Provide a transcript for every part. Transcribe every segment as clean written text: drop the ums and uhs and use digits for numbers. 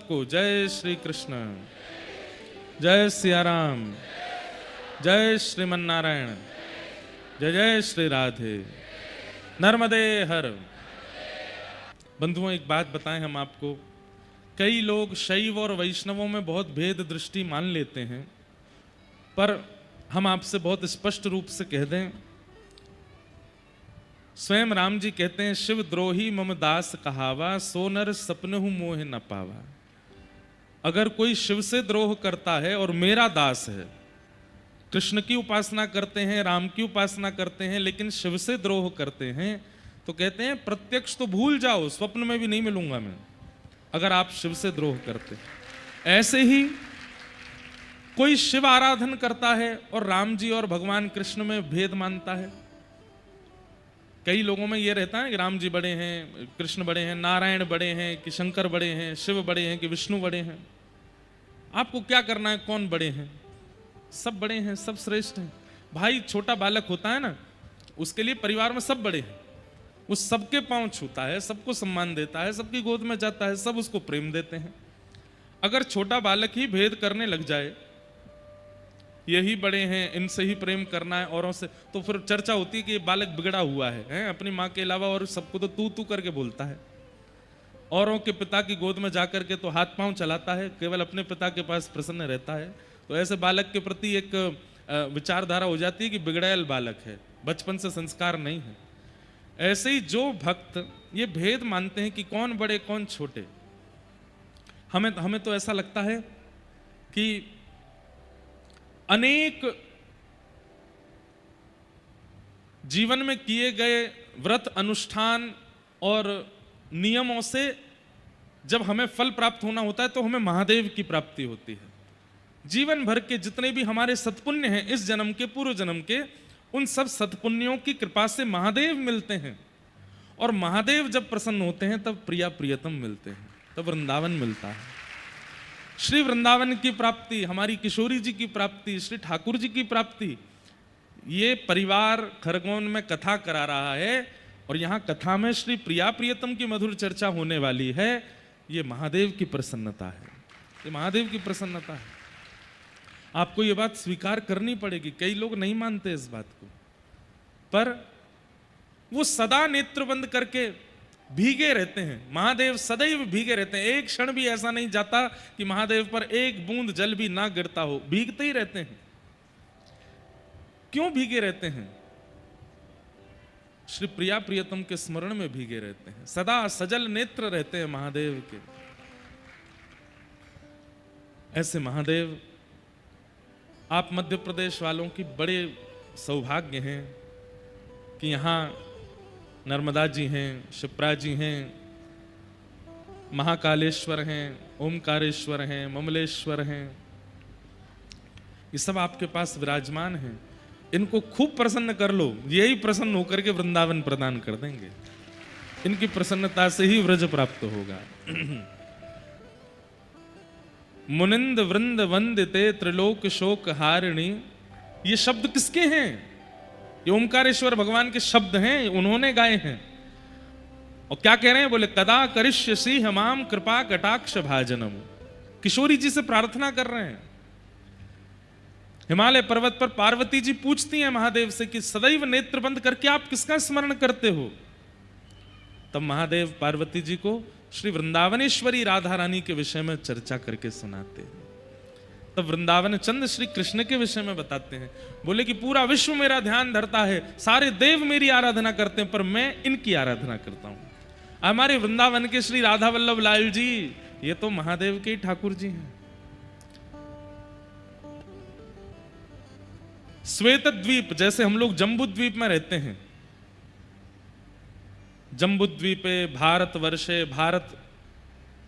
सबको जय श्री कृष्ण, जय सिया राम, जय श्रीमन नारायण, जय जय श्री राधे, नर्मदे हर। बंधुओं, एक बात बताएं हम आपको, कई लोग शैव और वैष्णवों में बहुत भेद दृष्टि मान लेते हैं, पर हम आपसे बहुत स्पष्ट रूप से कह दें, स्वयं राम जी कहते हैं, शिव द्रोही मम दास कहावा, सो नर सपनहु मोह न पावा। अगर कोई शिव से द्रोह करता है और मेरा दास है, कृष्ण की उपासना करते हैं, राम की उपासना करते हैं, लेकिन शिव से द्रोह करते हैं, तो कहते हैं प्रत्यक्ष तो भूल जाओ, स्वप्न में भी नहीं मिलूंगा मैं, अगर आप शिव से द्रोह करते हैं। ऐसे ही कोई शिव आराधन करता है और राम जी और भगवान कृष्ण में भेद मानता है। कई लोगों में यह रहता है कि राम जी बड़े हैं, कृष्ण बड़े हैं, नारायण बड़े हैं कि शंकर बड़े हैं, शिव बड़े हैं कि विष्णु बड़े हैं। आपको क्या करना है, कौन बड़े हैं? सब बड़े हैं, सब श्रेष्ठ हैं। भाई छोटा बालक होता है ना, उसके लिए परिवार में सब बड़े हैं, वो सबके पांव छूता है, सबको सम्मान देता है, सबकी गोद में जाता है, सब उसको प्रेम देते हैं। अगर छोटा बालक ही भेद करने लग जाए, यही बड़े हैं, इनसे ही प्रेम करना है औरों से, तो फिर चर्चा होती है कि ये बालक बिगड़ा हुआ है, अपनी माँ के अलावा और सबको तो तू तू करके बोलता है, औरों के पिता की गोद में जाकर के तो हाथ पांव चलाता है, केवल अपने पिता के पास प्रसन्न रहता है। तो ऐसे बालक के प्रति एक विचारधारा हो जाती है कि बिगड़ैल बालक है, बचपन से संस्कार नहीं है। ऐसे ही जो भक्त ये भेद मानते हैं कि कौन बड़े कौन छोटे, हमें तो ऐसा लगता है कि अनेक जीवन में किए गए व्रत अनुष्ठान और नियमों से जब हमें फल प्राप्त होना होता है तो हमें महादेव की प्राप्ति होती है। जीवन भर के जितने भी हमारे सत्पुण्य हैं, इस जन्म के पूर्व जन्म के, उन सब सत्पुण्यों की कृपा से महादेव मिलते हैं। और महादेव जब प्रसन्न होते हैं तब प्रिया प्रियतम मिलते हैं, तब वृंदावन मिलता है। श्री वृंदावन की प्राप्ति, हमारी किशोरी जी की प्राप्ति, श्री ठाकुर जी की प्राप्ति, ये परिवार खरगोन में कथा करा रहा है और यहाँ कथा में श्री प्रिया प्रियतम की मधुर चर्चा होने वाली है। ये महादेव की प्रसन्नता है, ये महादेव की प्रसन्नता है। आपको ये बात स्वीकार करनी पड़ेगी। कई लोग नहीं मानते इस बात को, पर वो सदा नेत्र बंद करके भीगे रहते हैं। महादेव सदैव भीगे रहते हैं, एक क्षण भी ऐसा नहीं जाता कि महादेव पर एक बूंद जल भी ना गिरता हो, भीगते ही रहते हैं। क्यों भीगे रहते हैं? श्री प्रिया प्रियतम के स्मरण में भीगे रहते हैं, सदा सजल नेत्र रहते हैं महादेव के। ऐसे महादेव, आप मध्य प्रदेश वालों की बड़े सौभाग्य हैं कि यहां नर्मदा जी हैं, शिप्रा जी हैं, महाकालेश्वर हैं, ओमकारेश्वर हैं, ममलेश्वर हैं, ये सब आपके पास विराजमान हैं। इनको खूब प्रसन्न कर लो, यही प्रसन्न होकर के वृंदावन प्रदान कर देंगे। इनकी प्रसन्नता से ही व्रज प्राप्त होगा। मुनिंद वृंद वंदिते त्रिलोक शोक हारिणी, ये शब्द किसके हैं? ये ओमकारेश्वर भगवान के शब्द हैं, उन्होंने गाए हैं। और क्या कह रहे हैं? बोले कदा करिष्यसि हमाम कृपा कटाक्ष भाजनम। किशोरी जी से प्रार्थना कर रहे हैं। हिमालय पर्वत पर पार्वती जी पूछती हैं महादेव से कि सदैव नेत्र बंद करके आप किसका स्मरण करते हो? तब महादेव पार्वती जी को श्री वृंदावनेश्वरी राधा रानी के विषय में चर्चा करके सुनाते हैं। तब वृंदावन चंद श्री कृष्ण के विषय में बताते हैं। बोले कि पूरा विश्व मेरा ध्यान धरता है, सारे देव मेरी आराधना करते हैं, पर मैं इनकी आराधना करता हूं। हमारे वृंदावन के श्री राधा वल्लभ लाल जी, ये तो महादेव के ठाकुर जी हैं। श्वेत द्वीप, जैसे हम लोग जम्बू द्वीप में रहते हैं, जम्बू द्वीपे भारत वर्षे, भारत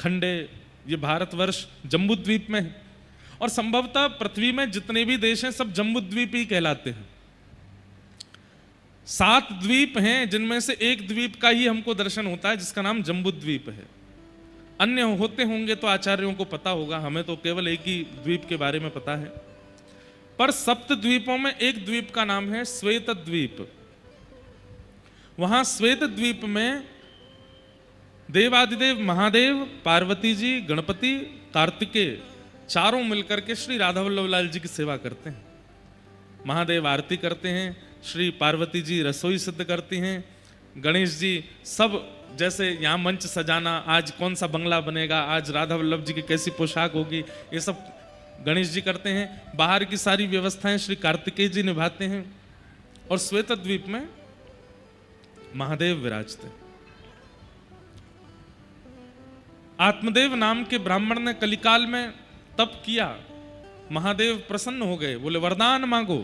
खंडे, ये भारतवर्ष जम्बू द्वीप में है। और संभवतः पृथ्वी में जितने भी देश हैं सब जम्बू द्वीप ही कहलाते हैं। 7 द्वीप हैं, जिनमें से एक द्वीप का ही हमको दर्शन होता है, जिसका नाम जम्बू द्वीप है। अन्य होते होंगे तो आचार्यों को पता होगा, हमें तो केवल एक ही द्वीप के बारे में पता है। पर 7 द्वीपों में एक द्वीप का नाम है श्वेत द्वीप। वहां श्वेत द्वीप में देवादिदेव महादेव, पार्वती जी, गणपति, कार्तिकेय चारों मिलकर के श्री राधा वल्लभ लाल जी की सेवा करते हैं। महादेव आरती करते हैं, श्री पार्वती जी रसोई सिद्ध करती हैं, गणेश जी सब जैसे यहाँ मंच सजाना, आज कौन सा बंगला बनेगा, आज राधा वल्लभ जी की कैसी पोशाक होगी, ये सब गणेश जी करते हैं। बाहर की सारी व्यवस्थाएं श्री कार्तिकेय जी निभाते हैं। और श्वेत द्वीप में महादेव विराजते। आत्मदेव नाम के ब्राह्मण ने कलिकाल में तप किया, महादेव प्रसन्न हो गए, बोले वरदान मांगो।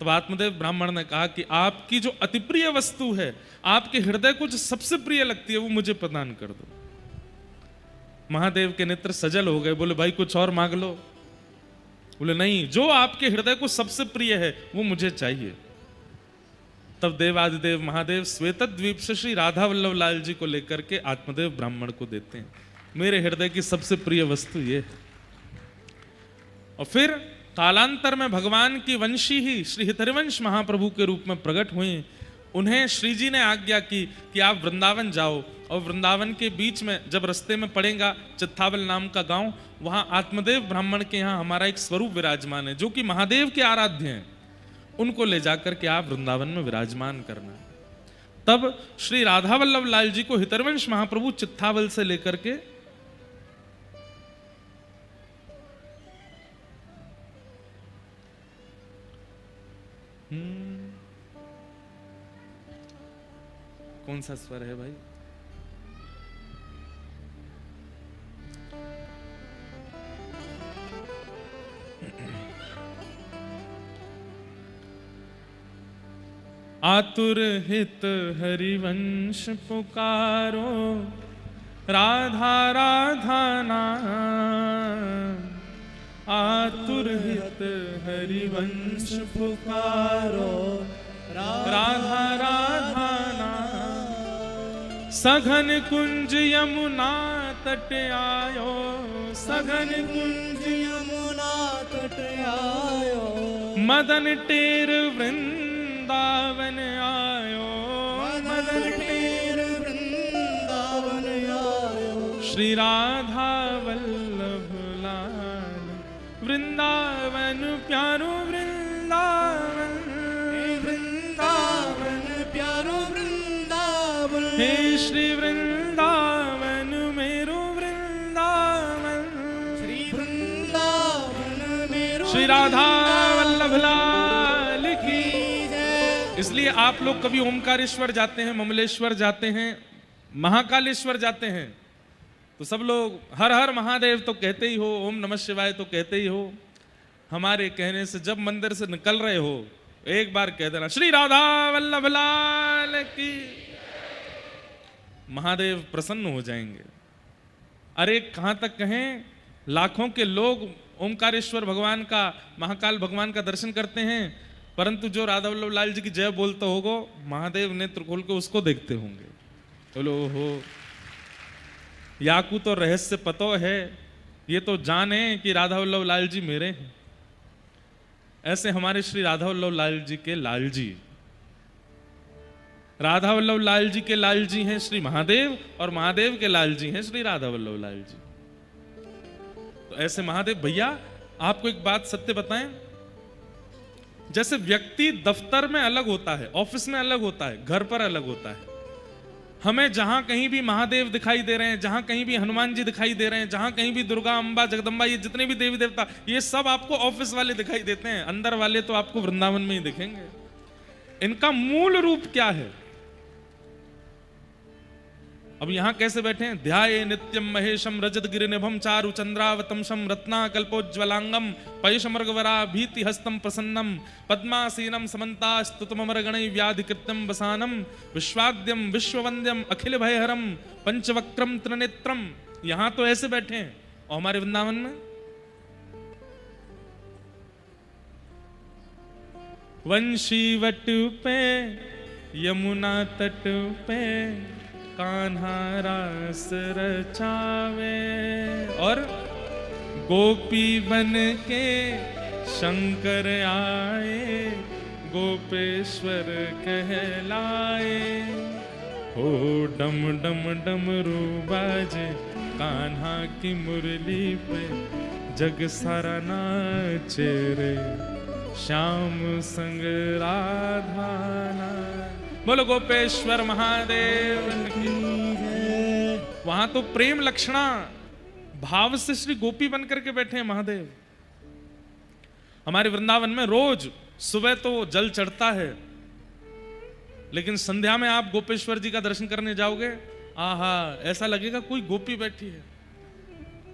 तब आत्मदेव ब्राह्मण ने कहा कि आपकी जो अति प्रिय वस्तु है, आपके हृदय को जो सबसे प्रिय लगती है, वो मुझे प्रदान कर दो। महादेव के नेत्र सजल हो गए, बोले भाई कुछ और मांग लो। बोले नहीं, जो आपके हृदय को सबसे प्रिय है वो मुझे चाहिए। तब देवादिदेव महादेव श्वेत द्वीप से श्री राधा वल्लभ लाल जी को लेकर के आत्मदेव ब्राह्मण को देते हैं, मेरे हृदय की सबसे प्रिय वस्तु ये है। और फिर कालांतर में भगवान की वंशी ही श्री हितरिवंश महाप्रभु के रूप में प्रकट हुए। उन्हें श्री जी ने आज्ञा की कि आप वृंदावन जाओ, और वृंदावन के बीच में जब रास्ते में पड़ेगा चित्तावल नाम का गांव, वहां आत्मदेव ब्राह्मण के यहाँ हमारा एक स्वरूप विराजमान है जो कि महादेव के आराध्य हैं, उनको ले जाकर के आप वृंदावन में विराजमान करना। तब श्री राधा वल्लभ लाल जी को हितरिवंश महाप्रभु चित्तावल से लेकर के कौन सा स्वर है भाई? आतुर हित हरिवंश पुकारो, राधा राधा नाम। आतुर हित हरिवंश पुकारो, राधा राधा नाम। सघन कुंज यमुना तट आयो, सघन कुंज यमुना तट आयो। मदन टेर वृंदावन आयो, मदन टेर वृंदावन आयो। श्री राधा वल्लभ लाल वृंदावन प्यारो, वृंदावन वृंदावन प्यारो, वृंदावन हे श्री वृंदावन मेरो वृंदावन, श्री वृंदावन मेरो। श्री राधा वल्लभ लाल की जय। इसलिए आप लोग कभी ओमकारेश्वर जाते हैं, ममलेश्वर जाते हैं, महाकालेश्वर जाते हैं, तो सब लोग हर हर महादेव तो कहते ही हो, ओम नमः शिवाय तो कहते ही हो। हमारे कहने से जब मंदिर से निकल रहे हो, एक बार कह देना श्री राधा वल्लभ लाल की। महादेव प्रसन्न हो जाएंगे। अरे कहां तक कहें, लाखों के लोग ओमकारेश्वर भगवान का, महाकाल भगवान का दर्शन करते हैं, परंतु जो राधा वल्लभ लाल जी की जय बोलता होगा, महादेव नेत्र खोल के उसको देखते होंगे। बोलो हो, याकू तो रहस्य पतो है, ये तो जाने कि राधा वल्लभ लाल जी मेरे हैं। ऐसे हमारे श्री राधा वल्लभ लाल जी के लाल जी, राधा वल्लभ लाल जी के लाल जी हैं श्री महादेव, और महादेव के लाल जी हैं श्री राधा वल्लभ लाल जी। तो ऐसे महादेव भैया, आपको एक बात सत्य बताएं, जैसे व्यक्ति दफ्तर में अलग होता है, ऑफिस में अलग होता है, घर पर अलग होता है, हमें जहां कहीं भी महादेव दिखाई दे रहे हैं, जहां कहीं भी हनुमान जी दिखाई दे रहे हैं, जहां कहीं भी दुर्गा अम्बा जगदम्बा, ये जितने भी देवी देवता, ये सब आपको ऑफिस वाले दिखाई देते हैं, अंदर वाले तो आपको वृंदावन में ही दिखेंगे। इनका मूल रूप क्या है? अब यहां कैसे बैठे हैं? ध्याये नित्यम महेशम रजत गिरिनिभम चारु चंद्रावतंशम रत्ना कल्पोज्ज्वलांगम पयशमर्गवरा भीति हस्तम प्रसन्नम पद्मासीनम समन्तास्तुतमर गणै व्याधिकृत्यम वसानम विश्वाद्यम विश्ववंद्यम अखिल भयहरम पंचवक्रम त्रिनेत्रम। यहां तो ऐसे बैठे हैं, और हमारे वृंदावन में वंशीवट पे यमुना तट पे कान्हा रास रचावे, और गोपी बन के शंकर आए, गोपेश्वर कहलाए। हो डम डम डमरू बाजे कान्हा की मुरली पे, जग सारा नाचे रे श्याम संग राधा नाच। बोलो गोपेश्वर महादेव की। वहां तो प्रेम लक्षणा भाव से श्री गोपी बन करके बैठे हैं महादेव। हमारे वृंदावन में रोज सुबह तो जल चढ़ता है, लेकिन संध्या में आप गोपेश्वर जी का दर्शन करने जाओगे, आहा ऐसा लगेगा कोई गोपी बैठी है।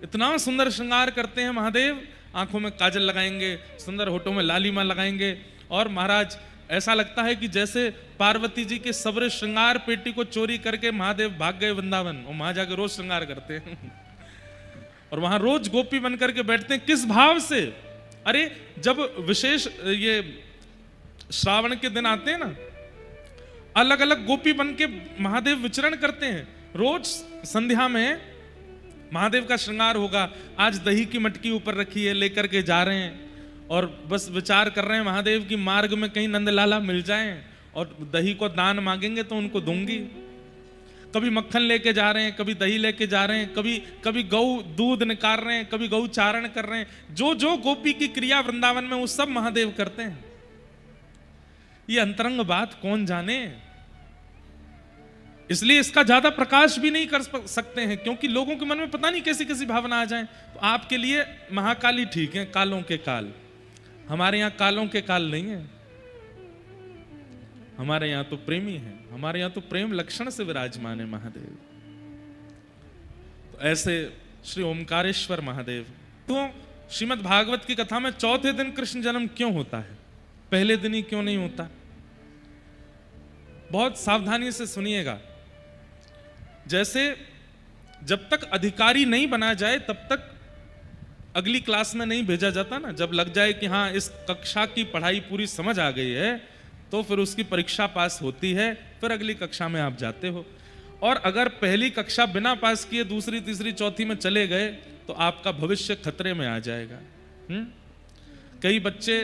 इतना सुंदर श्रृंगार करते हैं महादेव, आंखों में काजल लगाएंगे, सुंदर होठों में लालिमा लगाएंगे, और महाराज ऐसा लगता है कि जैसे पार्वती जी के सबरे श्रृंगार पेटी को चोरी करके महादेव भाग गए वृंदावन, और वहां जाके रोज श्रृंगार करते हैं और वहां रोज गोपी बन करके बैठते हैं। किस भाव से? अरे जब विशेष ये श्रावण के दिन आते हैं ना, अलग अलग गोपी बन के महादेव विचरण करते हैं। रोज संध्या में महादेव का श्रृंगार होगा, आज दही की मटकी ऊपर रखी है, लेकर के जा रहे हैं और बस विचार कर रहे हैं महादेव की मार्ग में कहीं नंदलाला मिल जाएं और दही को दान मांगेंगे तो उनको दूंगी। कभी मक्खन लेके जा रहे हैं, कभी दही लेके जा रहे हैं, कभी गौ दूध निकाल रहे हैं, कभी गौ चारण कर रहे हैं। जो जो गोपी की क्रिया वृंदावन में वो सब महादेव करते हैं। ये अंतरंग बात कौन जाने, इसलिए इसका ज्यादा प्रकाश भी नहीं कर सकते हैं, क्योंकि लोगों के मन में पता नहीं कैसी कैसी भावना आ जाए। तो आपके लिए महाकाली ठीक है, कालों के काल। हमारे यहां कालों के काल नहीं है, हमारे यहां तो प्रेमी है, हमारे यहां तो प्रेम लक्षण से विराजमान है महादेव। तो ऐसे श्री ओमकारेश्वर महादेव। तो श्रीमद् भागवत की कथा में चौथे दिन कृष्ण जन्म क्यों होता है, पहले दिन ही क्यों नहीं होता? बहुत सावधानी से सुनिएगा। जैसे जब तक अधिकारी नहीं बना जाए तब तक अगली क्लास में नहीं भेजा जाता ना। जब लग जाए कि हाँ इस कक्षा की पढ़ाई पूरी समझ आ गई है, तो फिर उसकी परीक्षा पास होती है, फिर अगली कक्षा में आप जाते हो। और अगर पहली कक्षा बिना पास किए दूसरी तीसरी चौथी में चले गए तो आपका भविष्य खतरे में आ जाएगा। कई बच्चे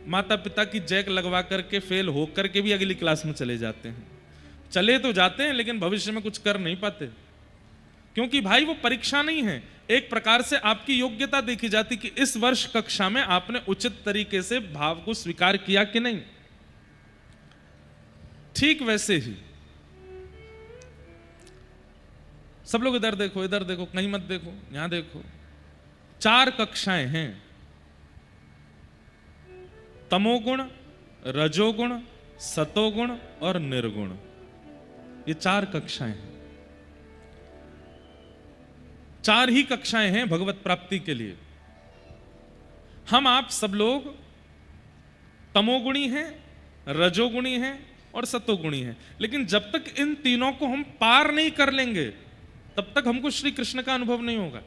माता पिता की जैक लगवा करके फेल हो करके भी अगली क्लास में चले जाते हैं। चले तो जाते हैं लेकिन भविष्य में कुछ कर नहीं पाते, क्योंकि भाई वो परीक्षा नहीं है, एक प्रकार से आपकी योग्यता देखी जाती कि इस वर्ष कक्षा में आपने उचित तरीके से भाव को स्वीकार किया कि नहीं। ठीक वैसे ही सब लोग इधर देखो, इधर देखो, कहीं मत देखो, यहां देखो। 4 कक्षाएं हैं, तमोगुण, रजोगुण, सतोगुण और निर्गुण। ये 4 कक्षाएं हैं। 4 ही कक्षाएं हैं भगवत प्राप्ति के लिए। हम आप सब लोग तमोगुणी हैं, रजोगुणी हैं और सतोगुणी हैं, लेकिन जब तक इन तीनों को हम पार नहीं कर लेंगे तब तक हमको श्री कृष्ण का अनुभव नहीं होगा।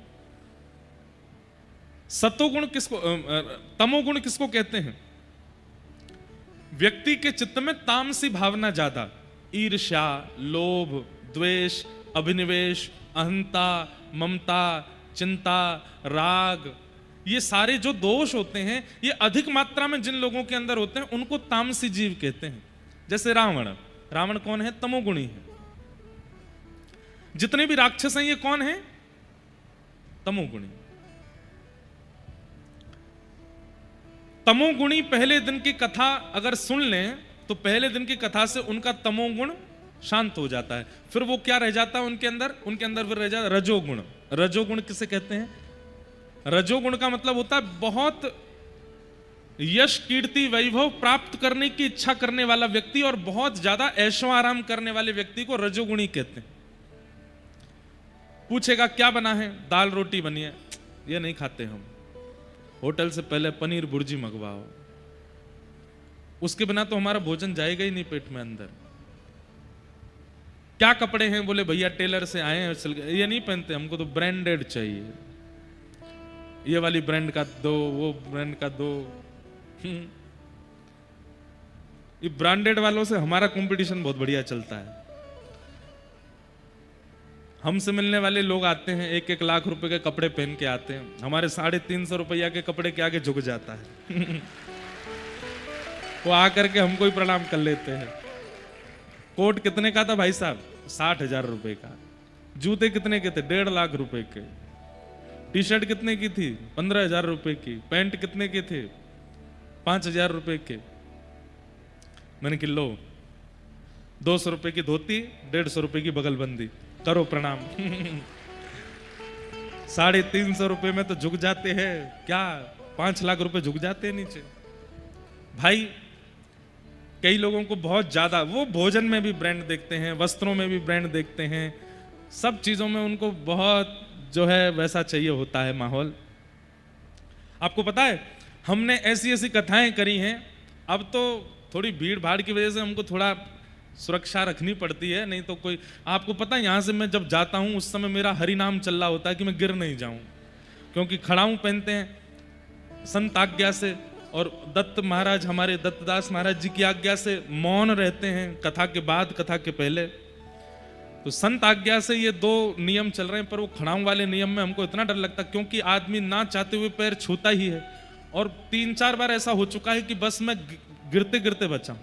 सतोगुण किसको, तमोगुण किसको कहते हैं? व्यक्ति के चित्त में तामसी भावना ज्यादा, ईर्ष्या, लोभ, द्वेष, अभिनिवेश, अहंता, ममता, चिंता, राग, ये सारे जो दोष होते हैं ये अधिक मात्रा में जिन लोगों के अंदर होते हैं उनको तामसी जीव कहते हैं। जैसे रावण, रावण कौन है? तमोगुणी है। जितने भी राक्षस हैं ये कौन है? तमोगुणी। तमोगुणी पहले दिन की कथा अगर सुन लें तो पहले दिन की कथा से उनका तमोगुण शांत हो जाता है। फिर वो क्या रह जाता है उनके अंदर? उनके अंदर फिर रह जाता है रजोगुण। रजोगुण किसे कहते हैं? रजोगुण का मतलब होता है बहुत यश, कीर्ति, वैभव प्राप्त करने की इच्छा करने वाला व्यक्ति और बहुत ज्यादा ऐशो आराम करने वाले व्यक्ति को रजोगुणी कहते हैं। पूछेगा क्या बना है? दाल रोटी बनी है। ये नहीं खाते हम, होटल से पहले पनीर भुर्जी मंगवाओ, उसके बिना तो हमारा भोजन जाएगा ही नहीं पेट में अंदर। क्या कपड़े हैं? बोले भैया टेलर से आए हैं, ये नहीं पहनते, हमको तो ब्रांडेड चाहिए, ये वाली ब्रांड का दो, वो ब्रांड का दो। ये ब्रांडेड वालों से हमारा कंपटीशन बहुत बढ़िया चलता है। हमसे मिलने वाले लोग आते हैं 1-1 लाख रुपए के कपड़े पहन के आते हैं, हमारे 350 रुपया के कपड़े के आगे झुक जाता है। वो आकर के हमको ही प्रणाम कर लेते हैं। कोट कितने का था भाई साहब? 60,000 रुपए का। जूते कितने के थे? 1.5 लाख रुपए के। टी शर्ट कितने की थी? 15,000 रुपए की। पैंट कितने के थे? 5,000 रुपए के। मैंने कि लो 200 रुपए की धोती, 150 रुपए की बगलबंदी, करो प्रणाम। 350 रुपए में तो झुक जाते हैं क्या? 5 लाख रुपए झुक जाते हैं नीचे। भाई कई लोगों को बहुत ज्यादा, वो भोजन में भी ब्रांड देखते हैं, वस्त्रों में भी ब्रांड देखते हैं, सब चीजों में उनको बहुत जो है वैसा चाहिए होता है माहौल। आपको पता है हमने ऐसी ऐसी कथाएं करी हैं। अब तो थोड़ी भीड़ भाड़ की वजह से हमको थोड़ा सुरक्षा रखनी पड़ती है, नहीं तो कोई, आपको पता है यहाँ से मैं जब जाता हूँ उस समय मेरा हरि नाम चल रहा होता है कि मैं गिर नहीं जाऊं, क्योंकि खड़ाऊं पहनते हैं संत आज्ञा से, और दत्त महाराज, हमारे दत्तदास महाराज जी की आज्ञा से मौन रहते हैं कथा के बाद, कथा के पहले। तो संत आज्ञा से ये 2 नियम चल रहे हैं, पर वो खड़ाऊं वाले नियम में हमको इतना डर लगता है क्योंकि आदमी ना चाहते हुए पैर छूता ही है, और 3-4 बार ऐसा हो चुका है कि बस मैं गिरते गिरते बचा हूं।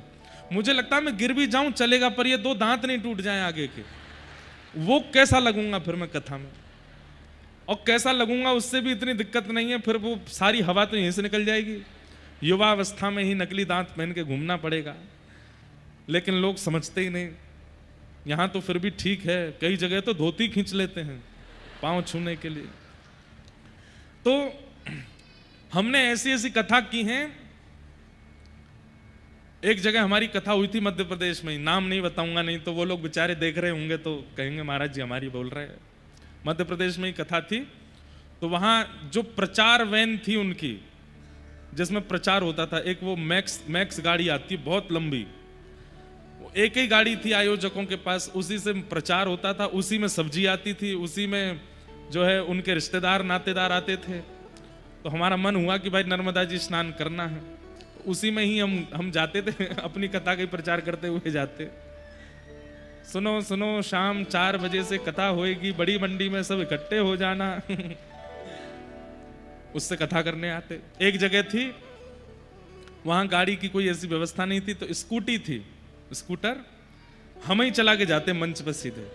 मुझे लगता है मैं गिर भी जाऊं चलेगा, पर ये 2 दांत नहीं टूट जाएं आगे के, वो कैसा लगूंगा फिर मैं कथा में, और कैसा लगूंगा उससे भी इतनी दिक्कत नहीं है, फिर वो सारी हवा तो यहीं से निकल जाएगी। युवावस्था में ही नकली दांत पहन के घूमना पड़ेगा, लेकिन लोग समझते ही नहीं। यहां तो फिर भी ठीक है, कई जगह तो धोती खींच लेते हैं पांव छूने के लिए। तो हमने ऐसी ऐसी कथा की हैं। एक जगह हमारी कथा हुई थी मध्य प्रदेश में, नाम नहीं बताऊंगा, नहीं तो वो लोग बेचारे देख रहे होंगे तो कहेंगे महाराज जी हमारी बोल रहे हैं। मध्य प्रदेश में ही कथा थी। तो वहां जो प्रचार वैन थी उनकी, जिसमें प्रचार होता था, एक वो मैक्स गाड़ी आती बहुत लंबी, एक ही गाड़ी थी आयोजकों के पास, उसी से प्रचार होता था, उसी में सब्जी आती थी, उसी में जो है उनके रिश्तेदार नातेदार आते थे। तो हमारा मन हुआ कि भाई नर्मदा जी स्नान करना है, उसी में ही हम जाते थे, अपनी कथा का प्रचार करते हुए जाते। सुनो सुनो शाम 4 बजे से कथा होएगी, बड़ी मंडी में सब इकट्ठे हो जाना। उससे कथा करने आते। एक जगह थी वहां गाड़ी की कोई ऐसी व्यवस्था नहीं थी, तो स्कूटी थी, स्कूटर हम ही चला के जाते मंच पर सीधे,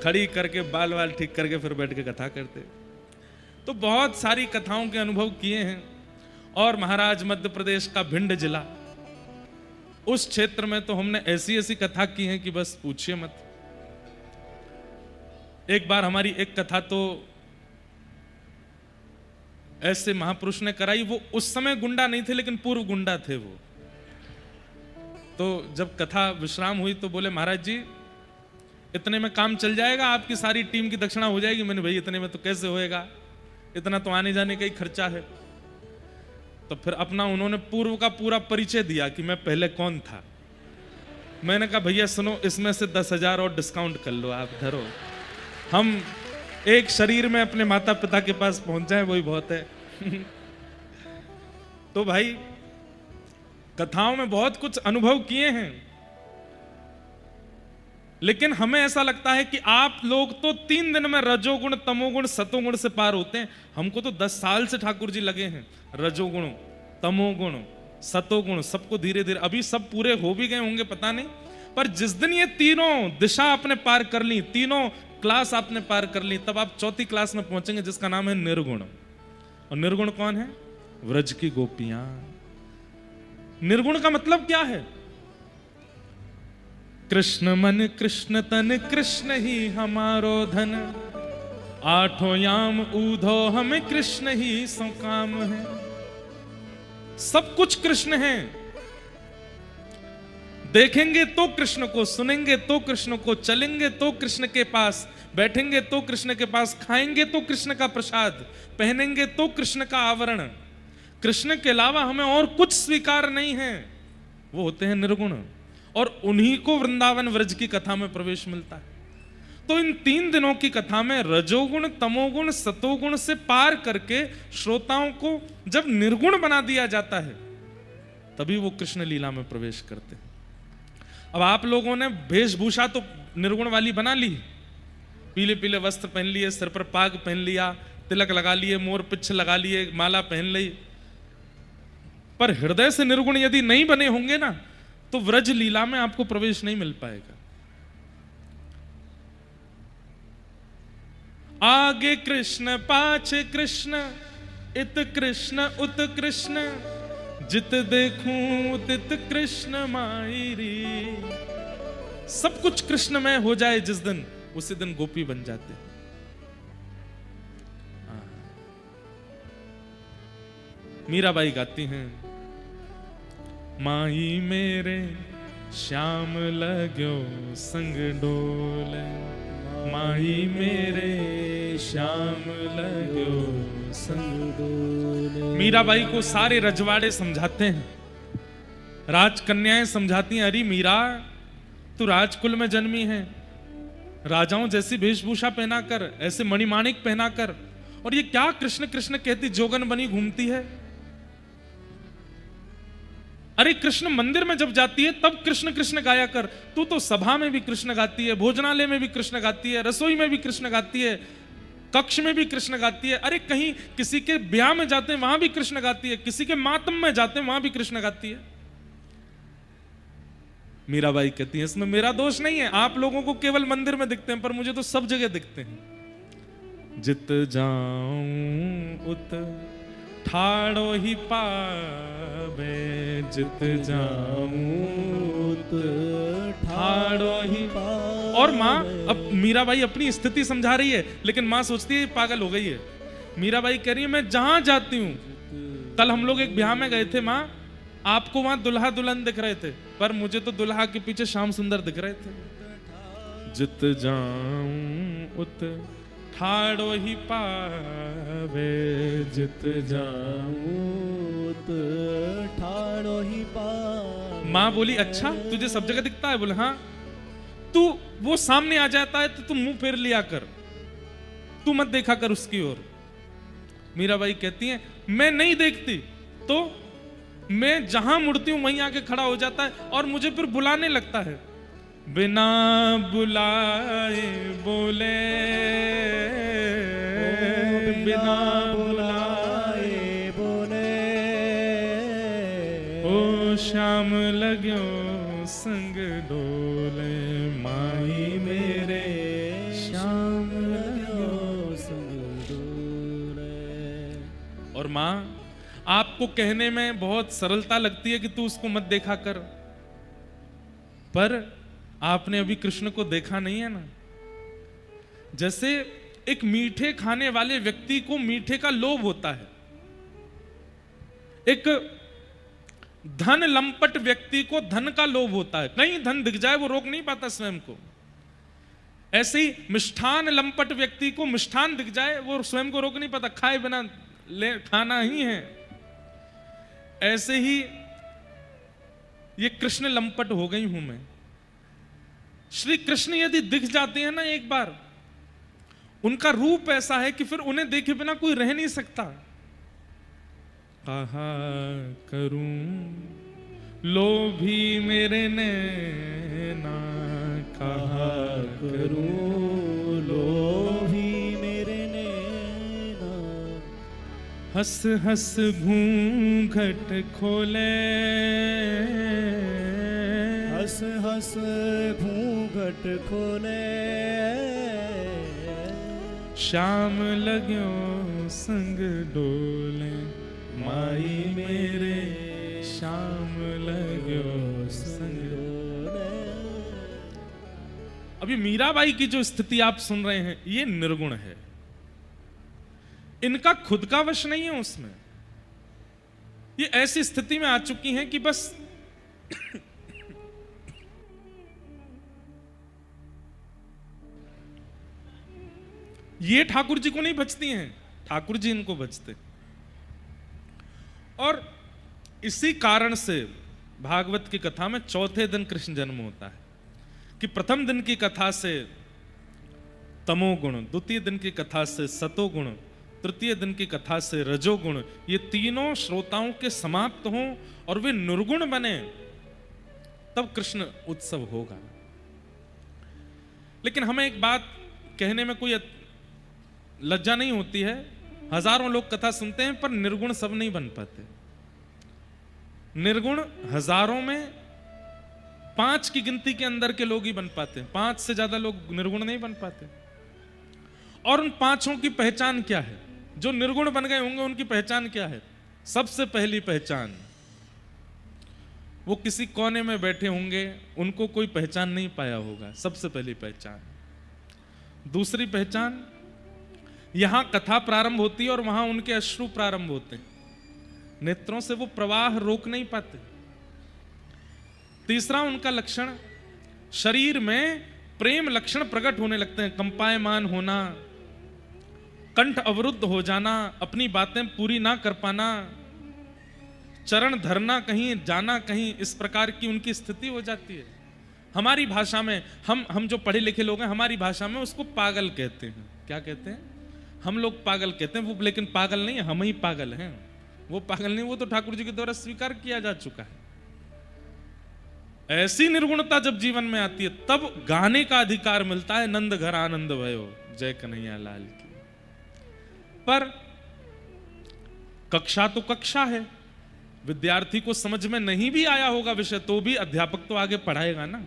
खड़ी करके बाल वाल ठीक करके फिर बैठ के कथा करते। तो बहुत सारी कथाओं के अनुभव किए हैं। और महाराज मध्य प्रदेश का भिंड जिला, उस क्षेत्र में तो हमने ऐसी ऐसी कथा की है कि बस पूछिए मत। एक बार हमारी एक कथा तो ऐसे महापुरुष ने कराई, वो उस समय गुंडा नहीं थे लेकिन पूर्व गुंडा थे वो। तो जब कथा विश्राम हुई तो बोले महाराज जी इतने में काम चल जाएगा, आपकी सारी टीम की दक्षिणा हो जाएगी। मैंने भाई इतने में तो कैसे होएगा, इतना तो आने जाने का ही खर्चा है। तो फिर अपना उन्होंने पूर्व का पूरा परिचय दिया कि मैं पहले कौन था। मैंने कहा भैया सुनो, इसमें से 10,000 और डिस्काउंट कर लो, आप धरो, हम एक शरीर में अपने माता पिता के पास पहुंच जाए वही बहुत है। तो भाई कथाओं में बहुत कुछ अनुभव किए हैं, लेकिन हमें ऐसा लगता है कि आप लोग तो 3 दिन में रजोगुण तमोगुण सतोगुण से पार होते हैं। हमको तो 10 साल से ठाकुर जी लगे हैं, रजोगुण तमोगुण सतोगुण सबको धीरे धीरे, अभी सब पूरे हो भी गए होंगे पता नहीं, पर जिस दिन ये तीनों दिशा आपने पार कर ली, तीनों क्लास आपने पार कर ली, तब आप 4थी क्लास में पहुंचेंगे जिसका नाम है निर्गुण। और निर्गुण कौन है? व्रज की गोपियां। निर्गुण का मतलब क्या है? कृष्ण मन कृष्ण तन कृष्ण ही हमारो धन, 8 याम ऊधो हमें कृष्ण ही सो काम है। सब कुछ कृष्ण है। देखेंगे तो कृष्ण को, सुनेंगे तो कृष्ण को, चलेंगे तो कृष्ण के पास, बैठेंगे तो कृष्ण के पास, खाएंगे तो कृष्ण का प्रसाद, पहनेंगे तो कृष्ण का आवरण। कृष्ण के अलावा हमें और कुछ स्वीकार नहीं है। वो होते हैं निर्गुण, और उन्हीं को वृंदावन व्रज की कथा में प्रवेश मिलता है। तो इन 3 दिनों की कथा में रजोगुण तमोगुण सतोगुण से पार करके श्रोताओं को जब निर्गुण बना दिया जाता है, तभी वो कृष्ण लीला में प्रवेश करते हैं। अब आप लोगों ने वेशभूषा तो निर्गुण वाली बना ली, पीले पीले वस्त्र पहन लिए, सिर पर पाग पहन लिया, तिलक लगा लिए, मोर पिच्छ लगा लिए, माला पहन ली, पर हृदय से निर्गुण यदि नहीं बने होंगे ना, तो व्रज लीला में आपको प्रवेश नहीं मिल पाएगा। आगे कृष्ण पाछे कृष्ण, इत कृष्ण उत कृष्ण, जित देखूं तित कृष्ण मायरी। सब कुछ कृष्णमय हो जाए जिस दिन, उसी दिन गोपी बन जाते। मीराबाई गाती हैं, माई मेरे श्याम लगो संग डोले, माई मेरे श्याम लगो संग डोले। मीराबाई को सारे रजवाड़े समझाते हैं, राजकन्याएं समझाती हैं, अरे मीरा तू राजकुल में जन्मी है, राजाओं जैसी वेशभूषा पहनाकर, ऐसे मणिमाणिक पहनाकर, और ये क्या कृष्ण कृष्ण कहती जोगन बनी घूमती है। अरे कृष्ण मंदिर में जब जाती है तब कृष्ण कृष्ण गाया कर, तू तो सभा में भी कृष्ण गाती है, भोजनालय में भी कृष्ण गाती है, रसोई में भी कृष्ण गाती है, कक्ष में भी कृष्ण गाती है। अरे कहीं किसी के ब्याह में जाते हैं वहां भी कृष्ण गाती है, किसी के मातम में जाते हैं वहां भी कृष्ण गाती है। मीराबाई कहती है इसमें मेरा दोष नहीं है, आप लोगों को केवल मंदिर में दिखते हैं, पर मुझे तो सब जगह दिखते हैं। जित जाऊं उत ठाड़ो ही पावे, जित जाऊं उत ठाड़ो ही पावे। और माँ, अब मीराबाई अपनी स्थिति समझा रही है, लेकिन माँ सोचती है पागल हो गई है। मीराबाई कह रही है मैं जहां जाती हूं, कल हम लोग एक ब्याह में गए थे माँ, आपको वहां दुल्हा दुल्हन दिख रहे थे, पर मुझे तो दुल्हा के पीछे श्याम सुंदर दिख रहे थे। जित जाऊं उत ठाड़ो ही पावे, जित जाऊं उत ठाड़ो ही पावे। माँ बोली अच्छा तुझे सब जगह दिखता है? बोले हाँ। तू वो सामने आ जाता है तो तू मुंह फेर लिया कर, तू मत देखा कर उसकी ओर। मीराबाई कहती है मैं नहीं देखती तो मैं जहां मुड़ती हूं वहीं आके खड़ा हो जाता है और मुझे फिर बुलाने लगता है। बिना बुलाए बोले, बिना बुलाए बोले, ओ श्याम लग्यो संग डोले, माई मेरे श्याम लग्यो संग डोले। और माँ आपको कहने में बहुत सरलता लगती है कि तू उसको मत देखा कर, पर आपने अभी कृष्ण को देखा नहीं है ना। जैसे एक मीठे खाने वाले व्यक्ति को मीठे का लोभ होता है, एक धन लंपट व्यक्ति को धन का लोभ होता है, कहीं धन दिख जाए वो रोक नहीं पाता स्वयं को। ऐसे ही मिष्ठान लंपट व्यक्ति को मिष्ठान दिख जाए वो स्वयं को रोक नहीं पाता, खाए बिना ले खाना ही है। ऐसे ही ये कृष्ण लंपट हो गई हूं मैं। श्री कृष्ण यदि दिख जाते हैं ना एक बार, उनका रूप ऐसा है कि फिर उन्हें देखे बिना कोई रह नहीं सकता। कहा करूं लोभी मेरे नैना, कहा करूं लोभी मेरे नैना, हंस हंस घूंघट खोले, हंस हंस घूंघट खोले, श्याम लग्यो संग डोले, माई मेरे श्याम लग्यो संग डोले। अभी मीराबाई की जो स्थिति आप सुन रहे हैं ये निर्गुण है, इनका खुद का वश नहीं है उसमें। ये ऐसी स्थिति में आ चुकी हैं कि बस ये ठाकुर जी को नहीं बचती हैं, ठाकुर जी इनको बचते। और इसी कारण से भागवत की कथा में चौथे दिन कृष्ण जन्म होता है कि प्रथम दिन की कथा से तमोगुण, द्वितीय दिन की कथा से सतोगुण, तृतीय दिन की कथा से रजोगुण, ये तीनों श्रोताओं के समाप्त हों और वे निर्गुण बने, तब कृष्ण उत्सव होगा। लेकिन हमें एक बात कहने में कोई लज्जा नहीं होती है, हजारों लोग कथा सुनते हैं पर निर्गुण सब नहीं बन पाते। निर्गुण हजारों में 5 की गिनती के अंदर के लोग ही बन पाते हैं, 5 से ज्यादा लोग निर्गुण नहीं बन पाते। और उन पांचों की पहचान क्या है? जो निर्गुण बन गए होंगे उनकी पहचान क्या है? सबसे पहली पहचान, वो किसी कोने में बैठे होंगे, उनको कोई पहचान नहीं पाया होगा, सबसे पहली पहचान। दूसरी पहचान, यहां कथा प्रारंभ होती है और वहां उनके अश्रु प्रारंभ होते हैं, नेत्रों से वो प्रवाह रोक नहीं पाते। तीसरा उनका लक्षण, शरीर में प्रेम लक्षण प्रकट होने लगते हैं, कंपायमान होना, कंठ अवरुद्ध हो जाना, अपनी बातें पूरी ना कर पाना, चरण धरना कहीं, जाना कहीं, इस प्रकार की उनकी स्थिति हो जाती है। हमारी भाषा में, हम जो पढ़े लिखे लोग हैं, हमारी भाषा में उसको पागल कहते हैं। क्या कहते हैं? हम लोग पागल कहते हैं, वो लेकिन पागल नहीं है, हम ही पागल हैं। वो पागल नहीं, वो तो ठाकुर जी के द्वारा स्वीकार किया जा चुका है। ऐसी निर्गुणता जब जीवन में आती है तब गाने का अधिकार मिलता है, नंद घर आनंद भयो जय कन्हैया लाल की। पर कक्षा तो कक्षा है, विद्यार्थी को समझ में नहीं भी आया होगा विषय तो भी अध्यापक तो आगे पढ़ाएगा ना।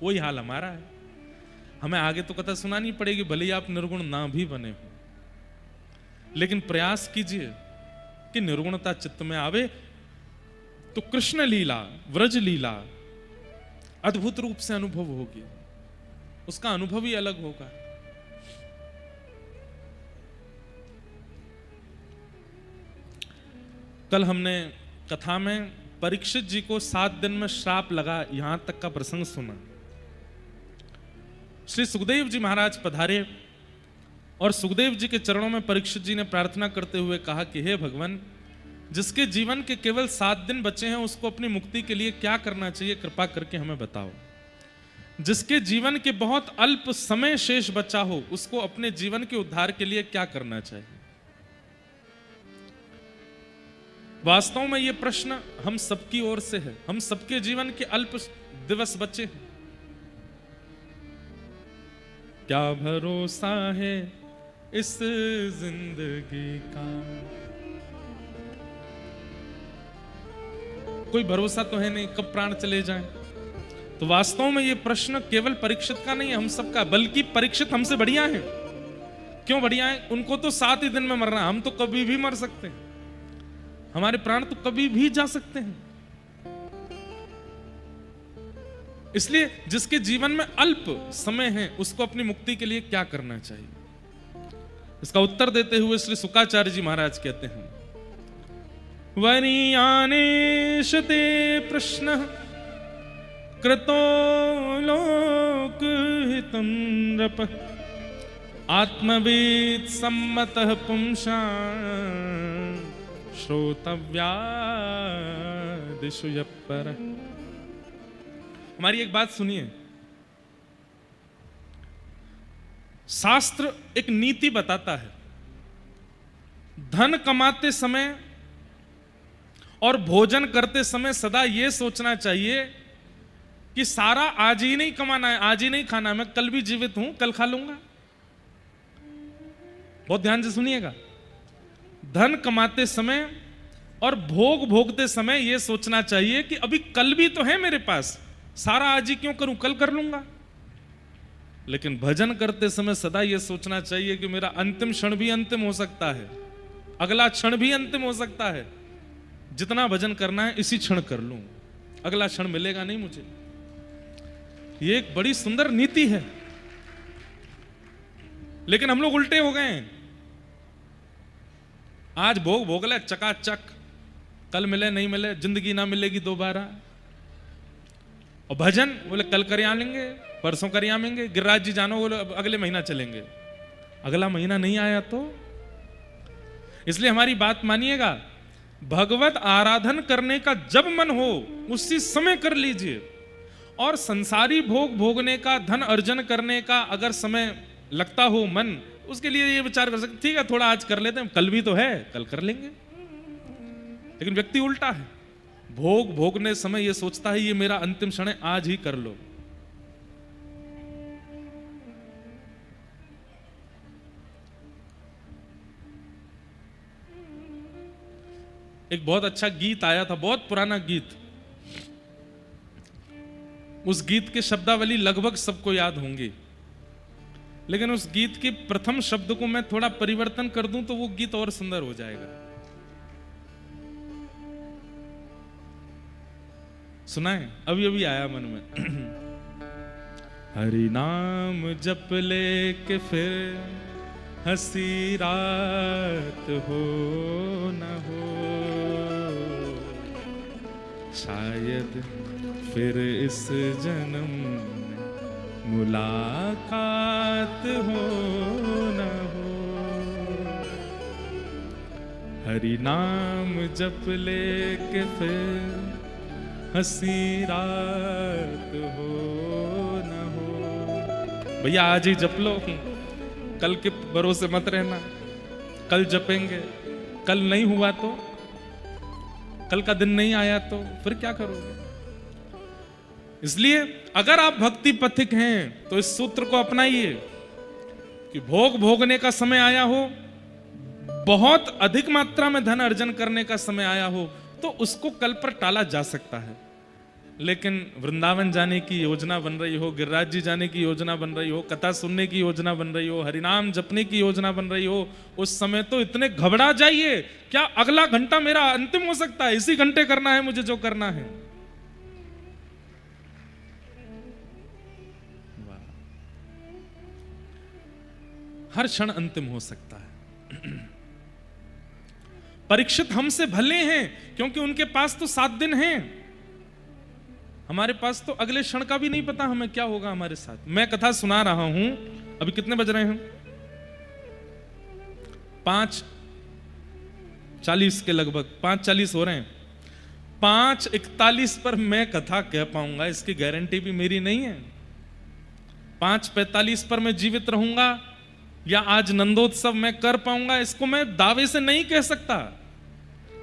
वही हाल हमारा है, हमें आगे तो कथा सुनानी पड़ेगी, भले ही आप निर्गुण ना भी बने हो, लेकिन प्रयास कीजिए कि निर्गुणता चित्त में आवे तो कृष्ण लीला, व्रज लीला अद्भुत रूप से अनुभव होगी, उसका अनुभव ही अलग होगा। कल हमने कथा में परीक्षित जी को 7 दिन में श्राप लगा, यहां तक का प्रसंग सुना। श्री सुखदेव जी महाराज पधारे और सुखदेव जी के चरणों में परीक्षित जी ने प्रार्थना करते हुए कहा कि हे भगवान, जिसके जीवन के केवल 7 दिन बचे हैं उसको अपनी मुक्ति के लिए क्या करना चाहिए, कृपा करके हमें बताओ। जिसके जीवन के बहुत अल्प समय शेष बचा हो उसको अपने जीवन के उद्धार के लिए क्या करना चाहिए। वास्तव में यह प्रश्न हम सबकी ओर से है, हम सबके जीवन के अल्प दिवस बचे हैं। क्या भरोसा है इस जिंदगी का, कोई भरोसा तो है नहीं कब प्राण चले जाएं। तो वास्तव में यह प्रश्न केवल परीक्षित का नहीं है, हम सबका, बल्कि परीक्षित हमसे बढ़िया है। क्यों बढ़िया है? उनको तो 7 ही दिन में मरना, हम तो कभी भी मर सकते हैं, हमारे प्राण तो कभी भी जा सकते हैं। इसलिए जिसके जीवन में अल्प समय है उसको अपनी मुक्ति के लिए क्या करना चाहिए, इसका उत्तर देते हुए श्री शुकाचार्य जी महाराज कहते हैं, वरीयानेश ते प्रश्न कृतो लोकहितं नृप आत्मवेद सम्मतः पुंसा श्रोतव्या दिशु पर। हमारी एक बात सुनिए, शास्त्र एक नीति बताता है, धन कमाते समय और भोजन करते समय सदा यह सोचना चाहिए कि सारा आज ही नहीं कमाना है, आज ही नहीं खाना, मैं कल भी जीवित हूं, कल खा लूंगा। बहुत ध्यान से सुनिएगा, धन कमाते समय और भोग भोगते समय यह सोचना चाहिए कि अभी कल भी तो है मेरे पास, सारा आज ही क्यों करूं, कल कर लूंगा। लेकिन भजन करते समय सदा यह सोचना चाहिए कि मेरा अंतिम क्षण भी अंतिम हो सकता है, अगला क्षण भी अंतिम हो सकता है, जितना भजन करना है इसी क्षण कर लूं, अगला क्षण मिलेगा नहीं मुझे। यह एक बड़ी सुंदर नीति है, लेकिन हम लोग उल्टे हो गए हैं। आज भोग भोग ले चकाचक, कल मिले नहीं मिले, जिंदगी ना मिलेगी दोबारा। और भजन बोले कल कर आलेंगे, परसों कर आएंगे, गिरिराज जी जानो बोले अगले महीना चलेंगे, अगला महीना नहीं आया तो। इसलिए हमारी बात मानिएगा, भगवत आराधन करने का जब मन हो उसी समय कर लीजिए, और संसारी भोग भोगने का, धन अर्जन करने का अगर समय लगता हो मन, उसके लिए ये विचार कर सकते, ठीक है थोड़ा आज कर लेते हैं, कल भी तो है, कल कर लेंगे। लेकिन व्यक्ति उल्टा है, भोग भोगने समय ये सोचता है ये मेरा अंतिम क्षण है, आज ही कर लो। एक बहुत अच्छा गीत आया था, बहुत पुराना गीत, उस गीत के शब्दावली लगभग सबको याद होंगी। लेकिन उस गीत के प्रथम शब्द को मैं थोड़ा परिवर्तन कर दूं तो वो गीत और सुंदर हो जाएगा। सुनाए, अभी अभी आया मन में। हरि नाम जप ले के फिर हंसी रात हो न हो, शायद फिर इस जन्म में मुलाकात हो न हो। हरि नाम जप ले के फिर हंसी रात हो न हो। भैया आज ही जप लो, कल के भरोसे मत रहना। कल जपेंगे, कल नहीं हुआ तो, कल का दिन नहीं आया तो फिर क्या करोगे? इसलिए अगर आप भक्ति पथिक हैं तो इस सूत्र को अपनाइए कि भोग भोगने का समय आया हो, बहुत अधिक मात्रा में धन अर्जन करने का समय आया हो, तो उसको कल पर टाला जा सकता है। लेकिन वृंदावन जाने की योजना बन रही हो, गिरिराज जी जाने की योजना बन रही हो, कथा सुनने की योजना बन रही हो, हरिनाम जपने की योजना बन रही हो, उस समय तो इतने घबरा जाइए, क्या अगला घंटा मेरा अंतिम हो सकता है, इसी घंटे करना है मुझे जो करना है। हर क्षण अंतिम हो सकता है। परीक्षित हमसे भले हैं क्योंकि उनके पास तो 7 दिन हैं, हमारे पास तो अगले क्षण का भी नहीं पता हमें क्या होगा हमारे साथ। मैं कथा सुना रहा हूं, अभी कितने बज रहे हैं? 5:40 के लगभग, 5:40 हो रहे हैं। 5:41 पर मैं कथा कह पाऊंगा इसकी गारंटी भी मेरी नहीं है। 5:45 पर मैं जीवित रहूंगा या आज नंदोत्सव मैं कर पाऊंगा, इसको मैं दावे से नहीं कह सकता,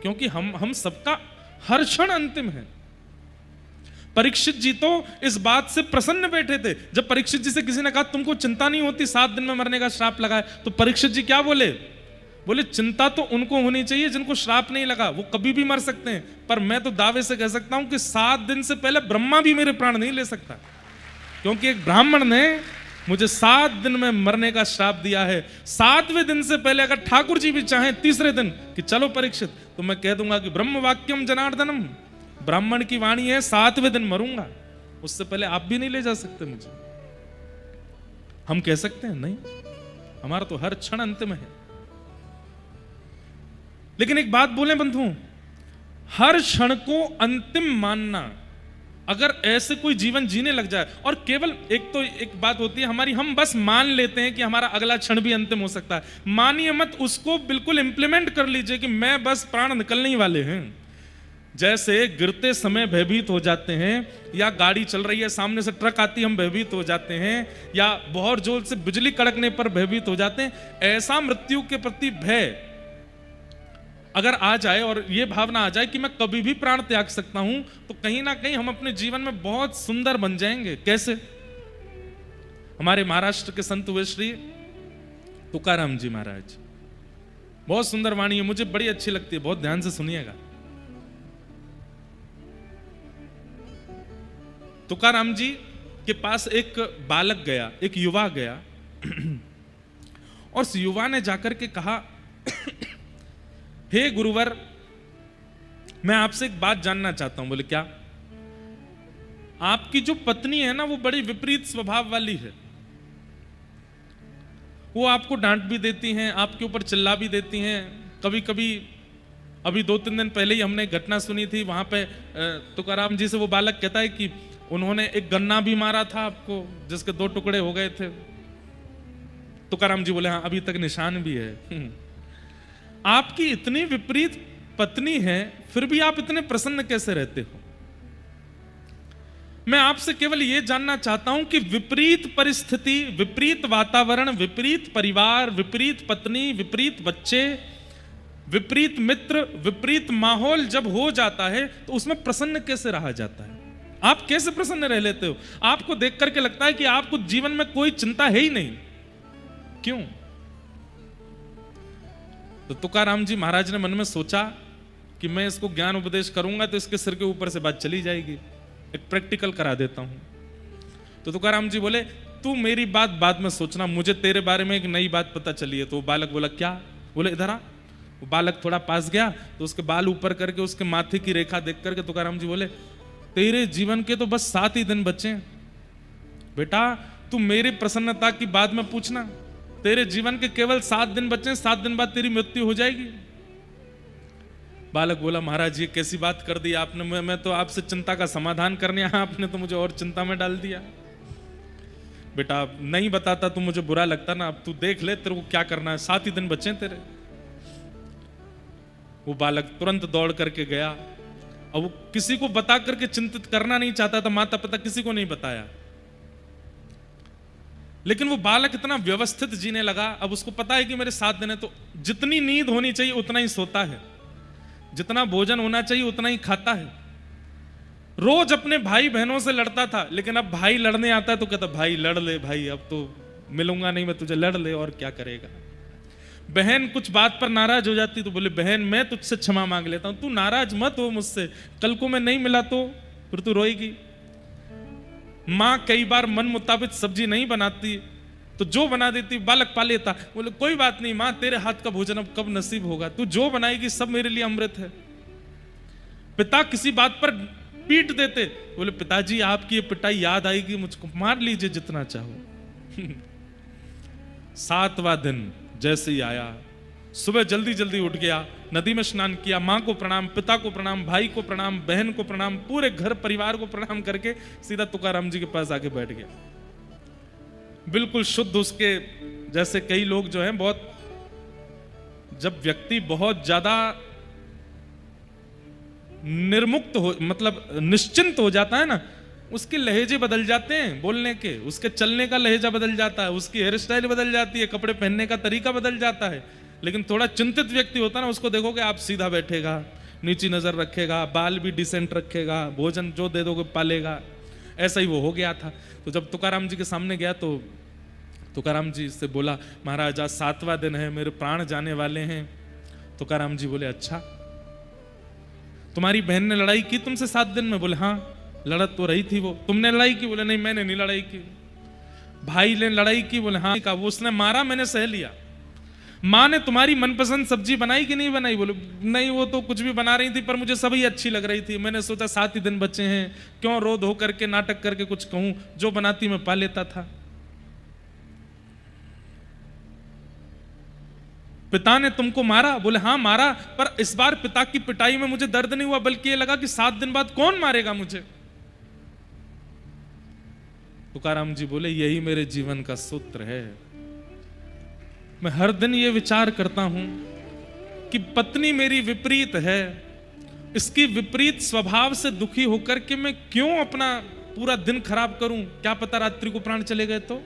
क्योंकि हम सबका हर क्षण अंतिम है। परीक्षित जी तो इस बात से प्रसन्न बैठे थे। जब परीक्षित जी से किसी ने कहा तुमको चिंता नहीं होती, 7 दिन में मरने का श्राप लगा है, तो परीक्षित जी क्या बोले? बोले चिंता तो उनको होनी चाहिए जिनको श्राप नहीं लगा, वो कभी भी मर सकते हैं, पर मैं तो दावे से कह सकता हूं कि 7 दिन से पहले ब्रह्मा भी मेरे प्राण नहीं ले सकता, क्योंकि एक ब्राह्मण ने मुझे 7 दिन में मरने का श्राप दिया है। 7वें दिन से पहले अगर ठाकुर जी भी चाहें 3रे दिन कि चलो परीक्षित, तो मैं कह दूंगा कि ब्रह्म वाक्यम जनार्दनम, ब्राह्मण की वाणी है, 7वें दिन मरूंगा, उससे पहले आप भी नहीं ले जा सकते मुझे। हम कह सकते हैं नहीं, हमारा तो हर क्षण अंतिम है। लेकिन एक बात बोले बंधुओं, हर क्षण को अंतिम मानना, अगर ऐसे कोई जीवन जीने लग जाए, और केवल एक बात होती है हमारी, हम बस मान लेते हैं कि हमारा अगला क्षण भी अंतिम हो सकता है। मानिए मत, उसको बिल्कुल इंप्लीमेंट कर लीजिए कि मैं बस प्राण निकलने ही वाले हैं। जैसे गिरते समय भयभीत हो जाते हैं, या गाड़ी चल रही है सामने से ट्रक आती है हम भयभीत हो जाते हैं, या बहुत जोर से बिजली कड़कने पर भयभीत हो जाते हैं, ऐसा मृत्यु के प्रति भय अगर आ जाए और ये भावना आ जाए कि मैं कभी भी प्राण त्याग सकता हूं, तो कहीं ना कहीं हम अपने जीवन में बहुत सुंदर बन जाएंगे। कैसे? हमारे महाराष्ट्र के संत हुए श्री तुकाराम जी महाराज, बहुत सुंदर वाणी है, मुझे बड़ी अच्छी लगती है, बहुत ध्यान से सुनिएगा। तुकाराम जी के पास एक बालक गया, एक युवा गया, और उस युवा ने जाकर के कहा, हे गुरुवर, मैं आपसे एक बात जानना चाहता हूं। बोले क्या? आपकी जो पत्नी है ना, वो बड़ी विपरीत स्वभाव वाली है, वो आपको डांट भी देती हैं, आपके ऊपर चिल्ला भी देती हैं। कभी कभी अभी 2-3 दिन पहले ही हमने एक घटना सुनी थी, वहां पे तुकाराम जी से वो बालक कहता है कि उन्होंने एक गन्ना भी मारा था आपको, जिसके 2 टुकड़े हो गए थे। तुकाराम जी बोले हाँ, अभी तक निशान भी है। आपकी इतनी विपरीत पत्नी है, फिर भी आप इतने प्रसन्न कैसे रहते हो? मैं आपसे केवल यह जानना चाहता हूं कि विपरीत परिस्थिति, विपरीत वातावरण, विपरीत परिवार, विपरीत पत्नी, विपरीत बच्चे, विपरीत मित्र, विपरीत माहौल जब हो जाता है, तो उसमें प्रसन्न कैसे रहा जाता है? आप कैसे प्रसन्न रह लेते हो? आपको देख करके लगता है कि आपको जीवन में कोई चिंता है ही नहीं। क्यों? तो तुकाराम जी महाराज ने मन में सोचा कि मैं इसको ज्ञान उपदेश करूंगा तो इसके सिर के ऊपर से बात चली जाएगी, एक प्रैक्टिकल करा देता हूं। तो तुकाराम जी बोले, तू मेरी बात बाद में सोचना, मुझे तेरे बारे में एक नई बात पता चली है। तो वो बालक बोला क्या? बोले इधर आ। वो बालक थोड़ा पास गया तो उसके बाल ऊपर करके उसके माथे की रेखा देख करके तुकाराम जी बोले, तेरे जीवन के तो बस 7 ही दिन बचे हैं बेटा, तू मेरी प्रसन्नता की बाद में पूछना, तेरे जीवन के केवल 7 दिन बचे हैं, 7 दिन बाद तेरी मृत्यु हो जाएगी। बालक बोला, महाराज ये कैसी बात कर दी आपने, मैं तो आपसे चिंता का समाधान करने आया, आपने तो मुझे और चिंता में डाल दिया। बेटा नहीं बताता तो मुझे बुरा लगता ना, अब तू देख ले तेरे को क्या करना है, 7 ही दिन बचे हैं तेरे। वो बालक तुरंत दौड़ करके गया, और वो किसी को बता करके चिंतित करना नहीं चाहता था, माता पिता किसी को नहीं बताया। लेकिन वो बालक इतना व्यवस्थित जीने लगा, अब उसको पता है कि मेरे 7 दिन है, तो जितनी नींद होनी चाहिए उतना ही सोता है, जितना भोजन होना चाहिए उतना ही खाता है। रोज अपने भाई बहनों से लड़ता था, लेकिन अब भाई लड़ने आता है तो कहता भाई लड़ ले भाई, अब तो मिलूंगा नहीं मैं तुझे, लड़ ले और क्या करेगा। बहन कुछ बात पर नाराज हो जाती तो बोले, बहन मैं तुझसे क्षमा मांग लेता हूं, तू नाराज मत हो मुझसे, कल को मैं नहीं मिला तो फिर तू रोएगी। माँ कई बार मन मुताबिक सब्जी नहीं बनाती तो जो बना देती बालक पा लेता, बोले कोई बात नहीं माँ, तेरे हाथ का भोजन अब कब नसीब होगा, तू जो बनाएगी सब मेरे लिए अमृत है। पिता किसी बात पर पीट देते, बोले पिताजी आपकी ये पिटाई याद आएगी मुझको, मार लीजिए जितना चाहो। 7वां दिन जैसे ही आया, सुबह जल्दी जल्दी उठ गया, नदी में स्नान किया, माँ को प्रणाम, पिता को प्रणाम, भाई को प्रणाम, बहन को प्रणाम, पूरे घर परिवार को प्रणाम करके सीधा तुकाराम जी के पास आके बैठ गया। बिल्कुल शुद्ध उसके जैसे कई लोग जो हैं बहुत, जब व्यक्ति बहुत ज्यादा निर्मुक्त हो, मतलब निश्चिंत हो जाता है ना, उसके लहजे बदल जाते हैं बोलने के, उसके चलने का लहजा बदल जाता है, उसकी हेयर स्टाइल बदल जाती है, कपड़े पहनने का तरीका बदल जाता है। लेकिन थोड़ा चिंतित व्यक्ति होता है ना, उसको देखोगे आप सीधा बैठेगा, नीची नजर रखेगा, बाल भी डिसेंट रखेगा, भोजन जो दे दोगे पालेगा। ऐसा ही वो हो गया था। तो जब तुकाराम जी के सामने गया तो तुकाराम जी से बोला, महाराज आज 7वां दिन है, मेरे प्राण जाने वाले हैं। तुकाराम जी बोले अच्छा, तुम्हारी बहन ने लड़ाई की तुमसे 7 दिन में? बोले हाँ लड़त तो रही थी वो। तुमने लड़ाई की? बोले नहीं मैंने नहीं लड़ाई की। भाई ने लड़ाई की? बोले हाँ। का वो उसने मारा, मैंने सह लिया। माँ ने तुम्हारी मनपसंद सब्जी बनाई कि नहीं बनाई? बोले नहीं वो तो कुछ भी बना रही थी पर मुझे सभी अच्छी लग रही थी, मैंने सोचा 7 ही दिन बचे हैं, क्यों रो धो करके नाटक करके कुछ कहूं, जो बनाती मैं पा लेता था। पिता ने तुमको मारा? बोले हाँ मारा, पर इस बार पिता की पिटाई में मुझे दर्द नहीं हुआ, बल्कि ये लगा कि 7 दिन बाद कौन मारेगा मुझे। तुकाराम जी बोले यही मेरे जीवन का सूत्र है। मैं हर दिन ये विचार करता हूं कि पत्नी मेरी विपरीत है, इसकी विपरीत स्वभाव से दुखी होकर के मैं क्यों अपना पूरा दिन खराब करूं, क्या पता रात्रि को प्राण चले गए तो।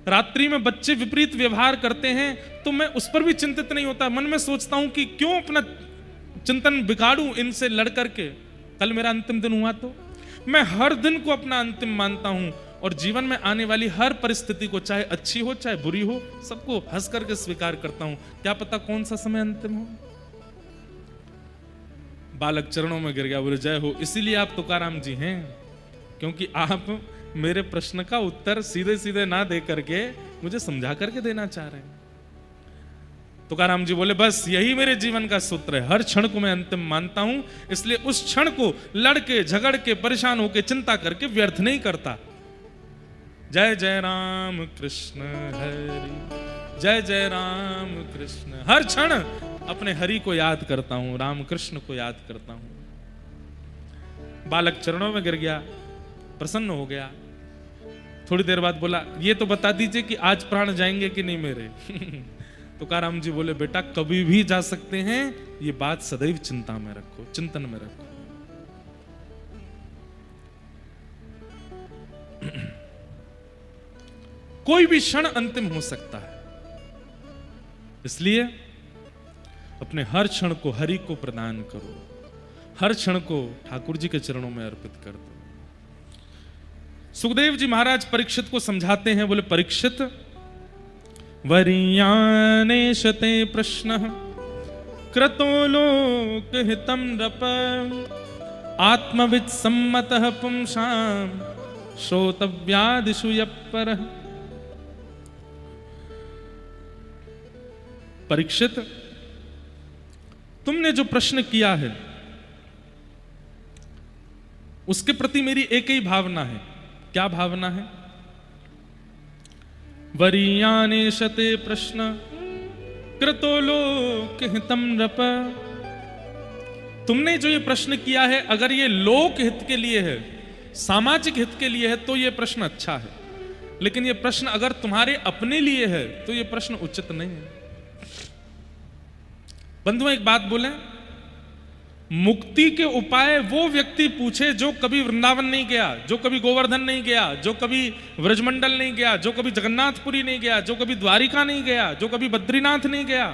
रात्रि में बच्चे विपरीत व्यवहार करते हैं तो मैं उस पर भी चिंतित नहीं होता, मन में सोचता हूं कि क्यों अपना चिंतन बिगाड़ूं इनसे लड़ करके, कल मेरा अंतिम दिन हुआ तो। मैं हर दिन को अपना अंतिम मानता हूं और जीवन में आने वाली हर परिस्थिति को, चाहे अच्छी हो चाहे बुरी हो, सबको हंस करके स्वीकार करता हूं, क्या पता कौन सा समय अंतिम हो। बालक चरणों में गिर गया, बोले जय हो। इसीलिए आप तुकाराम जी हैं, क्योंकि आप मेरे प्रश्न का उत्तर सीधे सीधे ना दे करके मुझे समझा करके देना चाह रहे हैं। तुकाराम जी बोले बस यही मेरे जीवन का सूत्र है, हर क्षण को मैं अंतिम मानता हूं, इसलिए उस क्षण को लड़के झगड़ के परेशान होकर चिंता करके व्यर्थ नहीं करता। जय जय राम कृष्ण हरि, जय जय राम कृष्ण। हर क्षण अपने हरि को याद करता हूं, राम कृष्ण को याद करता हूं। बालक चरणों में गिर गया, प्रसन्न हो गया। थोड़ी देर बाद बोला ये तो बता दीजिए कि आज प्राण जाएंगे कि नहीं मेरे। तुकाराम जी बोले बेटा कभी भी जा सकते हैं, ये बात सदैव चिंता में रखो, चिंतन में रखो। कोई भी क्षण अंतिम हो सकता है, इसलिए अपने हर क्षण को हरि को प्रदान करो, हर क्षण को ठाकुर जी के चरणों में अर्पित कर दो। सुखदेव जी महाराज परीक्षित को समझाते हैं, बोले परीक्षित वरीयानेशते प्रश्न क्रतो लोक हितम नृप आत्मविद सम्मतः पुंसाम श्रोतव्यादिषु यः परः। परीक्षित, तुमने जो प्रश्न किया है उसके प्रति मेरी एक ही भावना है। क्या भावना है? वरीयानेशते प्रश्न कृतो लोकहितं नृप। तुमने जो ये प्रश्न किया है, अगर ये लोक हित के लिए है, सामाजिक हित के लिए है, तो ये प्रश्न अच्छा है। लेकिन ये प्रश्न अगर तुम्हारे अपने लिए है तो ये प्रश्न उचित नहीं है। बंधुओं, एक बात बोले, मुक्ति के उपाय वो व्यक्ति पूछे जो कभी वृंदावन नहीं गया, जो कभी गोवर्धन नहीं गया, जो कभी व्रजमंडल नहीं गया, जो कभी जगन्नाथपुरी नहीं गया, जो कभी द्वारिका नहीं गया, जो कभी बद्रीनाथ नहीं गया।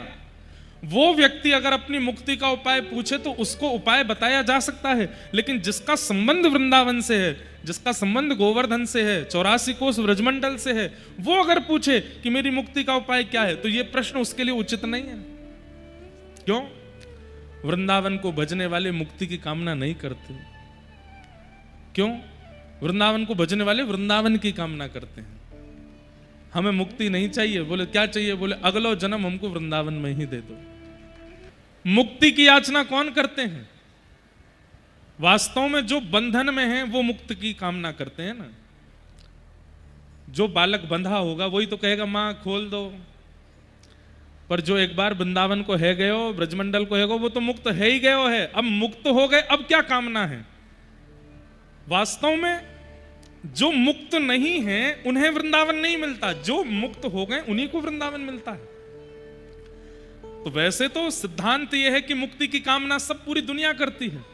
वो व्यक्ति अगर अपनी मुक्ति का उपाय पूछे तो उसको उपाय बताया जा सकता है। लेकिन जिसका संबंध वृंदावन से है, जिसका संबंध गोवर्धन से है, 84 कोस व्रजमंडल से है, वो अगर पूछे कि मेरी मुक्ति का उपाय क्या है, तो ये प्रश्न उसके लिए उचित नहीं है। क्यों? वृंदावन को भजने वाले मुक्ति की कामना नहीं करते। क्यों? वृंदावन को भजने वाले वृंदावन की कामना करते हैं। हमें मुक्ति नहीं चाहिए। बोले क्या चाहिए? बोले अगलो जन्म हमको वृंदावन में ही दे दो। मुक्ति की याचना कौन करते हैं? वास्तव में जो बंधन में है वो मुक्ति की कामना करते हैं ना। जो बालक बंधा होगा वही तो कहेगा मां खोल दो। पर जो एक बार वृंदावन को है गयो, ब्रजमंडल को है गयो, वो तो मुक्त है ही गयो है। अब मुक्त हो गए, अब क्या कामना है? वास्तव में जो मुक्त नहीं है उन्हें वृंदावन नहीं मिलता, जो मुक्त हो गए उन्हीं को वृंदावन मिलता है। तो वैसे तो सिद्धांत यह है कि मुक्ति की कामना सब पूरी दुनिया करती है,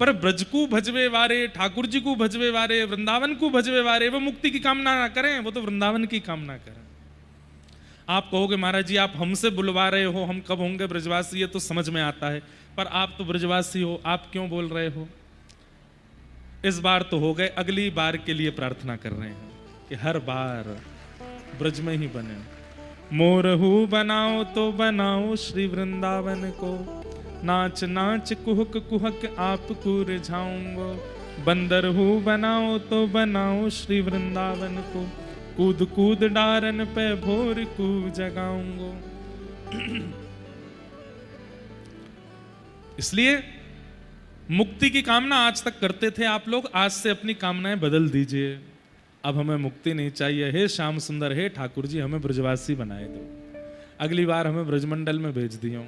पर ब्रज को भजवे वारे, ठाकुर जी को भजवे वारे, वृंदावन को भजवे वारे, वो मुक्ति की कामना ना करें, वो तो वृंदावन की कामना करें। आप कहोगे महाराज जी आप हमसे बुलवा रहे हो, हम कब होंगे ब्रजवासी? ये तो समझ में आता है, पर आप तो ब्रजवासी हो, आप क्यों बोल रहे हो? इस बार तो हो गए, अगली बार के लिए प्रार्थना कर रहे हैं कि हर बार ब्रज में ही बने। मोरहू बनाओ तो बनाओ श्री वृंदावन को, नाच नाच कुहक कुहक आपको रिझाऊंगो। बंदर हूँ बनाओ तो बनाओ श्री वृंदावन को, कूद कूद डारन पे भोर को जगाऊंगो। इसलिए मुक्ति की कामना आज तक करते थे आप लोग, आज से अपनी कामनाएं बदल दीजिए। अब हमें मुक्ति नहीं चाहिए। हे श्याम सुंदर, हे ठाकुर जी हमें ब्रजवासी बनाए दो, अगली बार हमें ब्रजमंडल में भेज दियो,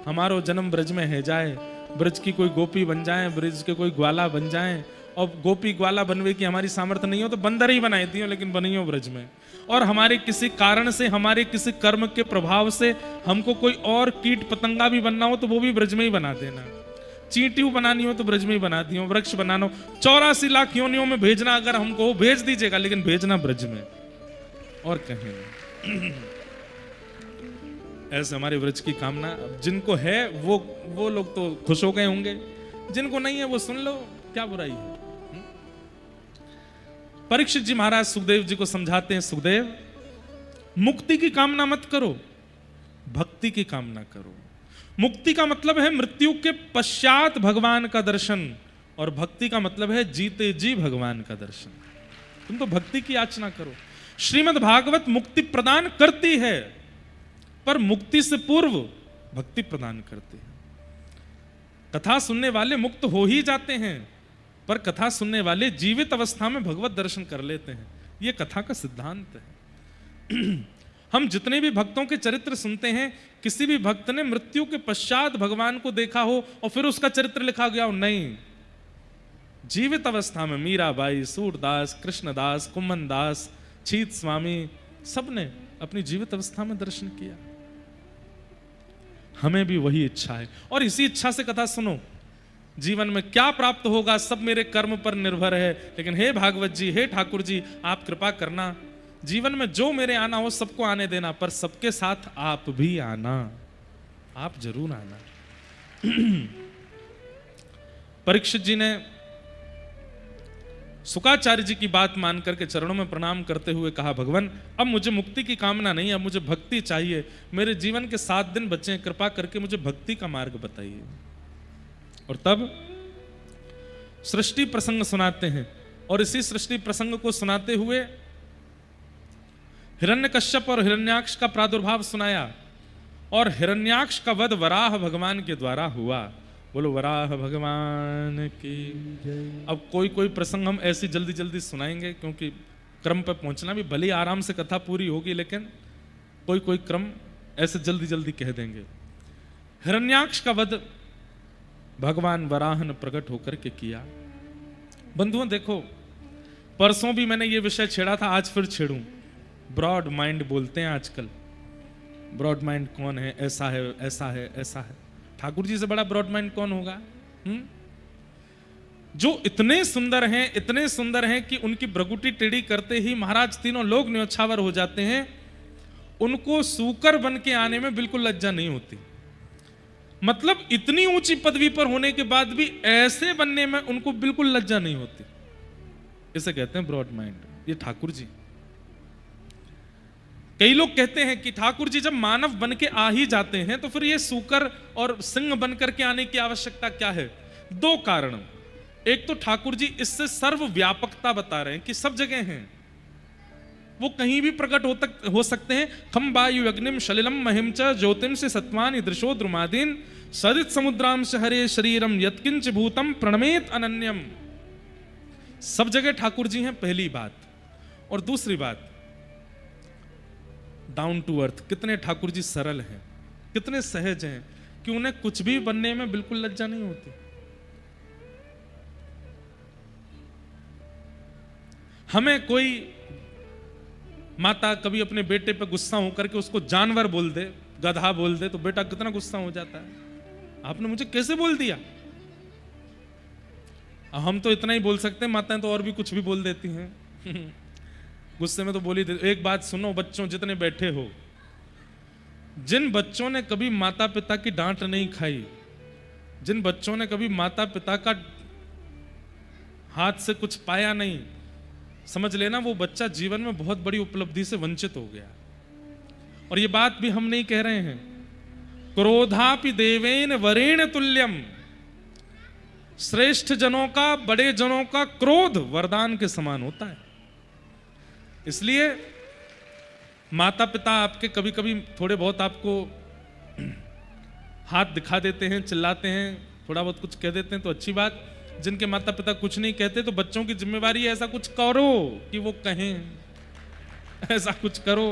हमारो जन्म ब्रज में है जाए, ब्रज की कोई गोपी बन जाए, ब्रज के कोई ग्वाला बन जाए। और गोपी ग्वाला बनवे की हमारी सामर्थ्य नहीं हो तो बंदर ही बनाई दियो, लेकिन बनियो ब्रज में। और हमारे किसी कारण से, हमारे किसी कर्म के प्रभाव से हमको कोई और कीट पतंगा भी बनना हो तो वो भी ब्रज में ही बना देना। चींटियों बनानी हो तो ब्रज में ही बना दियो, वृक्ष बनाना, 84 लाख योनियों में भेजना अगर हमको भेज दीजिएगा, लेकिन भेजना ब्रज में और कहीं नहीं। ऐसे हमारे व्रज की कामना जिनको है वो लोग तो खुश हो गए होंगे, जिनको नहीं है वो सुन लो, क्या बुराई है। परीक्षित जी महाराज सुखदेव जी को समझाते हैं, सुखदेव मुक्ति की कामना मत करो, भक्ति की कामना करो। मुक्ति का मतलब है मृत्यु के पश्चात भगवान का दर्शन, और भक्ति का मतलब है जीते जी भगवान का दर्शन। तुम तो भक्ति की याचना करो। श्रीमद् भागवत मुक्ति प्रदान करती है, पर मुक्ति से पूर्व भक्ति प्रदान करती है। कथा सुनने वाले मुक्त हो ही जाते हैं, पर कथा सुनने वाले जीवित अवस्था में भगवत दर्शन कर लेते हैं। यह कथा का सिद्धांत है। हम जितने भी भक्तों के चरित्र सुनते हैं, किसी भी भक्त ने मृत्यु के पश्चात भगवान को देखा हो और फिर उसका चरित्र लिखा गया हो? नहीं। जीवित अवस्था में मीराबाई, सूरदास, कृष्णदास, कुम्मनदास, छीत स्वामी, सबने अपनी जीवित अवस्था में दर्शन किया। हमें भी वही इच्छा है, और इसी इच्छा से कथा सुनो। जीवन में क्या प्राप्त होगा सब मेरे कर्म पर निर्भर है, लेकिन हे भागवत जी, हे ठाकुर जी, आप कृपा करना, जीवन में जो मेरे आना हो सबको आने देना, पर सबके साथ आप भी आना, आप जरूर आना। परीक्षित जी ने शुकाचार्य जी की बात मान करके चरणों में प्रणाम करते हुए कहा, भगवान अब मुझे मुक्ति की कामना नहीं, अब मुझे भक्ति चाहिए। मेरे जीवन के 7 दिन बचे हैं, कृपा करके मुझे भक्ति का मार्ग बताइए। और तब सृष्टि प्रसंग सुनाते हैं और इसी सृष्टि प्रसंग को सुनाते हुए हिरण्यकश्यप और हिरण्याक्ष का प्रादुर्भाव सुनाया, और हिरण्याक्ष का वध वराह भगवान के द्वारा हुआ। बोलो वराह भगवान की जय। अब कोई कोई प्रसंग हम ऐसी जल्दी जल्दी सुनाएंगे, क्योंकि क्रम पर पहुंचना भी, भले आराम से कथा पूरी होगी, लेकिन कोई कोई क्रम ऐसे जल्दी जल्दी कह देंगे। हिरण्याक्ष का वध भगवान वराह ने प्रकट होकर के किया। बंधुओं देखो, परसों भी मैंने ये विषय छेड़ा था, आज फिर छेड़ूं। ब्रॉड माइंड बोलते हैं आजकल। ब्रॉड माइंड कौन है? ऐसा है, ऐसा है, ऐसा है। ठाकुर जी से बड़ा ब्रॉड माइंड कौन होगा? जो इतने सुंदर हैं, इतने सुंदर हैं कि उनकी भ्रगुटी टेढ़ी करते ही महाराज तीनों लोग न्योछावर हो जाते हैं। उनको सूकर बन के आने में बिल्कुल लज्जा नहीं होती। मतलब इतनी ऊंची पदवी पर होने के बाद भी ऐसे बनने में उनको बिल्कुल लज्जा नहीं होती। इसे कहते हैं ब्रॉड माइंड। ये ठाकुर जी। कई लोग कहते हैं कि ठाकुर जी जब मानव बन के आ ही जाते हैं तो फिर ये सूकर और सिंह बन करके आने की आवश्यकता क्या है? दो कारण। एक तो ठाकुर जी इससे सर्वव्यापकता बता रहे हैं कि सब जगह हैं, वो कहीं भी प्रकट हो सकते हैं। खम वायु अग्निम शलिलम महिम च ज्योतिम से सत्वानि दृशो द्रुमादीन सरित समुद्राम से हरे शरीरम यत्किंच भूतम प्रणमेत अनन्यम। सब जगह ठाकुर जी हैं, पहली बात। और दूसरी बात, डाउन टू अर्थ। कितने ठाकुर जी सरल हैं, कितने सहज हैं कि उन्हें कुछ भी बनने में बिल्कुल लज्जा नहीं होती। हमें कोई माता कभी अपने बेटे पे गुस्सा होकर के उसको जानवर बोल दे, गधा बोल दे, तो बेटा कितना गुस्सा हो जाता है, आपने मुझे कैसे बोल दिया। हम तो इतना ही बोल सकते हैं, माताएं तो और भी कुछ भी बोल देती हैं। गुस्से में तो बोली दे। एक बात सुनो बच्चों, जितने बैठे हो, जिन बच्चों ने कभी माता पिता की डांट नहीं खाई, जिन बच्चों ने कभी माता पिता का हाथ से कुछ पाया नहीं, समझ लेना वो बच्चा जीवन में बहुत बड़ी उपलब्धि से वंचित हो गया। और ये बात भी हम नहीं कह रहे हैं। क्रोधापि देवेन वरेण तुल्यम। श्रेष्ठ जनों का, बड़े जनों का क्रोध वरदान के समान होता है। इसलिए माता पिता आपके कभी कभी थोड़े बहुत आपको हाथ दिखा देते हैं, चिल्लाते हैं, थोड़ा बहुत कुछ कह देते हैं तो अच्छी बात। जिनके माता पिता कुछ नहीं कहते तो बच्चों की जिम्मेवारी है ऐसा कुछ करो कि वो कहें, ऐसा कुछ करो।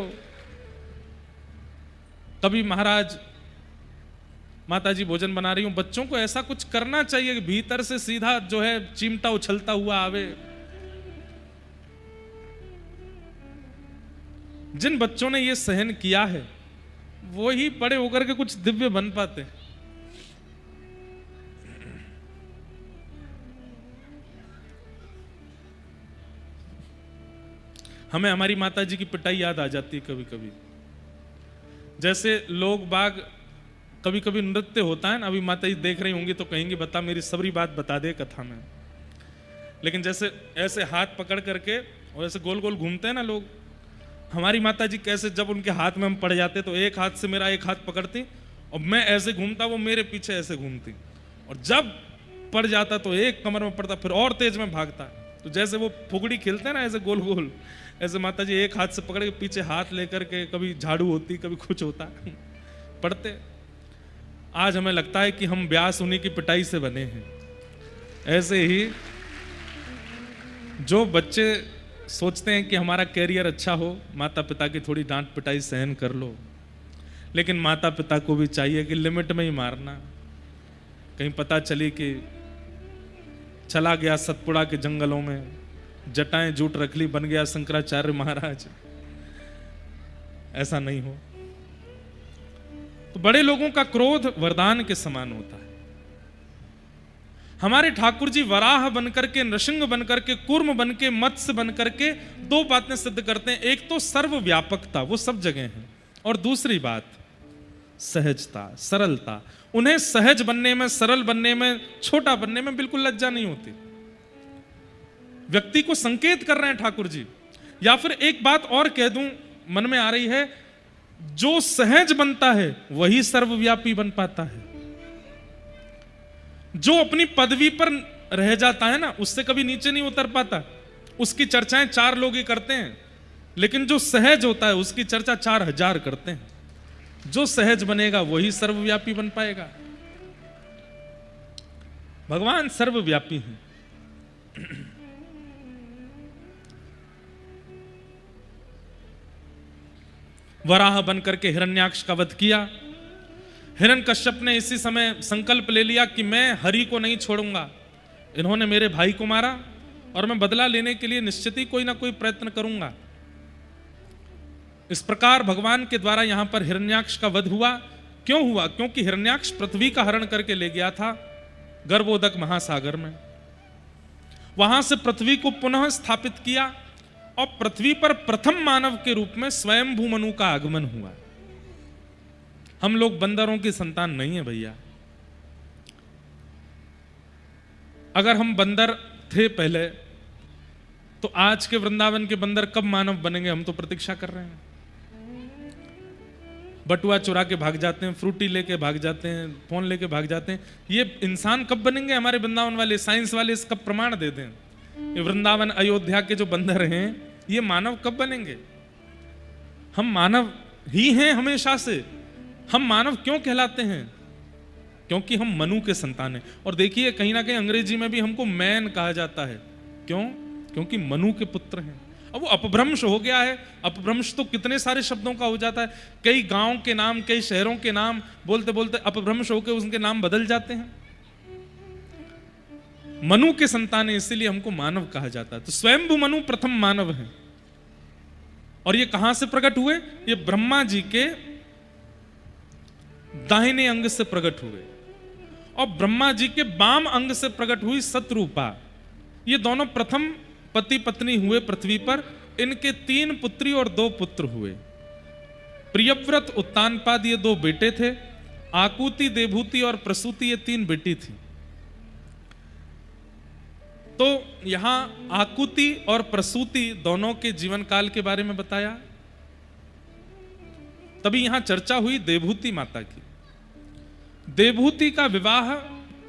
कभी महाराज माता जी भोजन बना रही हूं, बच्चों को ऐसा कुछ करना चाहिए कि भीतर से सीधा जो है चिमटा उछलता हुआ आवे। जिन बच्चों ने ये सहन किया है वो ही बड़े होकर के कुछ दिव्य बन पाते हैं। हमें हमारी माता जी की पिटाई याद आ जाती है कभी कभी। जैसे लोग बाग कभी कभी नृत्य होता है ना, अभी माता जी देख रही होंगी तो कहेंगी बता मेरी सबरी बात बता दे कथा में। लेकिन जैसे ऐसे हाथ पकड़ करके और ऐसे गोल गोल घूमते हैं ना लोग, हमारी माता जी कैसे जब उनके हाथ में हम पड़ जाते तो एक हाथ से मेरा एक हाथ पकड़ती और मैं ऐसे घूमता, वो मेरे पीछे ऐसे घूमती, और जब पड़ जाता तो एक कमर में पड़ता, फिर और तेज में भागता। तो जैसे वो फुगड़ी खेलते हैं ना ऐसे गोल गोल, ऐसे माता जी एक हाथ से पकड़ के पीछे हाथ लेकर के, कभी झाड़ू होती कभी कुछ होता, पढ़ते। आज हमें लगता है कि हम व्यास उन्हीं की पिटाई से बने हैं। ऐसे ही जो बच्चे सोचते हैं कि हमारा कैरियर अच्छा हो, माता पिता की थोड़ी डांट पिटाई सहन कर लो, लेकिन माता पिता को भी चाहिए कि लिमिट में ही मारना। कहीं पता चली कि चला गया सतपुड़ा के जंगलों में, जटाएं जूट रख ली, बन गया शंकराचार्य महाराज, ऐसा नहीं हो। तो बड़े लोगों का क्रोध वरदान के समान होता है। हमारे ठाकुर जी वराह बनकर के, नृसिंह बनकर के, कूर्म बन के, मत्स्य बनकर के दो बातें सिद्ध करते हैं। एक तो सर्वव्यापकता, वो सब जगह है, और दूसरी बात सहजता, सरलता। उन्हें सहज बनने में, सरल बनने में, छोटा बनने में बिल्कुल लज्जा नहीं होती। व्यक्ति को संकेत कर रहे हैं ठाकुर जी। या फिर एक बात और कह दूं, मन में आ रही है, जो सहज बनता है वही सर्वव्यापी बन पाता है। जो अपनी पदवी पर रह जाता है ना, उससे कभी नीचे नहीं उतर पाता। उसकी चर्चाएं 4 लोग ही करते हैं, लेकिन जो सहज होता है उसकी चर्चा 4000 करते हैं। जो सहज बनेगा वही सर्वव्यापी बन पाएगा। भगवान सर्वव्यापी हैं। वराह बनकर के हिरण्याक्ष का वध किया। हिरण्यकश्यप ने इसी समय संकल्प ले लिया कि मैं हरि को नहीं छोड़ूंगा। इन्होंने मेरे भाई को मारा और मैं बदला लेने के लिए निश्चित ही कोई ना कोई प्रयत्न करूंगा। इस प्रकार भगवान के द्वारा यहां पर हिरण्याक्ष का वध हुआ। क्यों हुआ? क्योंकि हिरण्याक्ष पृथ्वी का हरण करके ले गया था गर्भोदक महासागर में। वहां से पृथ्वी को पुनः स्थापित किया और पृथ्वी पर प्रथम मानव के रूप में स्वयंभू मनु का आगमन हुआ। हम लोग बंदरों की संतान नहीं है भैया। अगर हम बंदर थे पहले, तो आज के वृंदावन के बंदर कब मानव बनेंगे? हम तो प्रतीक्षा कर रहे हैं। बटुआ चुरा के भाग जाते हैं, फ्रूटी लेके भाग जाते हैं, फोन लेके भाग जाते हैं। ये इंसान कब बनेंगे हमारे वृंदावन वाले? साइंस वाले इसका प्रमाण दे दें। ये वृंदावन अयोध्या के जो बंदर हैं, ये मानव कब बनेंगे? हम मानव ही हैं हमेशा से। हम मानव क्यों कहलाते हैं? क्योंकि हम मनु के संतान हैं। और देखिए कहीं ना कहीं अंग्रेजी में भी हमको मैन कहा जाता है। क्यों? क्योंकि मनु के पुत्र हैं। अब वो अपभ्रंश हो गया है। अपभ्रंश तो कितने सारे शब्दों का हो जाता है। कई गांव के नाम, कई शहरों के नाम बोलते बोलते अपभ्रंश होकर उनके नाम बदल जाते हैं। मनु के संतान है, इसीलिए हमको मानव कहा जाता है। तो स्वयंभू मनु प्रथम मानव हैं। और ये कहां से प्रकट हुए? ये ब्रह्मा जी के दाहिने अंग से प्रकट हुए और ब्रह्मा जी के बाम अंग से प्रकट हुई सतरूपा। ये दोनों प्रथम पति पत्नी हुए पृथ्वी पर। इनके 3 पुत्री और 2 पुत्र हुए। प्रियव्रत, उत्तानपाद ये 2 बेटे थे। आकुति, देवहूति और प्रसूति ये 3 बेटी थी। तो यहां आकुति और प्रसूति दोनों के जीवन काल के बारे में बताया। तभी यहां चर्चा हुई देवहूति माता की। देवहूति का विवाह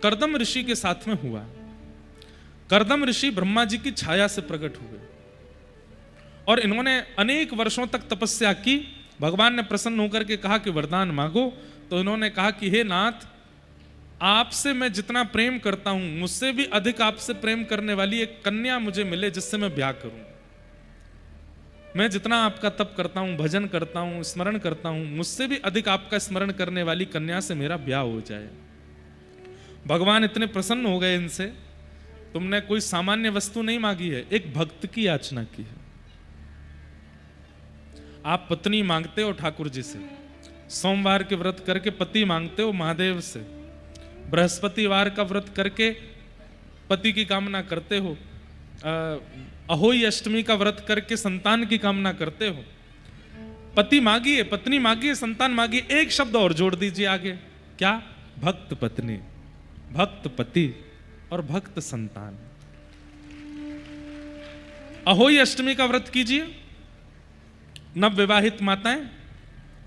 कर्दम ऋषि के साथ में हुआ। कर्दम ऋषि ब्रह्मा जी की छाया से प्रकट हुए और इन्होंने अनेक वर्षों तक तपस्या की। भगवान ने प्रसन्न होकर के कहा कि वरदान मांगो। तो इन्होंने कहा कि हे नाथ, आपसे मैं जितना प्रेम करता हूं, मुझसे भी अधिक आपसे प्रेम करने वाली एक कन्या मुझे मिले जिससे मैं ब्याह करूं। मैं जितना आपका तप करता हूं, भजन करता हूं, स्मरण करता हूं, मुझसे भी अधिक आपका स्मरण करने वाली कन्या से मेरा ब्याह हो जाए। भगवान इतने प्रसन्न हो गए इनसे। तुमने कोई सामान्य वस्तु नहीं मांगी है, एक भक्त की याचना की है। आप पत्नी मांगते हो ठाकुर जी से, सोमवार के व्रत करके पति मांगते हो महादेव से, बृहस्पतिवार का व्रत करके पति की कामना करते हो, अहोई अष्टमी का व्रत करके संतान की कामना करते हो। पति मांगिए, पत्नी मांगिए, संतान मांगिए। एक शब्द और जोड़ दीजिए आगे, क्या? भक्त पत्नी, भक्त पति और भक्त संतान। अहोई अष्टमी का व्रत कीजिए, नव विवाहित माताएं,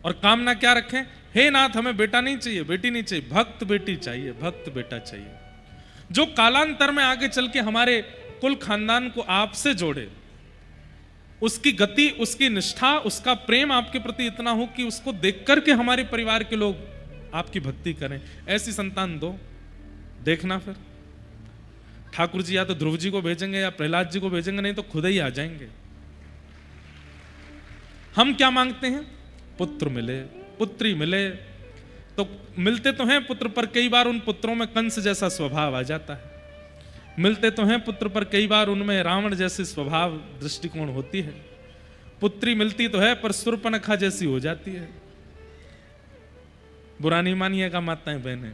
और कामना क्या रखें? हे नाथ, हमें बेटा नहीं चाहिए, बेटी नहीं चाहिए, भक्त बेटी चाहिए, भक्त बेटा चाहिए, जो कालांतर में आगे चल के हमारे कुल खानदान को आपसे जोड़े। उसकी गति, उसकी निष्ठा, उसका प्रेम आपके प्रति इतना हो कि उसको देख करके हमारे परिवार के लोग आपकी भक्ति करें। ऐसी संतान दो। देखना फिर ठाकुर जी या तो ध्रुव जी को भेजेंगे या प्रहलाद जी को भेजेंगे, नहीं तो खुद ही आ जाएंगे। हम क्या मांगते हैं? पुत्र मिले, पुत्री मिले। तो मिलते तो हैं पुत्र, पर कई बार उन पुत्रों में कंस जैसा स्वभाव आ जाता है। मिलते तो हैं पुत्र, पर कई बार उनमें रावण जैसी स्वभाव दृष्टिकोण होती है। पुत्री मिलती तो है, पर शूर्पणखा जैसी हो जाती है। बुरा नहीं मानिएगा माताएं बहनें,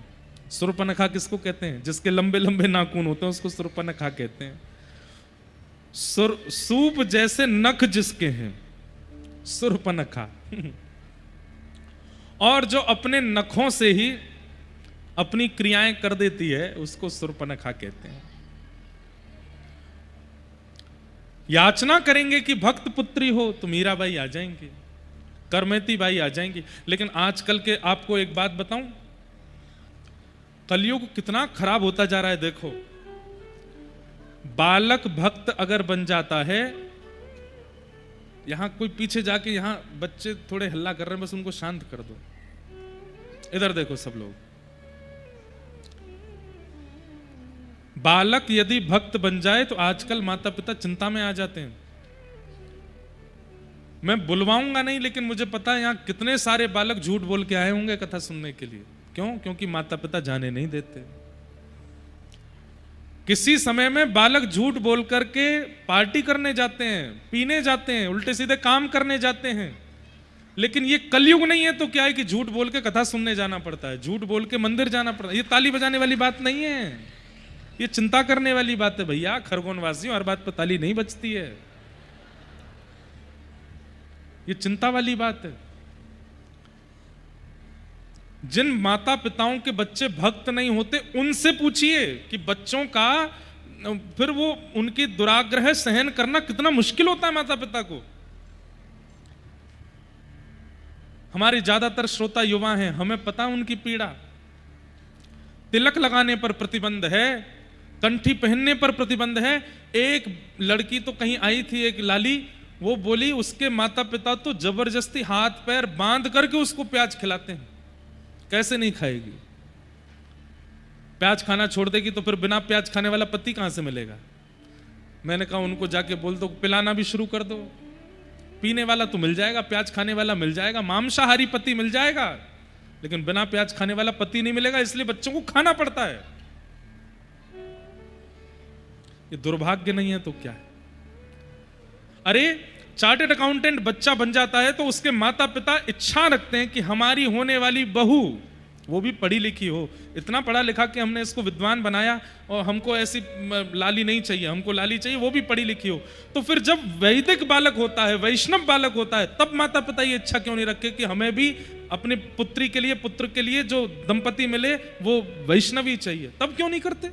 शूर्पणखा किसको कहते हैं? जिसके लंबे लंबे नाखून होते हैं उसको शूर्पणखा कहते हैं। सूप जैसे नख जिसके हैं, शूर्पणखा। और जो अपने नखों से ही अपनी क्रियाएं कर देती है, उसको शूर्पणखा कहते हैं। याचना करेंगे कि भक्त पुत्री हो तो मीराबाई आ जाएंगी, करमेती बाई आ जाएंगी। लेकिन आजकल के आपको एक बात बताऊं, कलयुग कितना खराब होता जा रहा है। देखो, बालक भक्त अगर बन जाता है, यहां कोई पीछे जाके, यहां बच्चे थोड़े हल्ला कर रहे हैं, बस उनको शांत कर दो। इधर देखो सब लोग। बालक यदि भक्त बन जाए तो आजकल माता पिता चिंता में आ जाते हैं। मैं बुलवाऊंगा नहीं, लेकिन मुझे पता है यहां कितने सारे बालक झूठ बोल के आए होंगे कथा सुनने के लिए। क्यों? क्योंकि माता पिता जाने नहीं देते। किसी समय में बालक झूठ बोल करके पार्टी करने जाते हैं, पीने जाते हैं, उल्टे सीधे काम करने जाते हैं। लेकिन ये कलयुग नहीं है तो क्या है कि झूठ बोल के कथा सुनने जाना पड़ता है, झूठ बोल के मंदिर जाना पड़ता है। ये ताली बजाने वाली बात नहीं है, ये चिंता करने वाली बात है भैया। खरगोन वासियों, हर बात पर ताली नहीं बजती है, ये चिंता वाली बात है। जिन माता पिताओं के बच्चे भक्त नहीं होते उनसे पूछिए कि बच्चों का फिर वो उनकी दुराग्रह सहन करना कितना मुश्किल होता है माता पिता को। हमारे ज्यादातर श्रोता युवा हैं, हमें पता उनकी पीड़ा। तिलक लगाने पर प्रतिबंध है, कंठी पहनने पर प्रतिबंध है। एक लड़की तो कहीं आई थी, एक लाली, वो बोली उसके माता पिता तो जबरदस्ती हाथ पैर बांध करके उसको प्याज खिलाते हैं। कैसे नहीं खाएगी? प्याज खाना छोड़ देगी तो फिर बिना प्याज खाने वाला पति कहां से मिलेगा? मैंने कहा उनको जाके बोल दो पिलाना भी शुरू कर दो। पीने वाला तो मिल जाएगा, प्याज खाने वाला मिल जाएगा, मांसाहारी पति मिल जाएगा, लेकिन बिना प्याज खाने वाला पति नहीं मिलेगा, इसलिए बच्चों को खाना पड़ता है। ये दुर्भाग्य नहीं है तो क्या है? अरे चार्टर्ड अकाउंटेंट बच्चा बन जाता है तो उसके माता पिता इच्छा रखते हैं कि हमारी होने वाली बहू वो भी पढ़ी लिखी हो। इतना पढ़ा लिखा कि हमने इसको विद्वान बनाया और हमको ऐसी लाली नहीं चाहिए, हमको लाली चाहिए वो भी पढ़ी लिखी हो। तो फिर जब वैदिक बालक होता है, वैष्णव बालक होता है, तब माता पिता ये इच्छा क्यों नहीं रखे कि हमें भी अपनी पुत्री के लिए, पुत्र के लिए जो दंपति मिले वो वैष्णवी चाहिए? तब क्यों नहीं करते?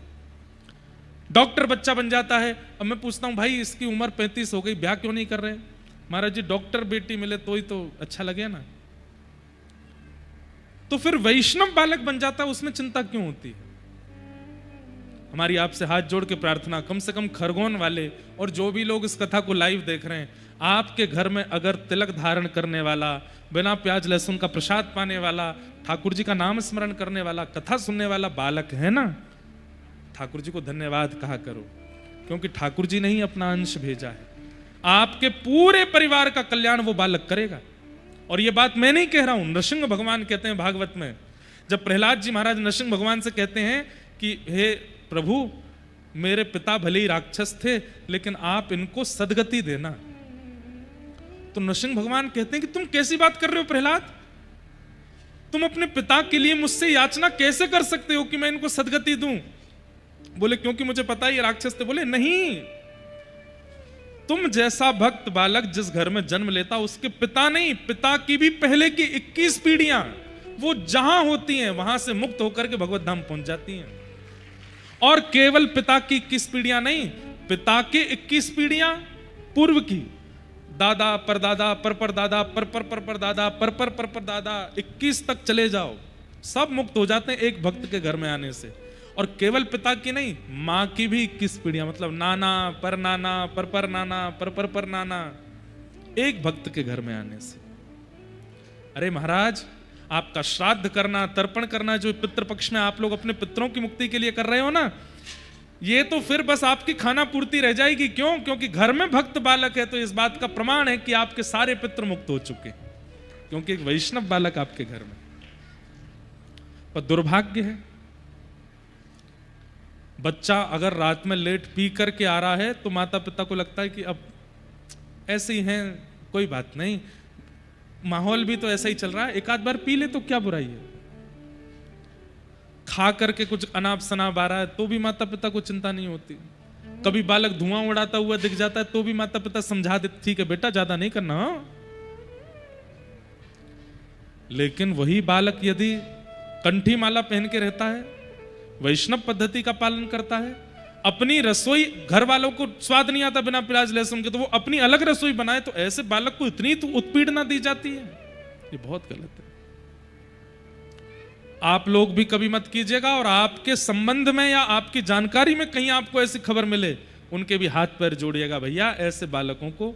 डॉक्टर बच्चा बन जाता है, अब मैं पूछता हूं भाई इसकी उम्र 35 हो गई, ब्याह क्यों नहीं कर रहे? महाराज जी डॉक्टर बेटी मिले तो ही तो अच्छा लगे ना। तो फिर वैष्णव बालक बन जाता है, उसमें चिंता क्यों होती है? हमारी आपसे हाथ जोड़ के प्रार्थना, कम से कम खरगोन वाले और जो भी लोग इस कथा को लाइव देख रहे हैं, आपके घर में अगर तिलक धारण करने वाला, बिना प्याज लहसुन का प्रसाद पाने वाला, ठाकुर जी का नाम स्मरण करने वाला, कथा सुनने वाला बालक है ना, ठाकुर जी को धन्यवाद कहा करो, क्योंकि ठाकुर जी ने ही अपना अंश भेजा है। आपके पूरे परिवार का कल्याण वो बालक करेगा। और ये बात मैं नहीं कह रहा हूं, नृसिंह भगवान कहते हैं भागवत में, जब प्रहलाद जी महाराज नृसिंह भगवान से कहते हैं कि हे प्रभु मेरे पिता भले ही राक्षस थे लेकिन आप इनको सदगति देना, तो नृसिंह भगवान कहते हैं कि तुम कैसी बात कर रहे हो प्रहलाद, तुम अपने पिता के लिए मुझसे याचना कैसे कर सकते हो कि मैं इनको सदगति दूं? बोले क्योंकि मुझे पता है ये राक्षस थे। बोले नहीं, तुम जैसा भक्त बालक जिस घर में जन्म लेता उसके पिता नहीं, पिता की भी पहले की 21 पीढ़ियां वो जहां होती हैं वहां से मुक्त होकर के भगवत धाम पहुंच जाती हैं। और केवल पिता की 21 पीढ़ियां नहीं, पिता के 21 पीढ़ियां पूर्व की, दादा परदादा परपरदादा परपरपरदादा परपरपरदादा 21 तक चले जाओ, सब मुक्त हो जाते हैं एक भक्त के घर में आने से। और केवल पिता की नहीं, मां की भी 21 पीढ़ियां, मतलब नाना पर नाना पर नाना पर नाना, एक भक्त के घर में आने से। अरे महाराज आपका श्राद्ध करना, तर्पण करना, जो पितृपक्ष में आप लोग अपने पितरों की मुक्ति के लिए कर रहे हो ना, ये तो फिर बस आपकी खाना पूर्ति रह जाएगी। क्यों? क्योंकि घर में भक्त बालक है तो इस बात का प्रमाण है कि आपके सारे पितृ मुक्त हो चुके, क्योंकि एक वैष्णव बालक आपके घर में। पर दुर्भाग्य है, बच्चा अगर रात में लेट पी करके आ रहा है तो माता पिता को लगता है कि अब ऐसे ही हैं, कोई बात नहीं, माहौल भी तो ऐसा ही चल रहा है, एक आध बार पी ले तो क्या बुराई है। खा करके कुछ अनाप शनाप आ रहा है तो भी माता पिता को चिंता नहीं होती। कभी बालक धुआं उड़ाता हुआ दिख जाता है तो भी माता पिता समझा देते, ठीक है बेटा ज्यादा नहीं करना। लेकिन वही बालक यदि कंठी माला पहन के रहता है, वैष्णव पद्धति का पालन करता है, अपनी रसोई, घर वालों को स्वाद नहीं आता बिना प्याज लहसुन के, तो वो अपनी अलग रसोई बनाए, तो ऐसे बालक को इतनी तो उत्पीड़ना दी जाती है, ये बहुत गलत है। आप लोग भी कभी मत कीजिएगा। और आपके संबंध में या आपकी जानकारी में कहीं आपको ऐसी खबर मिले उनके भी हाथ पैर जोड़िएगा भैया, ऐसे बालकों को,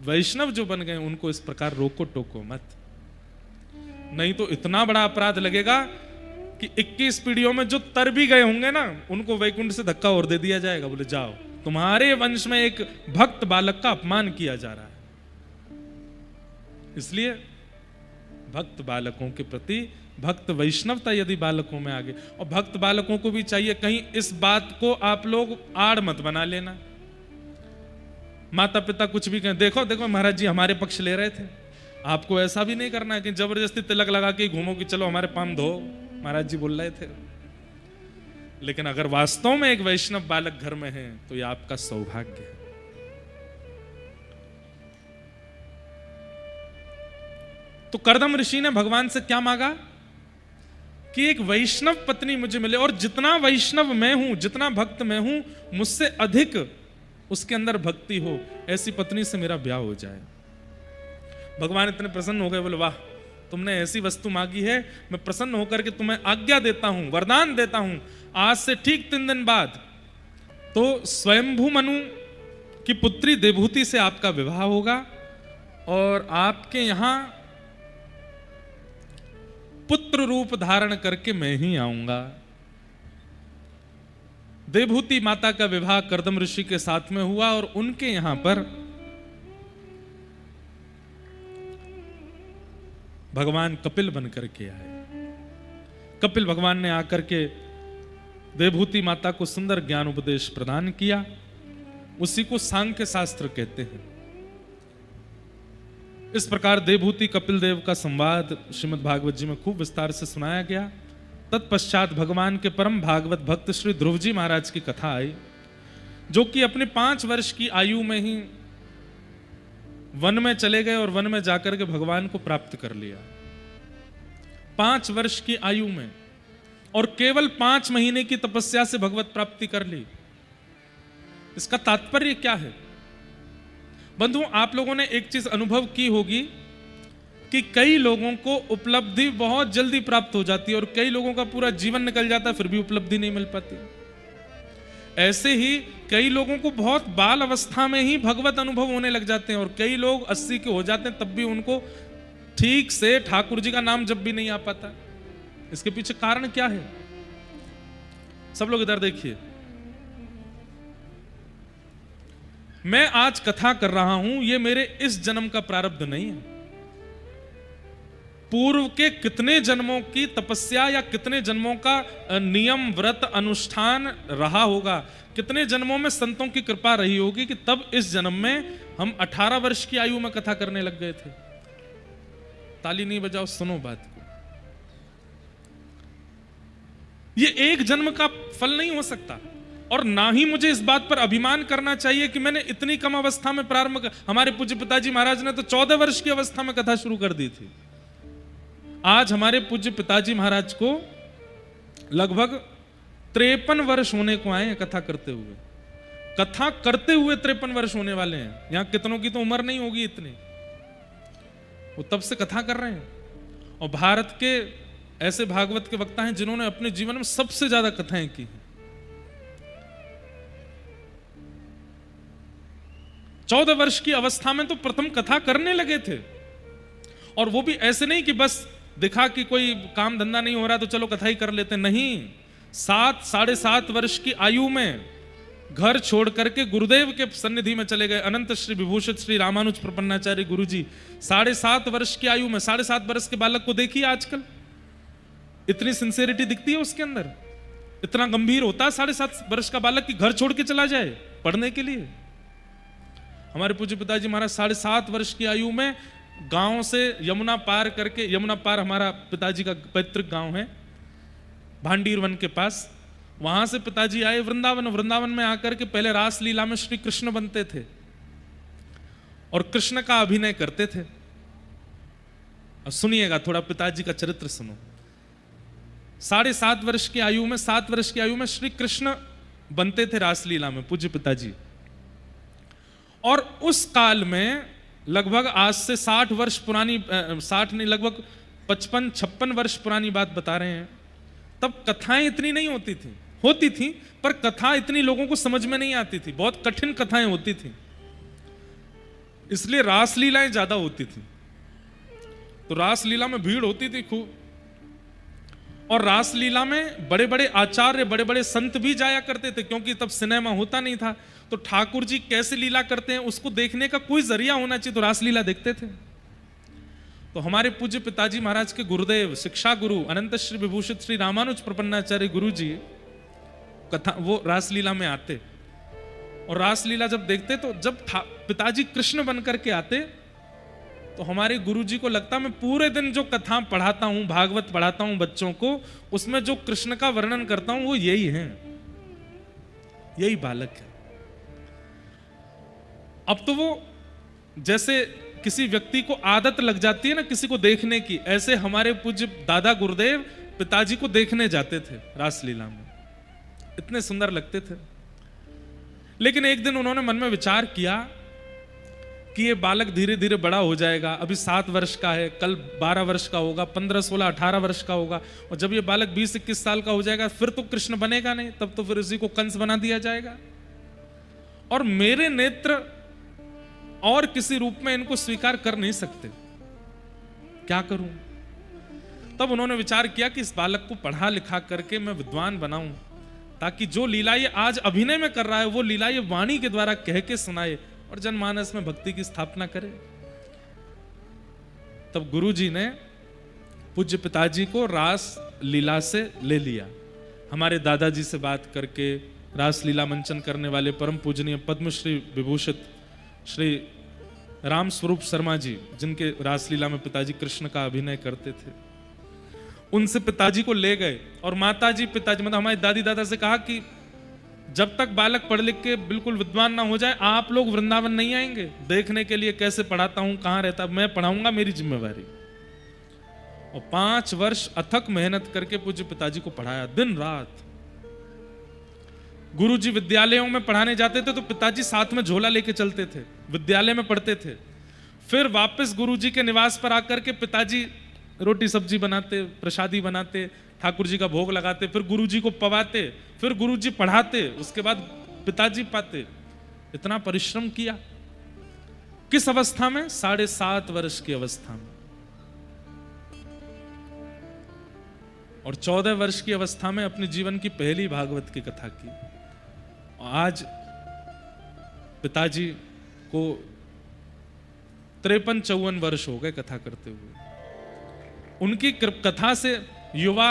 वैष्णव जो बन गए उनको इस प्रकार रोको टोको मत, नहीं तो इतना बड़ा अपराध लगेगा कि 21 पीढ़ियों में जो तर भी गए होंगे ना, उनको वैकुंठ से धक्का और दे दिया जाएगा, बोले जाओ, तुम्हारे वंश में एक भक्त बालक का अपमान किया जा रहा है। इसलिए भक्त बालकों के प्रति भक्त वैष्णवता यदि बालकों में आ गई, और भक्त बालकों को भी चाहिए कहीं इस बात को आप लोग आड़ मत बना लेना। माता पिता कुछ भी कहें, देखो देखो महाराज जी हमारे पक्ष ले रहे थे, आपको ऐसा भी नहीं करना है कि जबरदस्ती तिलक लगा के घूमो कि चलो हमारे पाम धो, महाराज जी बोल रहे थे। लेकिन अगर वास्तव में एक वैष्णव बालक घर में है तो यह आपका सौभाग्य है। तो कर्दम ऋषि ने भगवान से क्या मांगा कि एक वैष्णव पत्नी मुझे मिले, और जितना वैष्णव मैं हूं, जितना भक्त मैं हूं, मुझसे अधिक उसके अंदर भक्ति हो, ऐसी पत्नी से मेरा ब्याह हो जाए। भगवान इतने प्रसन्न हो गए, बोले वाह, तुमने ऐसी वस्तु मांगी है, मैं प्रसन्न होकर के तुम्हें आज्ञा देता हूं, वरदान देता हूं, आज से ठीक 3 दिन बाद तो स्वयंभू मनु की पुत्री देवहूति से आपका विवाह होगा, और आपके यहां पुत्र रूप धारण करके मैं ही आऊंगा। देवहूति माता का विवाह कर्दम ऋषि के साथ में हुआ, और उनके यहां पर भगवान कपिल बन करके आए। कपिल भगवान ने आकर के देवहूति माता को सुंदर ज्ञान उपदेश प्रदान किया, उसी को सांख्य शास्त्र कहते हैं। इस प्रकार देवहूति कपिल देव का संवाद श्रीमद् भागवत जी में खूब विस्तार से सुनाया गया। तत्पश्चात भगवान के परम भागवत भक्त श्री ध्रुव जी महाराज की कथा आई, जो कि अपने 5 वर्ष की आयु में ही वन में चले गए और वन में जाकर के भगवान को प्राप्त कर लिया। 5 वर्ष की आयु में, और केवल 5 महीने की तपस्या से भगवत प्राप्ति कर ली। इसका तात्पर्य क्या है बंधु? आप लोगों ने एक चीज अनुभव की होगी कि कई लोगों को उपलब्धि बहुत जल्दी प्राप्त हो जाती है, और कई लोगों का पूरा जीवन निकल जाता है फिर भी उपलब्धि नहीं मिल पाती। ऐसे ही कई लोगों को बहुत बाल अवस्था में ही भगवत अनुभव होने लग जाते हैं, और कई लोग 80 के हो जाते हैं तब भी उनको ठीक से ठाकुर जी का नाम जब भी नहीं आ पाता। इसके पीछे कारण क्या है? सब लोग इधर देखिए, मैं आज कथा कर रहा हूं, ये मेरे इस जन्म का प्रारब्ध नहीं है। पूर्व के कितने जन्मों की तपस्या या कितने जन्मों का नियम व्रत अनुष्ठान रहा होगा, कितने जन्मों में संतों की कृपा रही होगी कि तब इस जन्म में हम 18 वर्ष की आयु में कथा करने लग गए थे। ताली नहीं बजाओ, सुनो बात को। ये एक जन्म का फल नहीं हो सकता, और ना ही मुझे इस बात पर अभिमान करना चाहिए कि मैंने इतनी कम अवस्था में प्रारंभ। हमारे पूज्य पिताजी महाराज ने तो 14 वर्ष की अवस्था में कथा शुरू कर दी थी। आज हमारे पूज्य पिताजी महाराज को लगभग 53 वर्ष होने को आए हैं कथा करते हुए। कथा करते हुए 53 वर्ष होने वाले हैं। यहां कितनों की तो उम्र नहीं होगी इतनी, वो तब से कथा कर रहे हैं। और भारत के ऐसे भागवत के वक्ता हैं जिन्होंने अपने जीवन में सबसे ज्यादा कथाएं की हैं। 14 वर्ष की अवस्था में तो प्रथम कथा करने लगे थे, और वो भी ऐसे नहीं कि बस दिखा कि कोई काम धंधा नहीं हो रहा तो चलो कथा ही कर लेते। नहीं, 7-7.5 वर्ष की आयु में घर छोड़ करके गुरुदेव के सन्निधि में चले गए। अनंत श्री विभूषित श्री रामानुज प्रपन्नाचार्य गुरु जी 7.5 वर्ष की आयु में, 7.5 वर्ष के बालक को देखिए आजकल, इतनी सिंसेरिटी दिखती है उसके अंदर, इतना गंभीर होता है 7.5 वर्ष का बालक कि घर छोड़ के चला जाए पढ़ने के लिए। हमारे पूज्य पिताजी महाराज 7.5 वर्ष की आयु में गांव से यमुना पार करके, यमुना पार हमारा पिताजी का पैतृक गांव है भांडीर वन के पास, वहां से पिताजी आए वृंदावन। वृंदावन में आकर के पहले रास लीला में श्री कृष्ण बनते थे और कृष्ण का अभिनय करते थे। अब सुनिएगा थोड़ा, पिताजी का चरित्र सुनो। 7.5 वर्ष की आयु में, 7 वर्ष की आयु में श्री कृष्ण बनते थे रास लीला में पूज्य पिताजी। और उस काल में लगभग आज से 60 वर्ष पुरानी, 60 नहीं, लगभग 55-56 वर्ष पुरानी बात बता रहे हैं, तब कथाएं इतनी नहीं होती थी। होती थी, पर कथा इतनी लोगों को समझ में नहीं आती थी, बहुत कठिन कथाएं होती थी, इसलिए रासलीलाएं ज्यादा होती थी। तो रासलीला में भीड़ होती थी खूब, और रासलीला में बड़े बड़े आचार्य, बड़े बड़े संत भी जाया करते थे, क्योंकि तब सिनेमा होता नहीं था। तो ठाकुर जी कैसे लीला करते हैं उसको देखने का कोई जरिया होना चाहिए, तो रासलीला देखते थे। तो हमारे पूज्य पिताजी महाराज के गुरुदेव, शिक्षा गुरु अनंत श्री विभूषित श्री रामानुज प्रपन्नाचार्य गुरु जी कथा वो रासलीला में आते, और रासलीला जब देखते तो जब पिताजी कृष्ण बनकर के आते तो हमारे गुरुजी को लगता मैं पूरे दिन जो कथा पढ़ाता हूं, भागवत पढ़ाता हूं बच्चों को, उसमें जो कृष्ण का वर्णन करता हूं वो यही है, यही बालक है। अब तो वो जैसे किसी व्यक्ति को आदत लग जाती है ना किसी को देखने की, ऐसे हमारे पूज्य दादा गुरुदेव पिताजी को देखने जाते थे रासलीला में, इतने सुंदर लगते थे। लेकिन एक दिन उन्होंने मन में विचार किया कि ये बालक धीरे धीरे बड़ा हो जाएगा, अभी 7 वर्ष का है, कल 12 वर्ष का होगा, 15, 16, 18 वर्ष का होगा, और जब ये बालक 20-21 साल का हो जाएगा फिर तो कृष्ण बनेगा नहीं, तब तो फिर इसी को कंस बना दिया जाएगा, और मेरे नेत्र और किसी रूप में इनको स्वीकार कर नहीं सकते, क्या करूं? तब उन्होंने विचार किया कि इस बालक को पढ़ा लिखा करके मैं विद्वान बनाऊं, ताकि जो लीला ये आज अभिनय में कर रहा है वो लीला ये वाणी के द्वारा कह के सुनाए और जनमानस में भक्ति की स्थापना करे। तब गुरुजी ने पूज्य पिताजी को रास लीला से ले लिया। हमारे दादाजी से बात करके रास लीला मंचन करने वाले परम पूजनीय पद्मश्री विभूषित श्री राम स्वरूप शर्मा जी, जिनके रासलीला में पिताजी कृष्ण का अभिनय करते थे, उनसे पिताजी को ले गए, और माताजी पिताजी मतलब हमारी दादी दादा से कहा कि जब तक बालक पढ़ लिख के बिल्कुल विद्वान ना हो जाए आप लोग वृंदावन नहीं आएंगे देखने के लिए कैसे पढ़ाता हूं, कहां रहता, मैं पढ़ाऊंगा, मेरी जिम्मेवारी। और 5 वर्ष अथक मेहनत करके पूज्य पिताजी को पढ़ाया दिन रात। गुरुजी विद्यालयों में पढ़ाने जाते थे तो पिताजी साथ में झोला लेके चलते थे, विद्यालय में पढ़ते थे। फिर वापस गुरुजी के निवास पर आकर के पिताजी रोटी सब्जी बनाते, प्रसादी बनाते, ठाकुर जी का भोग लगाते, फिर गुरुजी को पवाते, फिर गुरुजी पढ़ाते, उसके बाद पिताजी पाते। इतना परिश्रम किया। किस अवस्था में? 7.5 वर्ष की अवस्था में। और 14 वर्ष की अवस्था में अपने जीवन की पहली भागवत की कथा की। आज पिताजी को 53-54 वर्ष हो गए कथा करते हुए। उनकी कथा से युवा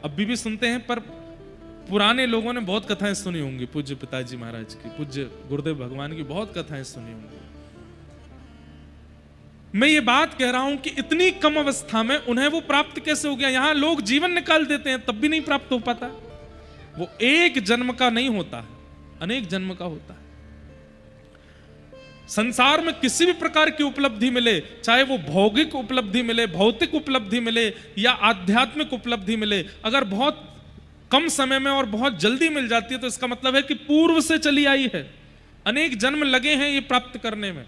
अभी भी सुनते हैं, पर पुराने लोगों ने बहुत कथाएं सुनी होंगी पूज्य पिताजी महाराज की, पूज्य गुरुदेव भगवान की बहुत कथाएं सुनी होंगी। मैं ये बात कह रहा हूं कि इतनी कम अवस्था में उन्हें वो प्राप्त कैसे हो गया। यहां लोग जीवन निकाल देते हैं तब भी नहीं प्राप्त हो पाता। वो एक जन्म का नहीं होता है, अनेक जन्म का होता है। संसार में किसी भी प्रकार की उपलब्धि मिले, चाहे वो भौतिक उपलब्धि मिले, भौतिक उपलब्धि मिले या आध्यात्मिक उपलब्धि मिले, अगर बहुत कम समय में और बहुत जल्दी मिल जाती है तो इसका मतलब है कि पूर्व से चली आई है, अनेक जन्म लगे हैं ये प्राप्त करने में।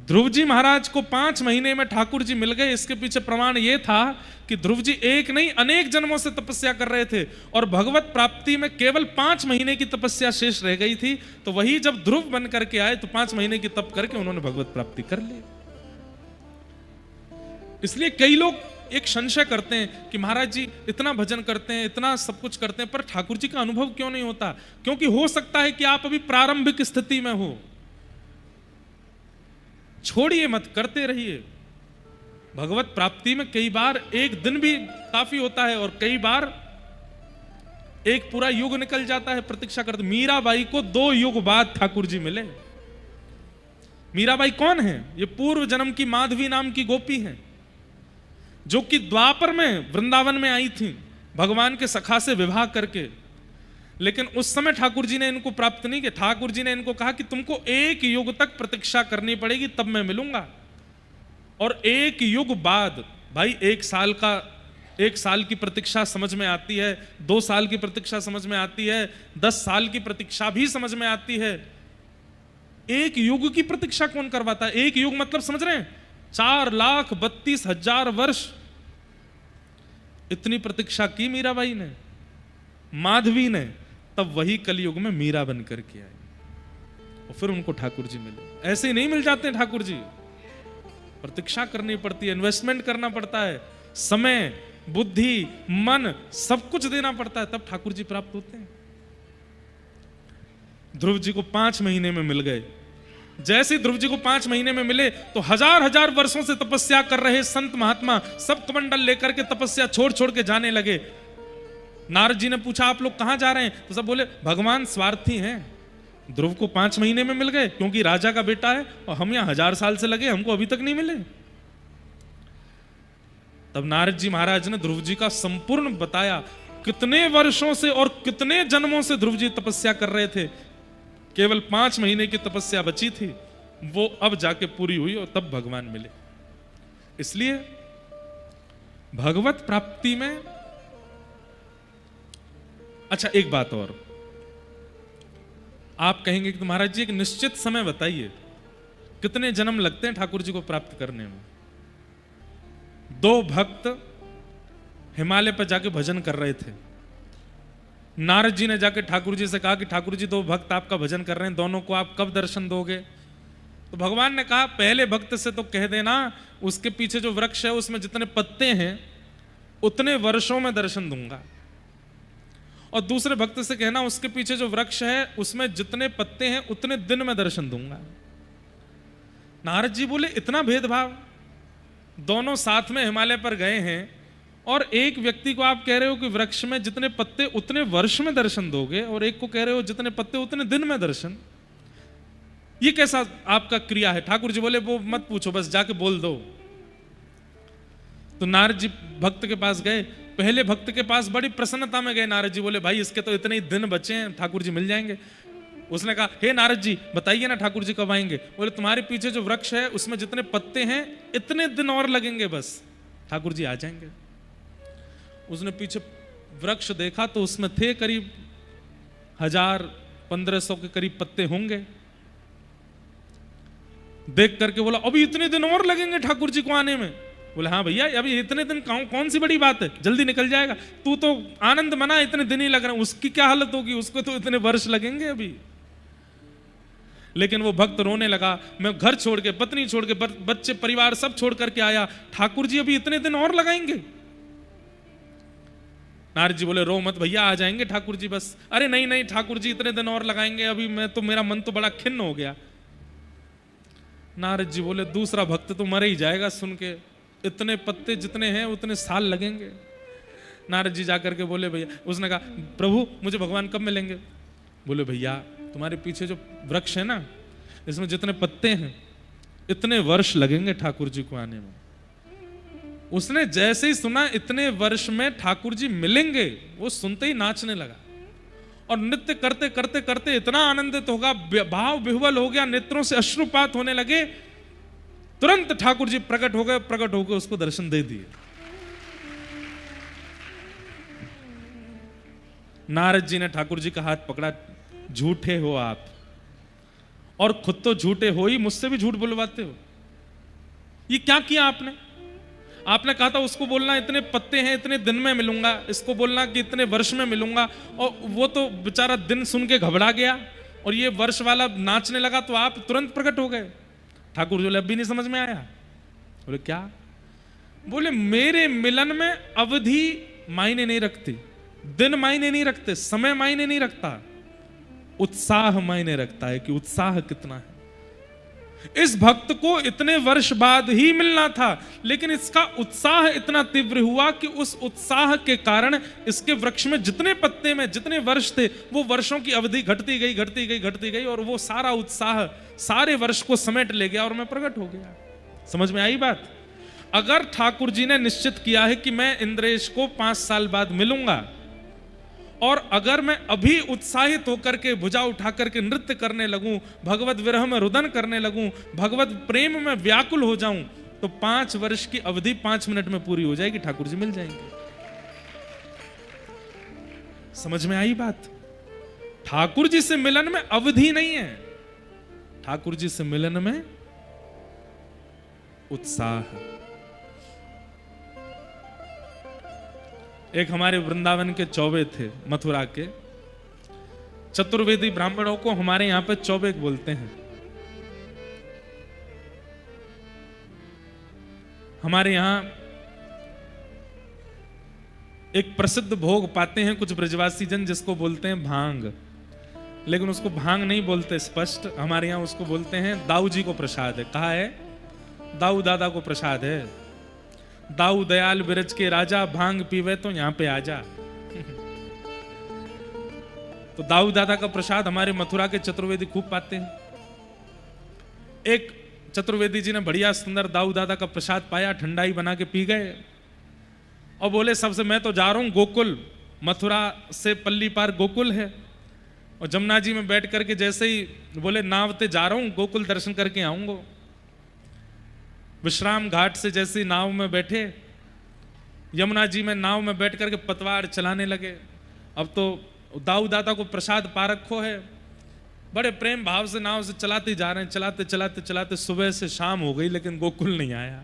ध्रुव जी महाराज को 5 महीने में ठाकुर जी मिल गए। इसके पीछे प्रमाण ये था कि ध्रुव जी एक नहीं अनेक जन्मों से तपस्या कर रहे थे और भगवत प्राप्ति में केवल 5 महीने की तपस्या शेष रह गई थी। तो वही जब ध्रुव बन करके आए तो 5 महीने की तप करके उन्होंने भगवत प्राप्ति कर ली। इसलिए कई लोग एक संशय करते हैं कि महाराज जी इतना भजन करते हैं, इतना सब कुछ करते हैं, पर ठाकुर जी का अनुभव क्यों नहीं होता? क्योंकि हो सकता है कि आप अभी प्रारंभिक स्थिति में हो। छोड़िए मत, करते रहिए। भगवत प्राप्ति में कई बार एक दिन भी काफी होता है और कई बार एक पूरा युग निकल जाता है प्रतीक्षा करते। मीराबाई को 2 युग बाद ठाकुर जी मिले। मीराबाई कौन है? ये पूर्व जन्म की माधवी नाम की गोपी हैं, जो कि द्वापर में वृंदावन में आई थी भगवान के सखा से विवाह करके। लेकिन उस समय ठाकुर जी ने इनको प्राप्त नहीं किया। ठाकुर जी ने इनको कहा कि तुमको 1 युग तक प्रतीक्षा करनी पड़ेगी, तब मैं मिलूंगा। और 1 युग बाद भाई 1 साल की प्रतीक्षा समझ में आती है, 2 साल की प्रतीक्षा समझ में आती है, 10 साल की प्रतीक्षा भी समझ में आती है। 1 युग की प्रतीक्षा कौन करवाता है? 1 युग मतलब समझ रहे हैं 4,32,000 वर्ष। इतनी प्रतीक्षा की मीराबाई ने। माधवी ने, तब वही कलयुग में मीरा बन करके आई और फिर उनको ठाकुर जी मिले। ऐसे ही नहीं मिल जाते ठाकुर जी, प्रतीक्षा करनी पड़ती है, इन्वेस्टमेंट करना पड़ता है, समय, बुद्धि, मन सब कुछ देना पड़ता है, तब ठाकुर जी प्राप्त होते हैं। ध्रुव जी को 5 महीने में मिल गए। जैसे ध्रुव जी को 5 महीने में मिले तो हजार हजार वर्षों से तपस्या कर रहे संत महात्मा सब कमंडल लेकर के तपस्या छोड़ छोड़ के जाने लगे। नारद जी ने पूछा आप लोग कहां जा रहे हैं? तो सब बोले भगवान स्वार्थी हैं, ध्रुव को 5 महीने में मिल गए क्योंकि राजा का बेटा है, और हम यहां 1000 साल से लगे, हमको अभी तक नहीं मिले। तब नारद जी महाराज ने ध्रुव जी का संपूर्ण बताया, कितने वर्षों से और कितने जन्मों से ध्रुव जी तपस्या कर रहे थे, केवल 5 महीने की तपस्या बची थी, वो अब जाके पूरी हुई और तब भगवान मिले। इसलिए भगवत प्राप्ति में, अच्छा एक बात और, आप कहेंगे कि महाराज जी एक निश्चित समय बताइए, कितने जन्म लगते हैं ठाकुर जी को प्राप्त करने में? 2 भक्त हिमालय पर जाके भजन कर रहे थे। नारद जी ने जाके ठाकुर जी से कहा कि ठाकुर जी 2 भक्त आपका भजन कर रहे हैं, दोनों को आप कब दर्शन दोगे? तो भगवान ने कहा पहले भक्त से तो कह देना उसके पीछे जो वृक्ष है उसमें जितने पत्ते हैं उतने वर्षों में दर्शन दूंगा, और दूसरे भक्त से कहना उसके पीछे जो वृक्ष है उसमें जितने पत्ते हैं उतने दिन में दर्शन दूंगा। नारद जी बोले इतना भेदभाव? दोनों साथ में हिमालय पर गए हैं और एक व्यक्ति को आप कह रहे हो कि वृक्ष में जितने पत्ते उतने वर्ष में दर्शन दोगे, और एक को कह रहे हो जितने पत्ते उतने दिन में दर्शन। ये कैसा आपका क्रिया है? ठाकुर जी बोले वो मत पूछो, बस जाके बोल दो। तो नारद जी भक्त के पास गए, पहले भक्त के पास बड़ी प्रसन्नता में गए। नारद जी बोले भाई इसके तो इतने ही दिन बचे हैं, ठाकुर जी मिल जाएंगे। उसने कहा हे नारद जी बताइए ना ठाकुर जी कब आएंगे? बोले तुम्हारे पीछे जो वृक्ष है उसमें जितने पत्ते हैं इतने दिन और लगेंगे, बस ठाकुर जी आ जाएंगे। उसने पीछे वृक्ष देखा तो उसमें थे करीब 1000-1500 के करीब पत्ते होंगे। देख करके बोला अभी इतने दिन और लगेंगे ठाकुर जी को आने में? बोले हाँ भैया अभी इतने दिन कौन सी बड़ी बात है, जल्दी निकल जाएगा। तू तो आनंद मना, इतने दिन ही लग रहे हैं, उसकी क्या हालत होगी, उसको तो इतने वर्ष लगेंगे अभी। लेकिन वो भक्त रोने लगा, मैं घर छोड़ के, पत्नी छोड़ के, बच्चे परिवार सब छोड़ करके आया, ठाकुर जी अभी इतने दिन और लगाएंगे? नारद जी बोले रो मत भैया, आ जाएंगे ठाकुर जी बस। अरे नहीं नहीं ठाकुर जी इतने दिन और लगाएंगे, अभी मेरा मन तो बड़ा खिन्न हो गया। नारद जी बोले दूसरा भक्त तो मर ही जाएगा सुन के, इतने पत्ते जितने हैं उतने साल लगेंगे। नारद जी जाकर के बोले भैया, उसने कहा प्रभु मुझे भगवान कब मिलेंगे? बोले भैया तुम्हारे पीछे जो वृक्ष है ना इसमें जितने पत्ते हैं इतने वर्ष लगेंगे ठाकुर जी को आने में। उसने जैसे ही सुना इतने वर्ष में ठाकुर जी मिलेंगे, वो सुनते ही नाचने लगा और नृत्य करते करते करते इतना आनंदित होगा, भाव विह्वल हो गया, नेत्रों से अश्रुपात होने लगे। तुरंत ठाकुर जी प्रकट हो गए, प्रकट होकर उसको दर्शन दे दिए। नारद जी ने ठाकुर जी का हाथ पकड़ा, झूठे हो आप, और खुद तो झूठे हो ही, मुझसे भी झूठ बुलवाते हो। ये क्या किया आपने? आपने कहा था उसको बोलना इतने पत्ते हैं इतने दिन में मिलूंगा, इसको बोलना कि इतने वर्ष में मिलूंगा, और वो तो बेचारा दिन सुन के घबरा गया और ये वर्ष वाला नाचने लगा तो आप तुरंत प्रकट हो गए। ठाकुर जी अब भी नहीं समझ में आया। बोले क्या? बोले मेरे मिलन में अवधि मायने नहीं रखती, दिन मायने नहीं रखते, समय मायने नहीं रखता, उत्साह मायने रखता है कि उत्साह कितना है। इस भक्त को इतने वर्ष बाद ही मिलना था, लेकिन इसका उत्साह इतना तीव्र हुआ कि उस उत्साह के कारण इसके वृक्ष में जितने पत्ते में जितने वर्ष थे वो वर्षों की अवधि घटती गई घटती गई घटती गई, और वो सारा उत्साह सारे वर्ष को समेट ले गया और मैं प्रकट हो गया। समझ में आई बात? अगर ठाकुर जी ने निश्चित किया है कि मैं इंद्रेश को 5 साल बाद मिलूंगा, और अगर मैं अभी उत्साहित होकर के भुजा उठा करके नृत्य करने लगूं, भगवत विरह में रुदन करने लगूं, भगवत प्रेम में व्याकुल हो जाऊं, तो 5 वर्ष की अवधि 5 मिनट में पूरी हो जाएगी, ठाकुर जी मिल जाएंगे। समझ में आई बात? ठाकुर जी से मिलन में अवधि नहीं है, ठाकुर जी से मिलन में उत्साह। एक हमारे वृंदावन के चौबे थे, मथुरा के। चतुर्वेदी ब्राह्मणों को हमारे यहां पे चौबे बोलते हैं। हमारे यहां एक प्रसिद्ध भोग पाते हैं कुछ ब्रजवासी जन, जिसको बोलते हैं भांग। लेकिन उसको भांग नहीं बोलते स्पष्ट, हमारे यहां उसको बोलते हैं दाऊ जी को प्रसाद है। कहा है? दाऊ दादा को प्रसाद है। दाऊ दयाल बिरज के राजा, भांग पीवे तो यहां पे आजा। तो दाऊ दादा का प्रसाद हमारे मथुरा के चतुर्वेदी खूब पाते हैं। एक चतुर्वेदी जी ने बढ़िया सुंदर दाऊ दादा का प्रसाद पाया, ठंडाई बना के पी गए और बोले सबसे मैं तो जा रहा हूं गोकुल, मथुरा से पल्ली पार गोकुल है। और जमुना जी में बैठ करके जैसे ही बोले नाव ते जा रहा हूं, गोकुल दर्शन करके आऊंगा। विश्राम घाट से जैसे नाव में बैठे, यमुना जी में नाव में बैठ करके पतवार चलाने लगे। अब तो दाऊ दादा को प्रसाद पा रखो है, बड़े प्रेम भाव से नाव से चलाते जा रहे हैं। चलाते चलाते चलाते सुबह से शाम हो गई, लेकिन गोकुल नहीं आया।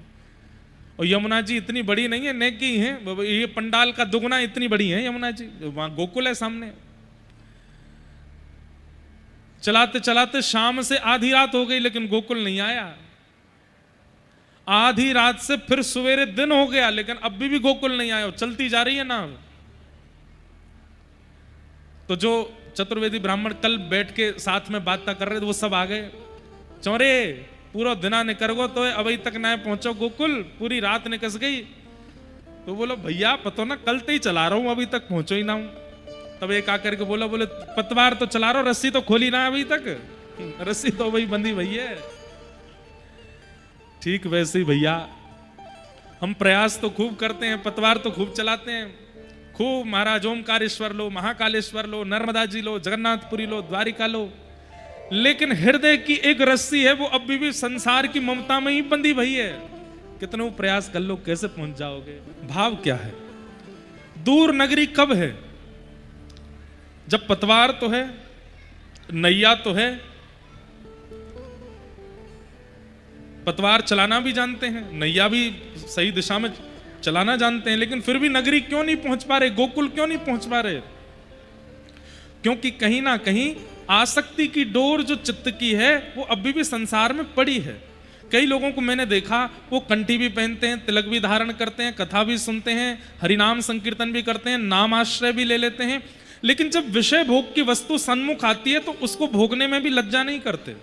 और यमुना जी इतनी बड़ी नहीं है, नेकी है, ये पंडाल का दुगना इतनी बड़ी है यमुना जी, वहां गोकुल है सामने। चलाते चलाते शाम से आधी रात हो गई, लेकिन गोकुल नहीं आया। आधी रात से फिर सवेरे दिन हो गया, लेकिन अब भी गोकुल नहीं आया। चलती जा रही है नाव। तो जो चतुर्वेदी ब्राह्मण कल बैठ के साथ में बात कर रहे थे, वो सब आ गए। चौरे पूरा दिना निकल गो तो अभी तक ना पहुंचो गोकुल, पूरी रात निकस गई। तो बोलो भैया पतो ना, कल तो ही चला रहा हूं, अभी तक पहुंचो ही ना हूं। तब एक आकर के बोला, बोले पतवार तो चला रहा हूं, रस्सी तो खोली ना अभी तक, रस्सी तो वही बंधी भैया। ठीक वैसे ही भैया हम प्रयास तो खूब करते हैं, पतवार तो खूब चलाते हैं, खूब महाराज ओमकारेश्वर लो, महाकालेश्वर लो, नर्मदा जी लो, जगन्नाथपुरी लो, द्वारिका लो, लेकिन हृदय की एक रस्सी है वो अभी भी संसार की ममता में ही बंधी भई है। कितने प्रयास कर लो, कैसे पहुंच जाओगे? भाव क्या है? दूर नगरी कब है? जब पतवार तो है, नैया तो है, पतवार चलाना भी जानते हैं, नैया भी सही दिशा में चलाना जानते हैं, लेकिन फिर भी नगरी क्यों नहीं पहुंच पा रहे, गोकुल क्यों नहीं पहुंच पा रहे? क्योंकि कहीं ना कहीं आसक्ति की डोर जो चित्त की है वो अभी भी संसार में पड़ी है। कई लोगों को मैंने देखा, वो कंठी भी पहनते हैं, तिलक भी धारण करते हैं, कथा भी सुनते हैं, हरिनाम संकीर्तन भी करते हैं, नाम आश्रय भी ले लेते हैं, लेकिन जब विषय भोग की वस्तु सन्मुख आती है तो उसको भोगने में भी लज्जा नहीं करते,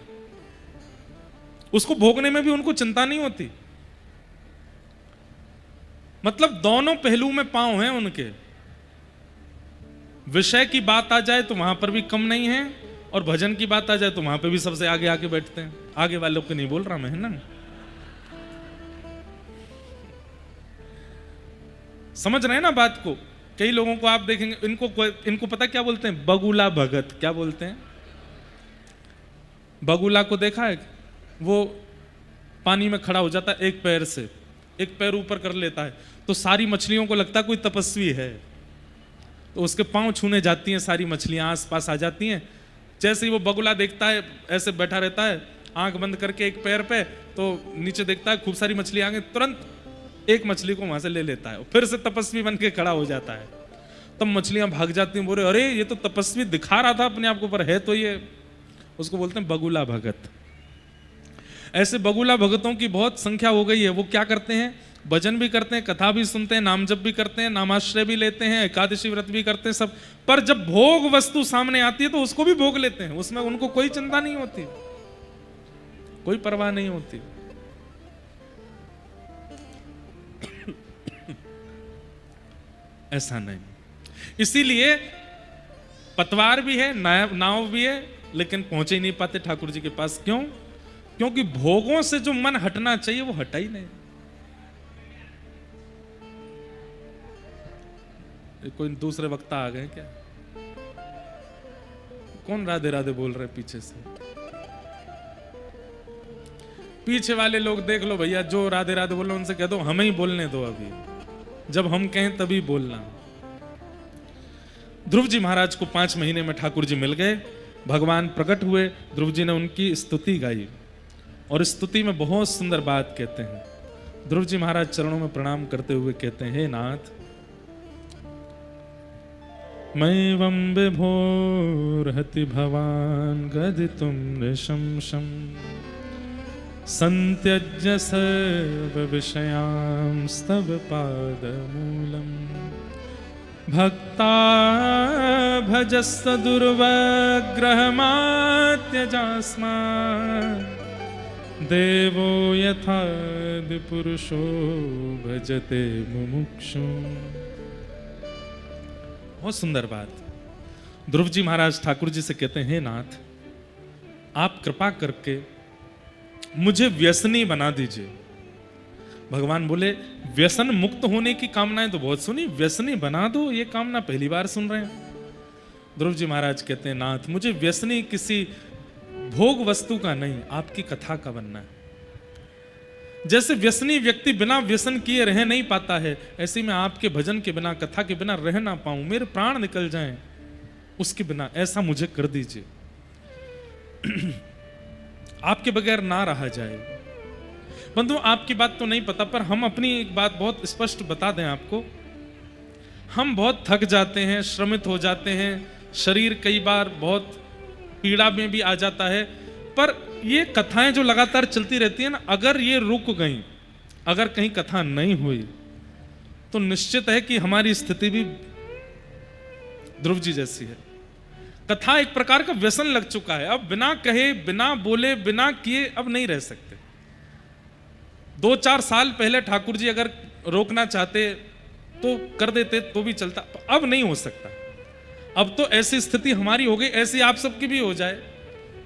उसको भोगने में भी उनको चिंता नहीं होती। मतलब दोनों पहलू में पांव हैं उनके। विषय की बात आ जाए तो वहां पर भी कम नहीं है, और भजन की बात आ जाए तो वहां पे भी सबसे आगे आके बैठते हैं। आगे वालों को नहीं बोल रहा मैं, है ना? समझ रहे हैं ना बात को? कई लोगों को आप देखेंगे, इनको पता क्या बोलते हैं? बगुला भगत। क्या बोलते हैं? बगुला को देखा है? वो पानी में खड़ा हो जाता है, एक पैर से एक पैर ऊपर कर लेता है, तो सारी मछलियों को लगता है कोई तपस्वी है, तो उसके पांव छूने जाती हैं, सारी मछलियां आसपास आ जाती हैं। जैसे ही वो बगुला देखता है, ऐसे बैठा रहता है आंख बंद करके एक पैर पे, तो नीचे देखता है खूब सारी मछलियां आ गई, तुरंत एक मछली को वहां से ले लेता है, फिर से तपस्वी बन के खड़ा हो जाता है। तब मछलियां भाग जाती हैं, बोले अरे ये तो तपस्वी दिखा रहा था अपने आप को, पर है तो ये। उसको बोलते हैं बगुला भगत। ऐसे बगुला भगतों की बहुत संख्या हो गई है। वो क्या करते हैं? भजन भी करते हैं, कथा भी सुनते हैं, नाम जप भी करते हैं, नामाश्रय भी लेते हैं, एकादशी व्रत भी करते हैं सब, पर जब भोग वस्तु सामने आती है तो उसको भी भोग लेते हैं। उसमें उनको कोई चिंता नहीं होती, कोई परवाह नहीं होती। ऐसा नहीं। इसीलिए पतवार भी है, नाव भी है, लेकिन पहुंचे ही नहीं पाते ठाकुर जी के पास। क्यों? क्योंकि भोगों से जो मन हटना चाहिए वो हटा ही नहीं। कोई दूसरे वक्ता आ गए क्या? कौन राधे राधे बोल रहे पीछे से? पीछे वाले लोग देख लो भैया, जो राधे राधे बोल रहे उनसे कह दो हमें ही बोलने दो, अभी जब हम कहें तभी बोलना। ध्रुव जी महाराज को 5 महीने में ठाकुर जी मिल गए, भगवान प्रकट हुए, ध्रुव जी ने उनकी स्तुति गाई, और स्तुति में बहुत सुंदर बात कहते हैं। ध्रुव जी महाराज चरणों में प्रणाम करते हुए कहते हैं, हे नाथ, मैवं विभोर्हति भवान् गदितुं निशंसम् सन्त्यज्य सर्वविषयांस्तव पादमूलम् भक्ता भजस्त दुर्वग्रहमात्यजास्मान् देवो यथा पुरुषो भजते मुमुक्षु। बहुत सुंदर बात। ध्रुव जी महाराज ठाकुर जी से कहते हैं, नाथ आप कृपा करके मुझे व्यसनी बना दीजिए। भगवान बोले, व्यसन मुक्त होने की कामनाएं तो बहुत सुनी, व्यसनी बना दो ये कामना पहली बार सुन रहे हैं। ध्रुव जी महाराज कहते हैं, नाथ मुझे व्यसनी किसी भोग वस्तु का नहीं, आपकी कथा का बनना है। जैसे व्यसनी व्यक्ति बिना व्यसन किए रह नहीं पाता है, ऐसे मैं आपके भजन के बिना, कथा के बिना रह ना पाऊं, मेरे प्राण निकल जाएं उसके बिना, ऐसा मुझे कर दीजिए। आपके बगैर ना रहा जाए। बंधु आपकी बात तो नहीं पता, पर हम अपनी एक बात बहुत स्पष्ट बता दें आपको। हम बहुत थक जाते हैं, श्रमित हो जाते हैं, शरीर कई बार बहुत पीड़ा में भी आ जाता है, पर ये कथाएं जो लगातार चलती रहती है ना, अगर ये रुक गई, अगर कहीं कथा नहीं हुई, तो निश्चित है कि हमारी स्थिति भी ध्रुव जी जैसी है। कथा एक प्रकार का व्यसन लग चुका है, अब बिना कहे, बिना बोले, बिना किए अब नहीं रह सकते। 2-4 साल पहले ठाकुर जी अगर रोकना चाहते तो कर देते तो भी चलता, अब नहीं हो सकता। अब तो ऐसी स्थिति हमारी हो गई, ऐसी आप सबकी भी हो जाए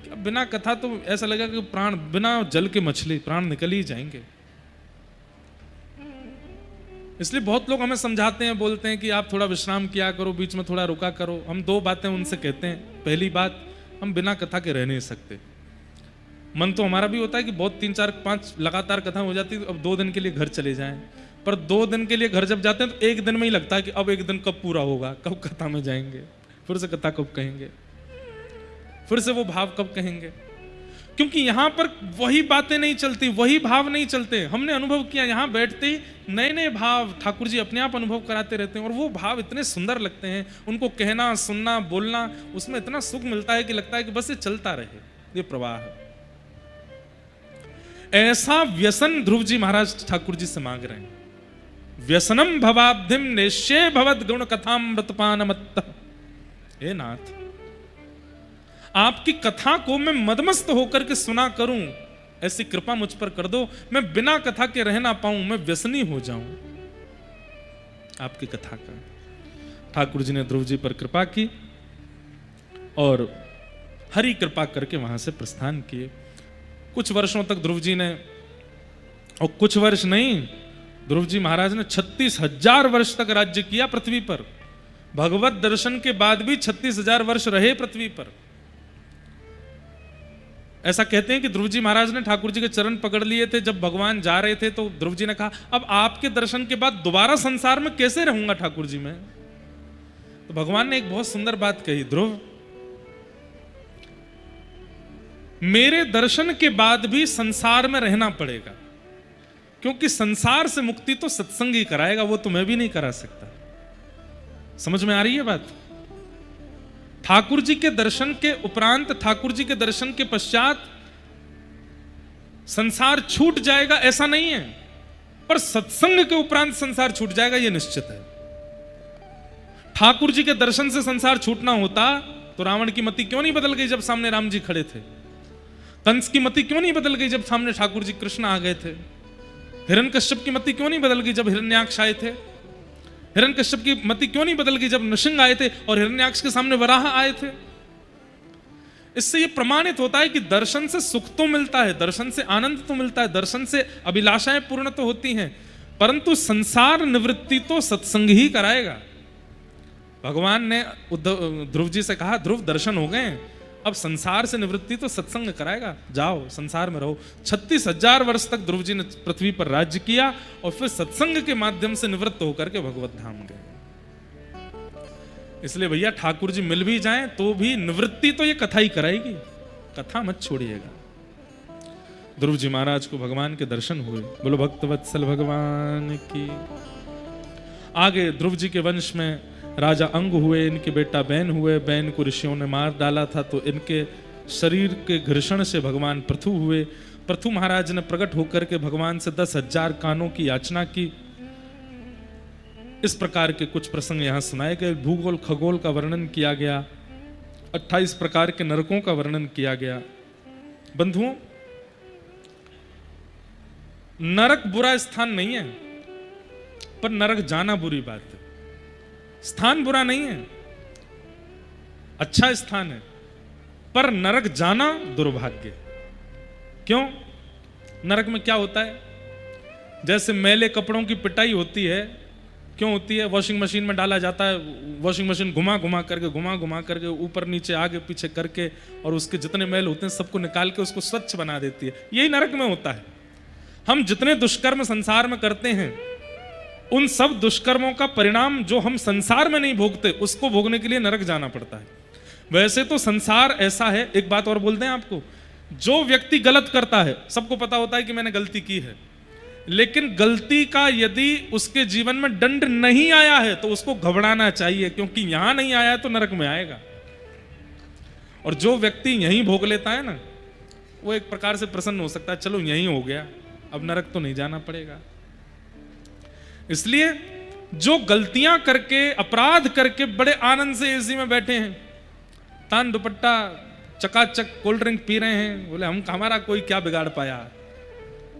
कि अब बिना कथा तो ऐसा लगा कि प्राण, बिना जल के मछली, प्राण निकल ही जाएंगे। इसलिए बहुत लोग हमें समझाते हैं, बोलते हैं कि आप थोड़ा विश्राम किया करो, बीच में थोड़ा रुका करो। हम 2 बातें उनसे कहते हैं। पहली बात, हम बिना कथा के रह नहीं सकते। मन तो हमारा भी होता है कि बहुत 3-4-5 लगातार कथा हो जाती है, तो अब 2 दिन के लिए घर चले जाएं। पर 2 दिन के लिए घर जब जाते हैं तो 1 दिन में ही लगता है कि अब 1 दिन कब पूरा होगा, कब कथा में जाएंगे, फिर से कथा कब कहेंगे, फिर से वो भाव कब कहेंगे। क्योंकि यहां पर वही बातें नहीं चलती, वही भाव नहीं चलते। हमने अनुभव किया, यहां बैठते ही नए नए भाव ठाकुर जी अपने आप अनुभव कराते रहते हैं, और वो भाव इतने सुंदर लगते हैं। उनको कहना, सुनना, बोलना, उसमें इतना सुख मिलता है कि लगता है कि बस ये चलता रहे, ये प्रवाह है। ऐसा व्यसन ध्रुव जी महाराज ठाकुर जी से मांग रहे हैं। व्यसनम भवाब्धिम निश्चय भवद गुण कथामृतपानमत्त। हे नाथ, आपकी कथा को मैं मदमस्त होकर के सुना करूं, ऐसी कृपा मुझ पर कर दो। मैं बिना कथा के रह ना पाऊं, मैं व्यसनी हो जाऊं आपकी कथा का। ठाकुर जी ने ध्रुव जी पर कृपा की और हरि कृपा करके वहां से प्रस्थान किए। कुछ वर्षों तक ध्रुव जी ने, और कुछ वर्ष नहीं, ध्रुव जी महाराज ने 36,000 वर्ष तक राज्य किया पृथ्वी पर। भगवत दर्शन के बाद भी 36,000 वर्ष रहे पृथ्वी पर। ऐसा कहते हैं कि ध्रुव जी महाराज ने ठाकुर जी के चरण पकड़ लिए थे जब भगवान जा रहे थे, तो ध्रुव जी ने कहा, अब आपके दर्शन के बाद दोबारा संसार में कैसे रहूंगा ध्रुव जी में। तो भगवान ने एक बहुत सुंदर बात कही, ध्रुव मेरे दर्शन के बाद भी संसार में रहना पड़ेगा, क्योंकि संसार से मुक्ति तो सत्संग ही कराएगा, वो तो मैं भी नहीं करा सकता। समझ में आ रही है बात। ठाकुर जी के दर्शन के उपरांत, ठाकुर जी के दर्शन के पश्चात संसार छूट जाएगा ऐसा नहीं है, पर सत्संग के उपरांत संसार छूट जाएगा ये निश्चित है। ठाकुर जी के दर्शन से संसार छूटना होता तो रावण की मति क्यों नहीं बदल गई जब सामने राम जी खड़े थे। कंस की मति क्यों नहीं बदल गई जब सामने ठाकुर जी कृष्ण आ गए थे। हिरण्यकश्यप की मति क्यों नहीं बदल गई जब हिरण्याक्ष आए थे। हिरण्यकश्यप की मति क्यों नहीं बदल गई जब नृसिंह आए थे और हिरण्याक्ष के सामने वराह आए थे। इससे यह प्रमाणित होता है कि दर्शन से सुख तो मिलता है, दर्शन से आनंद तो मिलता है, दर्शन से अभिलाषाएं पूर्ण तो होती हैं, परंतु संसार निवृत्ति तो सत्संग ही कराएगा। भगवान ने ध्रुव जी से कहा, ध्रुव दर्शन हो गए, अब संसार से निवृत्ति तो सत्संग कराएगा, जाओ संसार में रहो। 36,000 वर्ष तक ध्रुव जी ने पृथ्वी पर राज्य किया और फिर सत्संग के माध्यम से निवृत्त होकर के भगवत धाम गए। इसलिए भैया ठाकुर जी मिल भी जाएं तो भी निवृत्ति तो ये कथा ही कराएगी, कथा मत छोड़िएगा। ध्रुव जी महाराज को भगवान के दर्शन हुए। बोलो भक्तवत्सल भगवान की। आगे ध्रुव जी के वंश में राजा अंग हुए, इनके बेटा बैन हुए, बैन को ऋषियों ने मार डाला था, तो इनके शरीर के घर्षण से भगवान पृथु हुए। पृथु महाराज ने प्रकट होकर के भगवान से 10,000 कानों की याचना की। इस प्रकार के कुछ प्रसंग यहां सुनाए गए। भूगोल खगोल का वर्णन किया गया, 28 प्रकार के नरकों का वर्णन किया गया। बंधुओं, नरक बुरा स्थान नहीं है, पर नरक जाना बुरी बात है। स्थान बुरा नहीं है, अच्छा स्थान है, पर नरक जाना दुर्भाग्य। क्यों? नरक में क्या होता है? जैसे मैले कपड़ों की पिटाई होती है, क्यों होती है? वॉशिंग मशीन में डाला जाता है, वॉशिंग मशीन घुमा घुमा करके ऊपर नीचे आगे पीछे करके, और उसके जितने मैल होते हैं सबको निकाल के उसको स्वच्छ बना देती है। यही नरक में होता है। हम जितने दुष्कर्म संसार में करते हैं, उन सब दुष्कर्मों का परिणाम जो हम संसार में नहीं भोगते, उसको भोगने के लिए नरक जाना पड़ता है। वैसे तो संसार ऐसा है, एक बात और बोलते हैं आपको, जो व्यक्ति गलत करता है, सबको पता होता है कि मैंने गलती की है, लेकिन गलती का यदि उसके जीवन में दंड नहीं आया है तो उसको घबराना चाहिए, क्योंकि यहां नहीं आया है तो नरक में आएगा। और जो व्यक्ति यहीं भोग लेता है ना, वो एक प्रकार से प्रसन्न हो सकता है, चलो यहीं हो गया, अब नरक तो नहीं जाना पड़ेगा। इसलिए जो गलतियां करके, अपराध करके बड़े आनंद से एसी में बैठे हैं, तान दुपट्टा चकाचक कोल्ड ड्रिंक पी रहे हैं, बोले हम हमारा कोई क्या बिगाड़ पाया।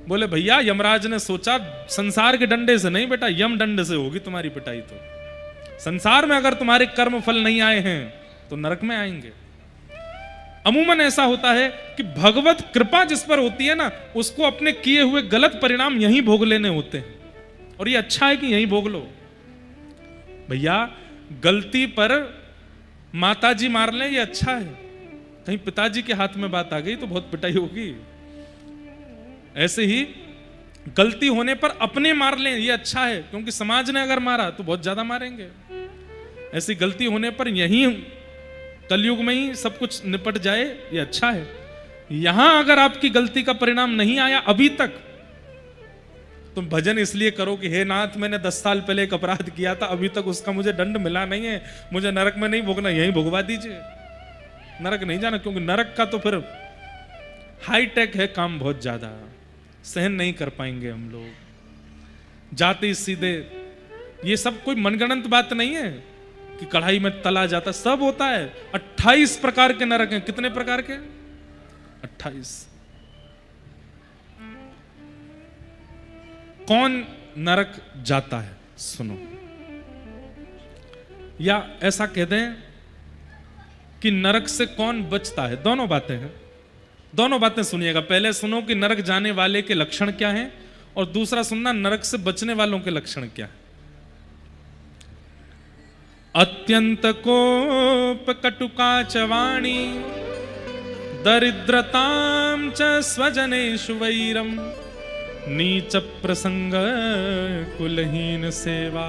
बोले भैया, यमराज ने सोचा संसार के डंडे से नहीं बेटा, यम डंडे से होगी तुम्हारी पिटाई। तो संसार में अगर तुम्हारे कर्म फल नहीं आए हैं तो नरक में आएंगे। अमूमन ऐसा होता है कि भगवत कृपा जिस पर होती है ना, उसको अपने किए हुए गलत परिणाम यहीं भोग लेने होते हैं, और ये अच्छा है कि यहीं भोग लो। भैया, गलती पर माताजी मार लें ये अच्छा है, कहीं पिताजी के हाथ में बात आ गई तो बहुत पिटाई होगी। ऐसे ही गलती होने पर अपने मार लें ये अच्छा है, क्योंकि समाज ने अगर मारा तो बहुत ज्यादा मारेंगे। ऐसी गलती होने पर यहीं कलयुग में ही सब कुछ निपट जाए ये अच्छा है। यहां अगर आपकी गलती का परिणाम नहीं आया अभी तक, तुम भजन इसलिए करो कि हे नाथ, मैंने 10 साल पहले एक अपराध किया था, अभी तक उसका मुझे दंड मिला नहीं है, मुझे नरक में नहीं भोगना, यहीं भोगवा दीजिए, नरक नहीं जाना। क्योंकि नरक का तो फिर हाईटेक है काम, बहुत ज्यादा सहन नहीं कर पाएंगे हम लोग। जाते सीधे, ये सब कोई मनगढ़ंत बात नहीं है कि कढ़ाई में तला जाता, सब होता है। 28 प्रकार के नरक हैं। कितने प्रकार के? 28। कौन नरक जाता है? सुनो, या ऐसा कह दें कि नरक से कौन बचता है। दोनों बातें हैं, दोनों बातें सुनिएगा। पहले सुनो कि नरक जाने वाले के लक्षण क्या हैं, और दूसरा सुनना नरक से बचने वालों के लक्षण क्या है। अत्यंत कोप कटुका च वाणी, दरिद्रतां च स्वजनेषु वैरम, नीच प्रसंग कुलहीन सेवा,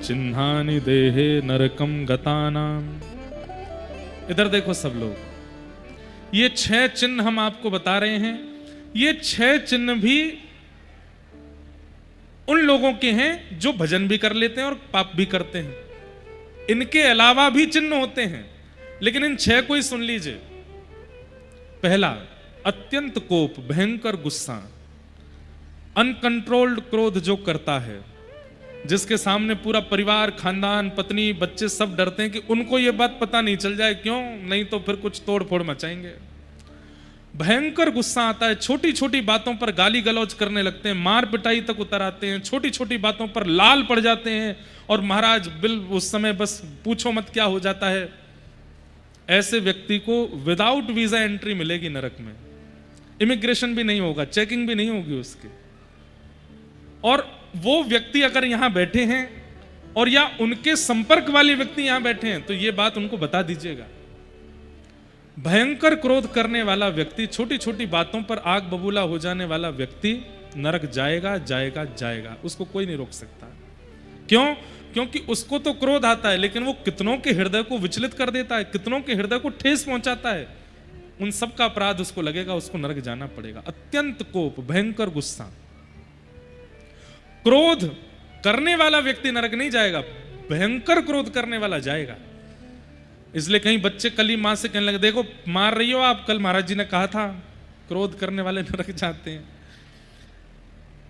चिन्हानि देहे नरकम गतानाम। इधर देखो सब लोग, ये 6 चिन्ह हम आपको बता रहे हैं। ये 6 चिन्ह भी उन लोगों के हैं जो भजन भी कर लेते हैं और पाप भी करते हैं। इनके अलावा भी चिन्ह होते हैं, लेकिन इन 6 को ही सुन लीजिए। पहला, अत्यंत कोप, भयंकर गुस्सा, अनकंट्रोल्ड क्रोध जो करता है, जिसके सामने पूरा परिवार, खानदान, पत्नी, बच्चे सब डरते हैं कि उनको ये बात पता नहीं चल जाए, क्यों नहीं तो फिर कुछ तोड़ फोड़ मचाएंगे। भयंकर गुस्सा आता है, छोटी छोटी बातों पर गाली गलौज करने लगते हैं, मार पिटाई तक उतर आते हैं, छोटी छोटी बातों पर लाल पड़ जाते हैं, और महाराज बिल उस समय बस पूछो मत क्या हो जाता है। ऐसे व्यक्ति को विदाउट वीजा एंट्री मिलेगी नरक में, इमिग्रेशन भी नहीं होगा, चेकिंग भी नहीं होगी उसकी। और वो व्यक्ति अगर यहां बैठे हैं और या उनके संपर्क वाले व्यक्ति यहां बैठे हैं, तो ये बात उनको बता दीजिएगा। भयंकर क्रोध करने वाला व्यक्ति, छोटी छोटी बातों पर आग बबूला हो जाने वाला व्यक्ति नरक जाएगा जाएगा जाएगा, उसको कोई नहीं रोक सकता। क्यों? क्योंकि उसको तो क्रोध आता है, लेकिन वो कितनों के हृदय को विचलित कर देता है, कितनों के हृदय को ठेस पहुंचाता है। उन सब का अपराध उसको लगेगा, उसको नरक जाना पड़ेगा। अत्यंत कोप, भयंकर गुस्सा, क्रोध करने वाला व्यक्ति नरक नहीं जाएगा। भयंकर क्रोध करने वाला जाएगा। इसलिए कहीं बच्चे कल ही मां से कहने लगे, देखो मार रही हो आप, कल महाराज जी ने कहा था क्रोध करने वाले नरक जाते हैं।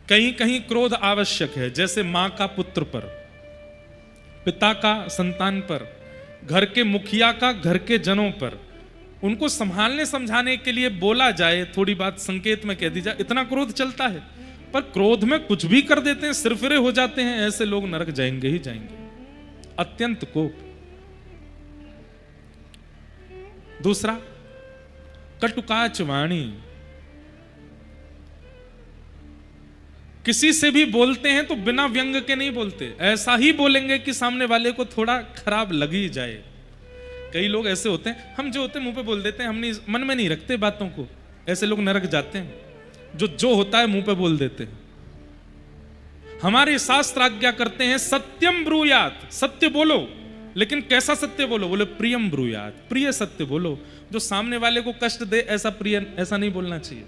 कहीं कहीं क्रोध आवश्यक है, जैसे मां का पुत्र पर, पिता का संतान पर, घर के मुखिया का घर के जनों पर, उनको संभालने समझाने के लिए बोला जाए, थोड़ी बात संकेत में कह दी जाए, इतना क्रोध चलता है। पर क्रोध में कुछ भी कर देते हैं, सिरफिरे हो जाते हैं, ऐसे लोग नरक जाएंगे ही जाएंगे। अत्यंत कोप। दूसरा, कटुकाच वाणी। किसी से भी बोलते हैं तो बिना व्यंग के नहीं बोलते, ऐसा ही बोलेंगे कि सामने वाले को थोड़ा खराब लग ही जाए। कई लोग ऐसे होते हैं, हम जो होते हैं मुंह पे बोल देते हैं, हम नहीं मन में नहीं रखते बातों को। ऐसे लोग नरक जाते हैं, जो होता है मुंह पे बोल देते हैं। हमारे शास्त्र आज्ञा करते हैं सत्यम ब्रूयात, सत्य बोलो, लेकिन कैसा सत्य बोलो? बोले प्रियम ब्रूयात, प्रिय सत्य बोलो। जो सामने वाले को कष्ट दे ऐसा प्रिय, ऐसा नहीं बोलना चाहिए।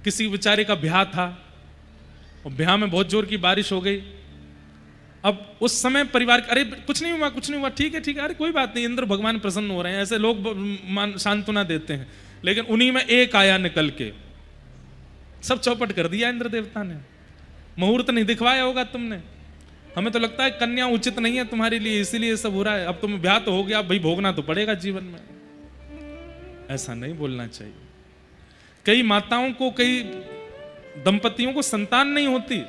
किसी बेचारे का ब्याह था और ब्याह में बहुत जोर की बारिश हो गई। अब उस समय परिवार, अरे कुछ नहीं हुआ, कुछ नहीं हुआ, ठीक है ठीक है, अरे कोई बात नहीं, इंद्र भगवान प्रसन्न हो रहे हैं, ऐसे लोग सांत्वना देते हैं। लेकिन उन्हीं में एक आया निकल के, सब चौपट कर दिया इंद्र देवता ने। मुहूर्त नहीं दिखवाया होगा तुमने, हमें तो लगता है कन्या उचित नहीं है तुम्हारे लिए, इसीलिए सब हो रहा है। अब तुम ब्याह तो हो गया, भाई भोगना तो पड़ेगा जीवन में। ऐसा नहीं बोलना चाहिए। कई माताओं को, कई दंपतियों को संतान नहीं होती,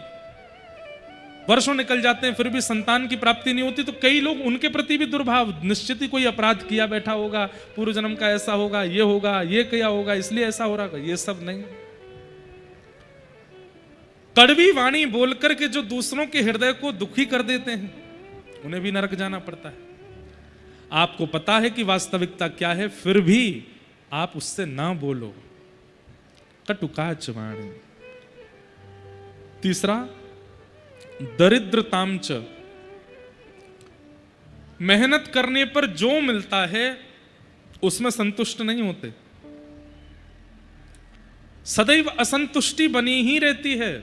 वर्षों निकल जाते हैं फिर भी संतान की प्राप्ति नहीं होती, तो कई लोग उनके प्रति भी दुर्भाव, निश्चित ही कोई अपराध किया बैठा होगा, पूर्व जन्म का ऐसा होगा, ये होगा, ये किया होगा, इसलिए ऐसा हो रहा होगा। ये सब नहीं। कड़वी वाणी बोलकर के जो दूसरों के हृदय को दुखी कर देते हैं, उन्हें भी नरक जाना पड़ता है। आपको पता है कि वास्तविकता क्या है, फिर भी आप उससे ना बोलो। कटुकाच वाणी। तीसरा, दरिद्रतांच। मेहनत करने पर जो मिलता है उसमें संतुष्ट नहीं होते, सदैव असंतुष्टि बनी ही रहती है।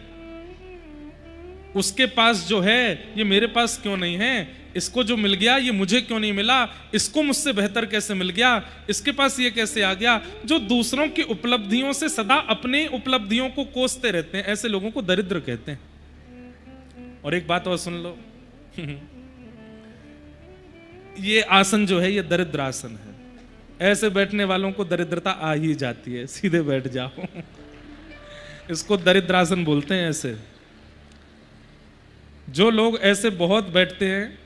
उसके पास जो है ये मेरे पास क्यों नहीं है, इसको जो मिल गया ये मुझे क्यों नहीं मिला, इसको मुझसे बेहतर कैसे मिल गया, इसके पास ये कैसे आ गया। जो दूसरों की उपलब्धियों से सदा अपने उपलब्धियों को कोसते रहते हैं, ऐसे लोगों को दरिद्र कहते हैं। और एक बात और सुन लो, ये आसन जो है ये दरिद्र आसन है। ऐसे बैठने वालों को दरिद्रता आ ही जाती है, सीधे बैठ जाओ। इसको दरिद्र आसन बोलते हैं। ऐसे जो लोग ऐसे बहुत बैठते हैं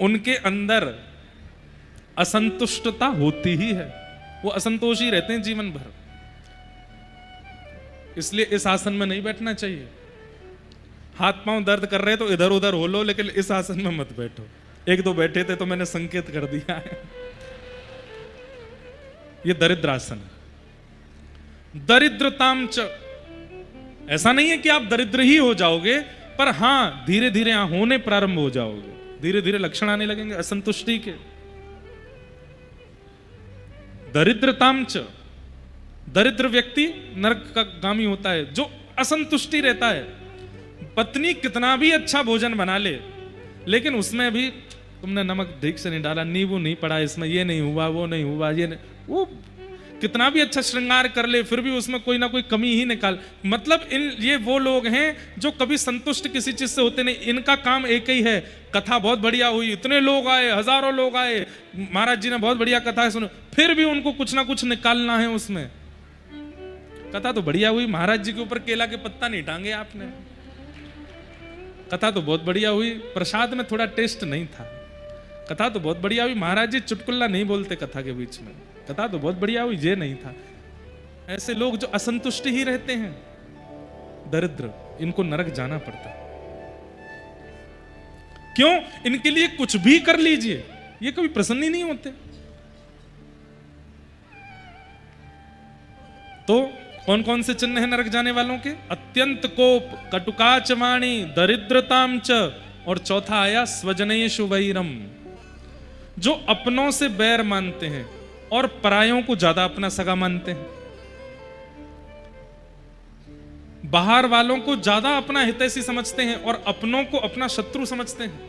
उनके अंदर असंतुष्टता होती ही है, वो असंतोषी रहते हैं जीवन भर। इसलिए इस आसन में नहीं बैठना चाहिए। हाथ पांव दर्द कर रहे तो इधर उधर हो लो, लेकिन इस आसन में मत बैठो। एक दो बैठे थे तो मैंने संकेत कर दिया है। ये दरिद्र आसन है। दरिद्रताम च, ऐसा नहीं है कि आप दरिद्र ही हो जाओगे, पर हां धीरे धीरे होने प्रारंभ हो जाओगे, धीरे धीरे लक्षण आने लगेंगे असंतुष्टि के। दरिद्रताम च, दरिद्र व्यक्ति नरक का गामी होता है। जो असंतुष्टि रहता है, पत्नी कितना भी अच्छा भोजन बना ले, लेकिन उसमें भी तुमने नमक ठीक से नहीं डाला, नींबू नहीं पड़ा इसमें, ये नहीं हुआ, वो नहीं हुआ, ये नहीं, वो कितना भी अच्छा श्रृंगार कर ले फिर भी उसमें कोई ना कोई कमी ही निकाल। मतलब ये वो लोग हैं जो कभी संतुष्ट किसी चीज से होते नहीं। इनका काम एक ही है, कथा बहुत बढ़िया हुई, इतने लोग आए, हजारों लोग आए, महाराज जी ने बहुत बढ़िया कथा सुनी, फिर भी उनको कुछ ना कुछ निकालना है उसमें। कथा तो बढ़िया हुई, महाराज जी के ऊपर केला के पत्ता नहीं टांगे आपने। कथा तो बहुत बढ़िया हुई, प्रसाद में थोड़ा टेस्ट नहीं था। कथा तो बहुत बढ़िया हुई, महाराज जी चुटकुल्ला नहीं बोलते कथा के बीच में। कथा तो बहुत बढ़िया हुई, ये नहीं था। ऐसे लोग जो असंतुष्ट ही रहते हैं, दरिद्र, इनको नरक जाना पड़ता है। क्यों? इनके लिए कुछ भी कर लीजिए, ये कभी प्रसन्न ही नहीं होते। तो कौन कौन से चिन्ह हैं नरक जाने वालों के? अत्यंत कोप, कटुकाच वाणी, दरिद्रताम च, और चौथा आया स्वजनेषु वैरम। जो अपनों से बैर मानते हैं और परायों को ज्यादा अपना सगा मानते हैं। बाहर वालों को ज्यादा अपना हितैषी समझते हैं और अपनों को अपना शत्रु समझते हैं।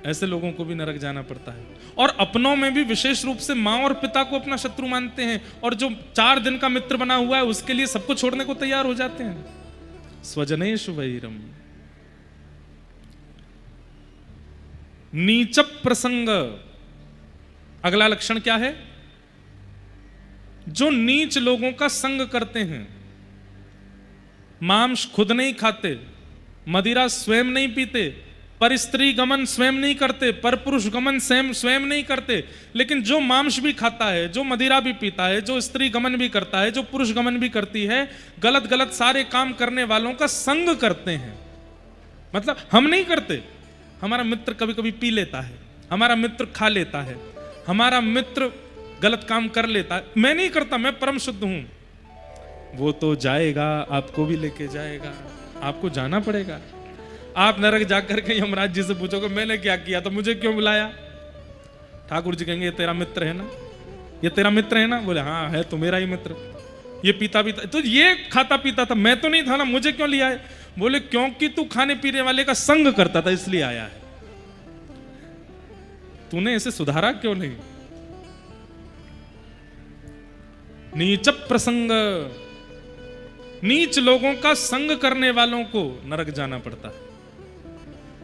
ऐसे लोगों को भी नरक जाना पड़ता है। और अपनों में भी विशेष रूप से मां और पिता को अपना शत्रु मानते हैं, और जो 4 दिन का मित्र बना हुआ है उसके लिए सबको छोड़ने को तैयार हो जाते हैं। स्वजनेषु वैरम। नीच प्रसंग, अगला लक्षण क्या है? जो नीच लोगों का संग करते हैं, मांस खुद नहीं खाते, मदिरा स्वयं नहीं पीते, पर स्त्री गमन स्वयं नहीं करते, पर पुरुष गमन स्वयं नहीं करते, लेकिन जो मांस भी खाता है, जो मदिरा भी पीता है, जो स्त्री गमन भी करता है, जो पुरुष गमन भी करती है, गलत गलत सारे काम करने वालों का संग करते हैं। मतलब हम नहीं करते, हमारा मित्र कभी कभी पी लेता है, हमारा मित्र खा लेता है, हमारा मित्र गलत काम कर लेता है, मैं नहीं करता, मैं परम शुद्ध हूं। वो तो जाएगा, आपको भी लेके जाएगा, आपको जाना पड़ेगा। आप नरक जाकर के यमराज जी से पूछोगे मैंने क्या किया, तो मुझे क्यों बुलाया? ठाकुर जी कहेंगे ये तेरा मित्र है ना, ये तेरा मित्र है ना। बोले हाँ है, तो मेरा ही मित्र। ये पीता पीता, तो ये खाता पीता था, मैं तो नहीं था ना, मुझे क्यों लिया है? बोले क्योंकि तू खाने पीने वाले का संग करता था इसलिए आया है। तूने इसे सुधारा क्यों नहीं? नीच प्रसंग, नीच लोगों का संग करने वालों को नरक जाना पड़ता है।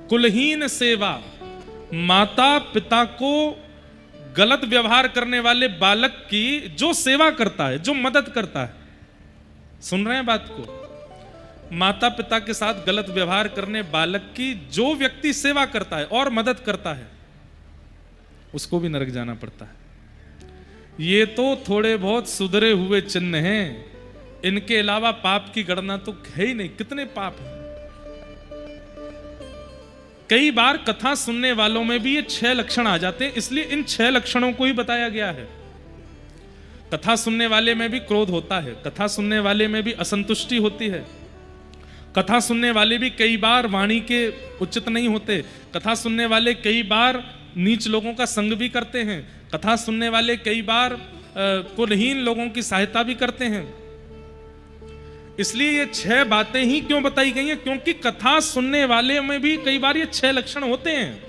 कुलहीन सेवा, माता पिता को गलत व्यवहार करने वाले बालक की जो सेवा करता है, जो मदद करता है, सुन रहे हैं बात को? माता पिता के साथ गलत व्यवहार करने बालक की जो व्यक्ति सेवा करता है और मदद करता है, उसको भी नरक जाना पड़ता है। ये तो थोड़े बहुत सुधरे हुए चिन्ह हैं, इनके अलावा पाप की गणना तो है ही नहीं। कितने पाप हैं। कई बार कथा सुनने वालों में भी ये 6 लक्षण आ जाते हैं, इसलिए इन 6 लक्षणों को ही बताया गया है। कथा सुनने वाले में भी क्रोध होता है, कथा सुनने वाले में भी असंतुष्टि होती है, कथा सुनने वाले भी कई बार वाणी के उचित नहीं होते, कथा सुनने वाले कई बार नीच लोगों का संग भी करते हैं, कथा सुनने वाले कई बार कुलहीन लोगों की सहायता भी करते हैं। इसलिए ये 6 बातें ही क्यों बताई गई हैं? क्योंकि कथा सुनने वाले में भी कई बार ये 6 लक्षण होते हैं।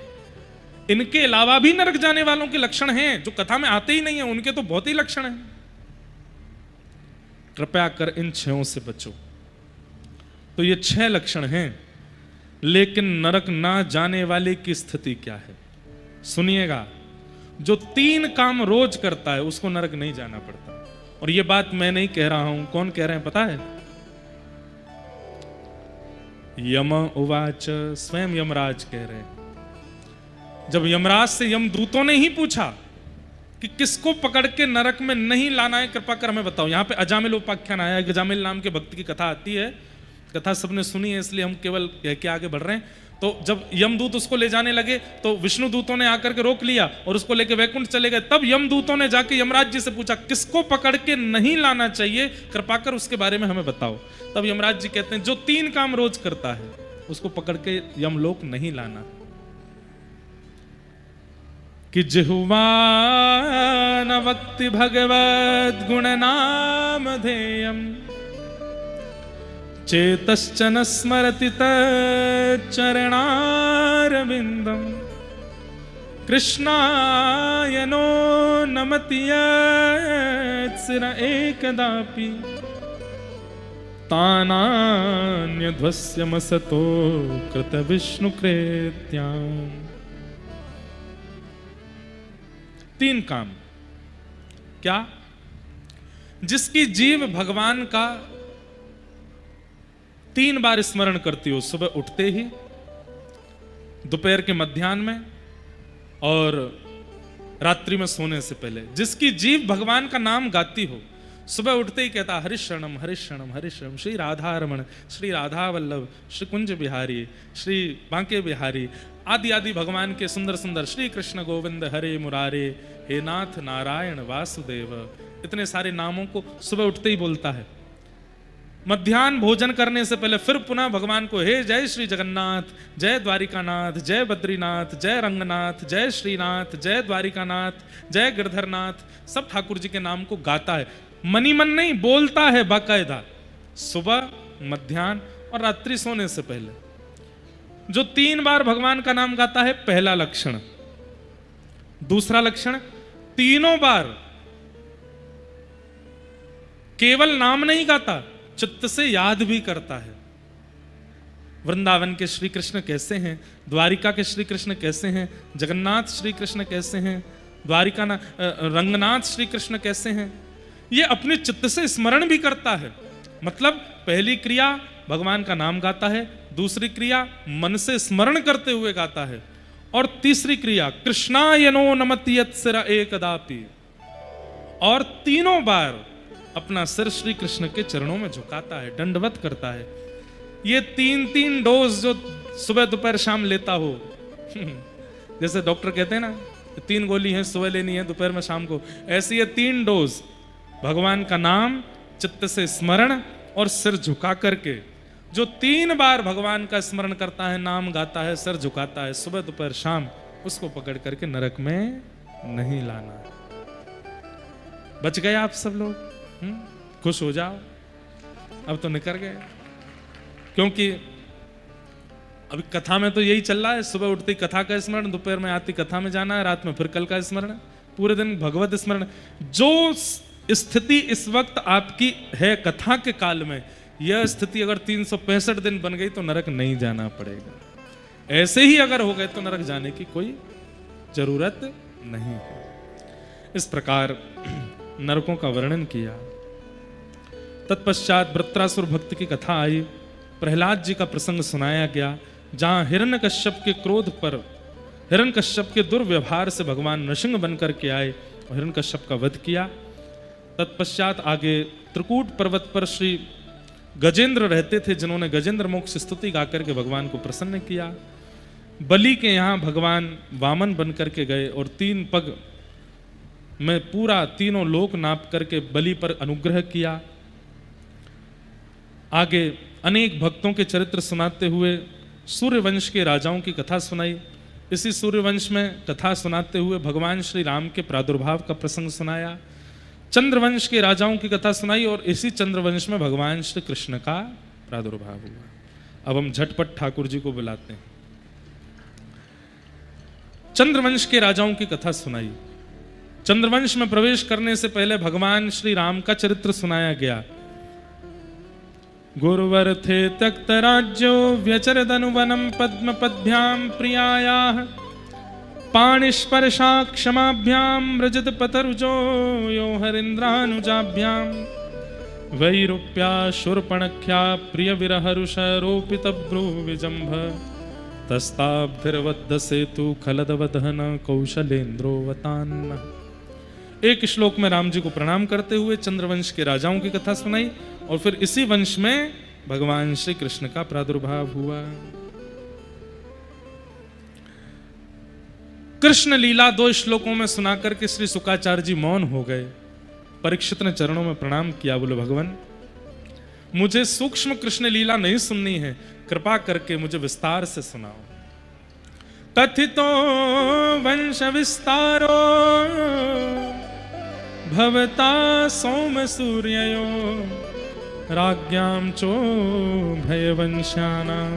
इनके अलावा भी नरक जाने वालों के लक्षण हैं जो कथा में आते ही नहीं है, उनके तो बहुत ही लक्षण हैं। कृपया कर इन 6 से बचो। तो ये 6 लक्षण हैं, लेकिन नरक ना जाने वाले की स्थिति क्या है? सुनिएगा, जो 3 काम रोज करता है उसको नरक नहीं जाना पड़ता। और ये बात मैं नहीं कह रहा हूं, कौन कह रहे हैं पता है? यम उवाच, स्वयं यमराज कह रहे हैं। जब यमराज से यमदूतों ने ही पूछा कि किसको पकड़ के नरक में नहीं लाना है, कृपा कर हमें बताओ। यहां पे अजामिल उपाख्यान आया, अजामिल नाम के भक्त की कथा आती है, कथा सबने सुनी है इसलिए हम केवल कह के आगे बढ़ रहे हैं। तो जब यमदूत उसको ले जाने लगे तो विष्णु दूतों ने आकर के रोक लिया और उसको लेके वैकुंठ चले गए। तब यमदूतों ने जाके यमराज जी से पूछा किसको पकड़ के नहीं लाना चाहिए, कृपा कर उसके बारे में हमें बताओ। तब यमराज जी कहते हैं जो 3 काम रोज करता है उसको पकड़ के यमलोक नहीं लाना। कि जिह्वा न वक्ति भगवद गुण नाम धेयम, चेतश्चन स्मरति तच्चरणारविंदम, कृष्णाय नो नमति यत्सिर एकदापि, तानान्यध्वस्यमसतो कृत विष्णुकृत्याम्। 3 काम क्या? जिसकी जीव भगवान का 3 बार स्मरण करती हो, सुबह उठते ही, दोपहर के मध्याह्न में और रात्रि में सोने से पहले। जिसकी जीव भगवान का नाम गाती हो, सुबह उठते ही कहता हरिशरणम हरिशरणम हरिशरणम, श्री राधा रमण, श्री राधा वल्लभ, श्री कुंज बिहारी, श्री बांके बिहारी आदि आदि भगवान के सुंदर सुंदर, श्री कृष्ण गोविंद हरे मुरारे, हे नाथ नारायण वासुदेव, इतने सारे नामों को सुबह उठते ही बोलता है। मध्याह्न भोजन करने से पहले फिर पुनः भगवान को हे जय श्री जगन्नाथ, जय द्वारिकानाथ, जय बद्रीनाथ, जय रंगनाथ, जय श्रीनाथ, जय द्वारिकानाथ, जय गिरधरनाथ, सब ठाकुर जी के नाम को गाता है। मनी मन नहीं बोलता है बाकायदा। सुबह मध्याह्न और रात्रि सोने से पहले। जो 3 बार भगवान का नाम गाता है, पहला लक्षण। दूसरा लक्षण, तीनों बार केवल नाम नहीं गाता, चित्त से याद भी करता है। वृंदावन के श्री कृष्ण कैसे हैं, द्वारिका के श्री कृष्ण कैसे हैं, जगन्नाथ श्री कृष्ण कैसे हैं, द्वारिका रंगनाथ श्री कृष्ण कैसे हैं, ये अपने चित्त से स्मरण भी करता है। मतलब पहली क्रिया भगवान का नाम गाता है, दूसरी क्रिया मन से स्मरण करते हुए गाता है, और तीसरी क्रिया कृष्णायनो नमति यत्सिरा एकदापि, और तीनों बार अपना सिर श्री कृष्ण के चरणों में झुकाता है, दंडवत करता है। ये 3-3 डोज जो सुबह दोपहर शाम लेता हो, जैसे डॉक्टर कहते हैं ना 3 गोली हैं, सुबह लेनी है, दोपहर में, शाम को, ऐसी ये 3 डोज भगवान का नाम, चित्त से स्मरण और सिर झुका करके, जो 3 बार भगवान का स्मरण करता है, नाम गाता है, सिर झुकाता है, सुबह दोपहर शाम, उसको पकड़ करके नरक में नहीं लाना। बच गए आप सब लोग, खुश हो जाओ, अब तो निकल गए। क्योंकि अभी कथा में तो यही चल रहा है, सुबह उठती कथा का स्मरण, दोपहर में आती कथा में जाना है, रात में फिर कल का स्मरण, पूरे दिन भगवत स्मरण। जो स्थिति इस वक्त आपकी है कथा के काल में, यह स्थिति अगर 365 दिन बन गई तो नरक नहीं जाना पड़ेगा। ऐसे ही अगर हो गए तो नरक जाने की कोई जरूरत नहीं है। इस प्रकार नरकों का वर्णन किया। तत्पश्चात वृत्रासुर भक्त की कथा आई, प्रहलाद जी का प्रसंग सुनाया गया, जहां हिरण्यकश्यप के क्रोध पर, हिरण्यकश्यप के दुर्व्यवहार से भगवान नृसिंह बनकर के आए और हिरण्यकश्यप का वध किया। तत्पश्चात आगे त्रिकूट पर्वत पर श्री गजेंद्र रहते थे, जिन्होंने गजेंद्र मोक्ष स्तुति गाकर के भगवान को प्रसन्न किया। बलि के यहाँ भगवान वामन बनकर के गए और 3 पग में पूरा 3 लोक नाप करके बलि पर अनुग्रह किया। आगे अनेक भक्तों के चरित्र सुनाते हुए सूर्यवंश के राजाओं की कथा सुनाई। इसी सूर्यवंश में कथा सुनाते हुए भगवान श्री राम के प्रादुर्भाव का प्रसंग सुनाया। चंद्रवंश के राजाओं की कथा सुनाई और इसी चंद्रवंश में भगवान श्री कृष्ण का प्रादुर्भाव हुआ। अब हम झटपट ठाकुर जी को बुलाते हैं। चंद्रवंश के राजाओं की कथा सुनाई। चंद्रवंश में प्रवेश करने से पहले भगवान श्री राम का चरित्र सुनाया गया। गुरुवर थे तक्त राज्यो व्यचरदनुवनम पद्म पद्भ्याम प्रियायाः पाणिस्पर्शा क्षमाभ्याम रजत पतरुजो यो हरिन्द्रानुजाभ्याम वैरूप्या शूर्पणख्या प्रिय विरहरुषरोपित भ्रू विजंभ तस्ताब्धिर्वद्ध सेतु खलदवदहन कौशलेन्द्रोवतान्न। एक श्लोक में राम जी को प्रणाम करते हुए चंद्रवंश के राजाओं की कथा सुनाई और फिर इसी वंश में भगवान श्री कृष्ण का प्रादुर्भाव हुआ। कृष्ण लीला 2 श्लोकों में सुनाकर के श्री शुकाचार्य जी मौन हो गए। परीक्षित ने चरणों में प्रणाम किया, बोले भगवान मुझे सूक्ष्म कृष्ण लीला नहीं सुननी है, कृपा करके मुझे विस्तार से सुनाओ। कथितो वंश विस्तारो भवता सोम सूर्ययो राज्ञां चो भयवंश्यानां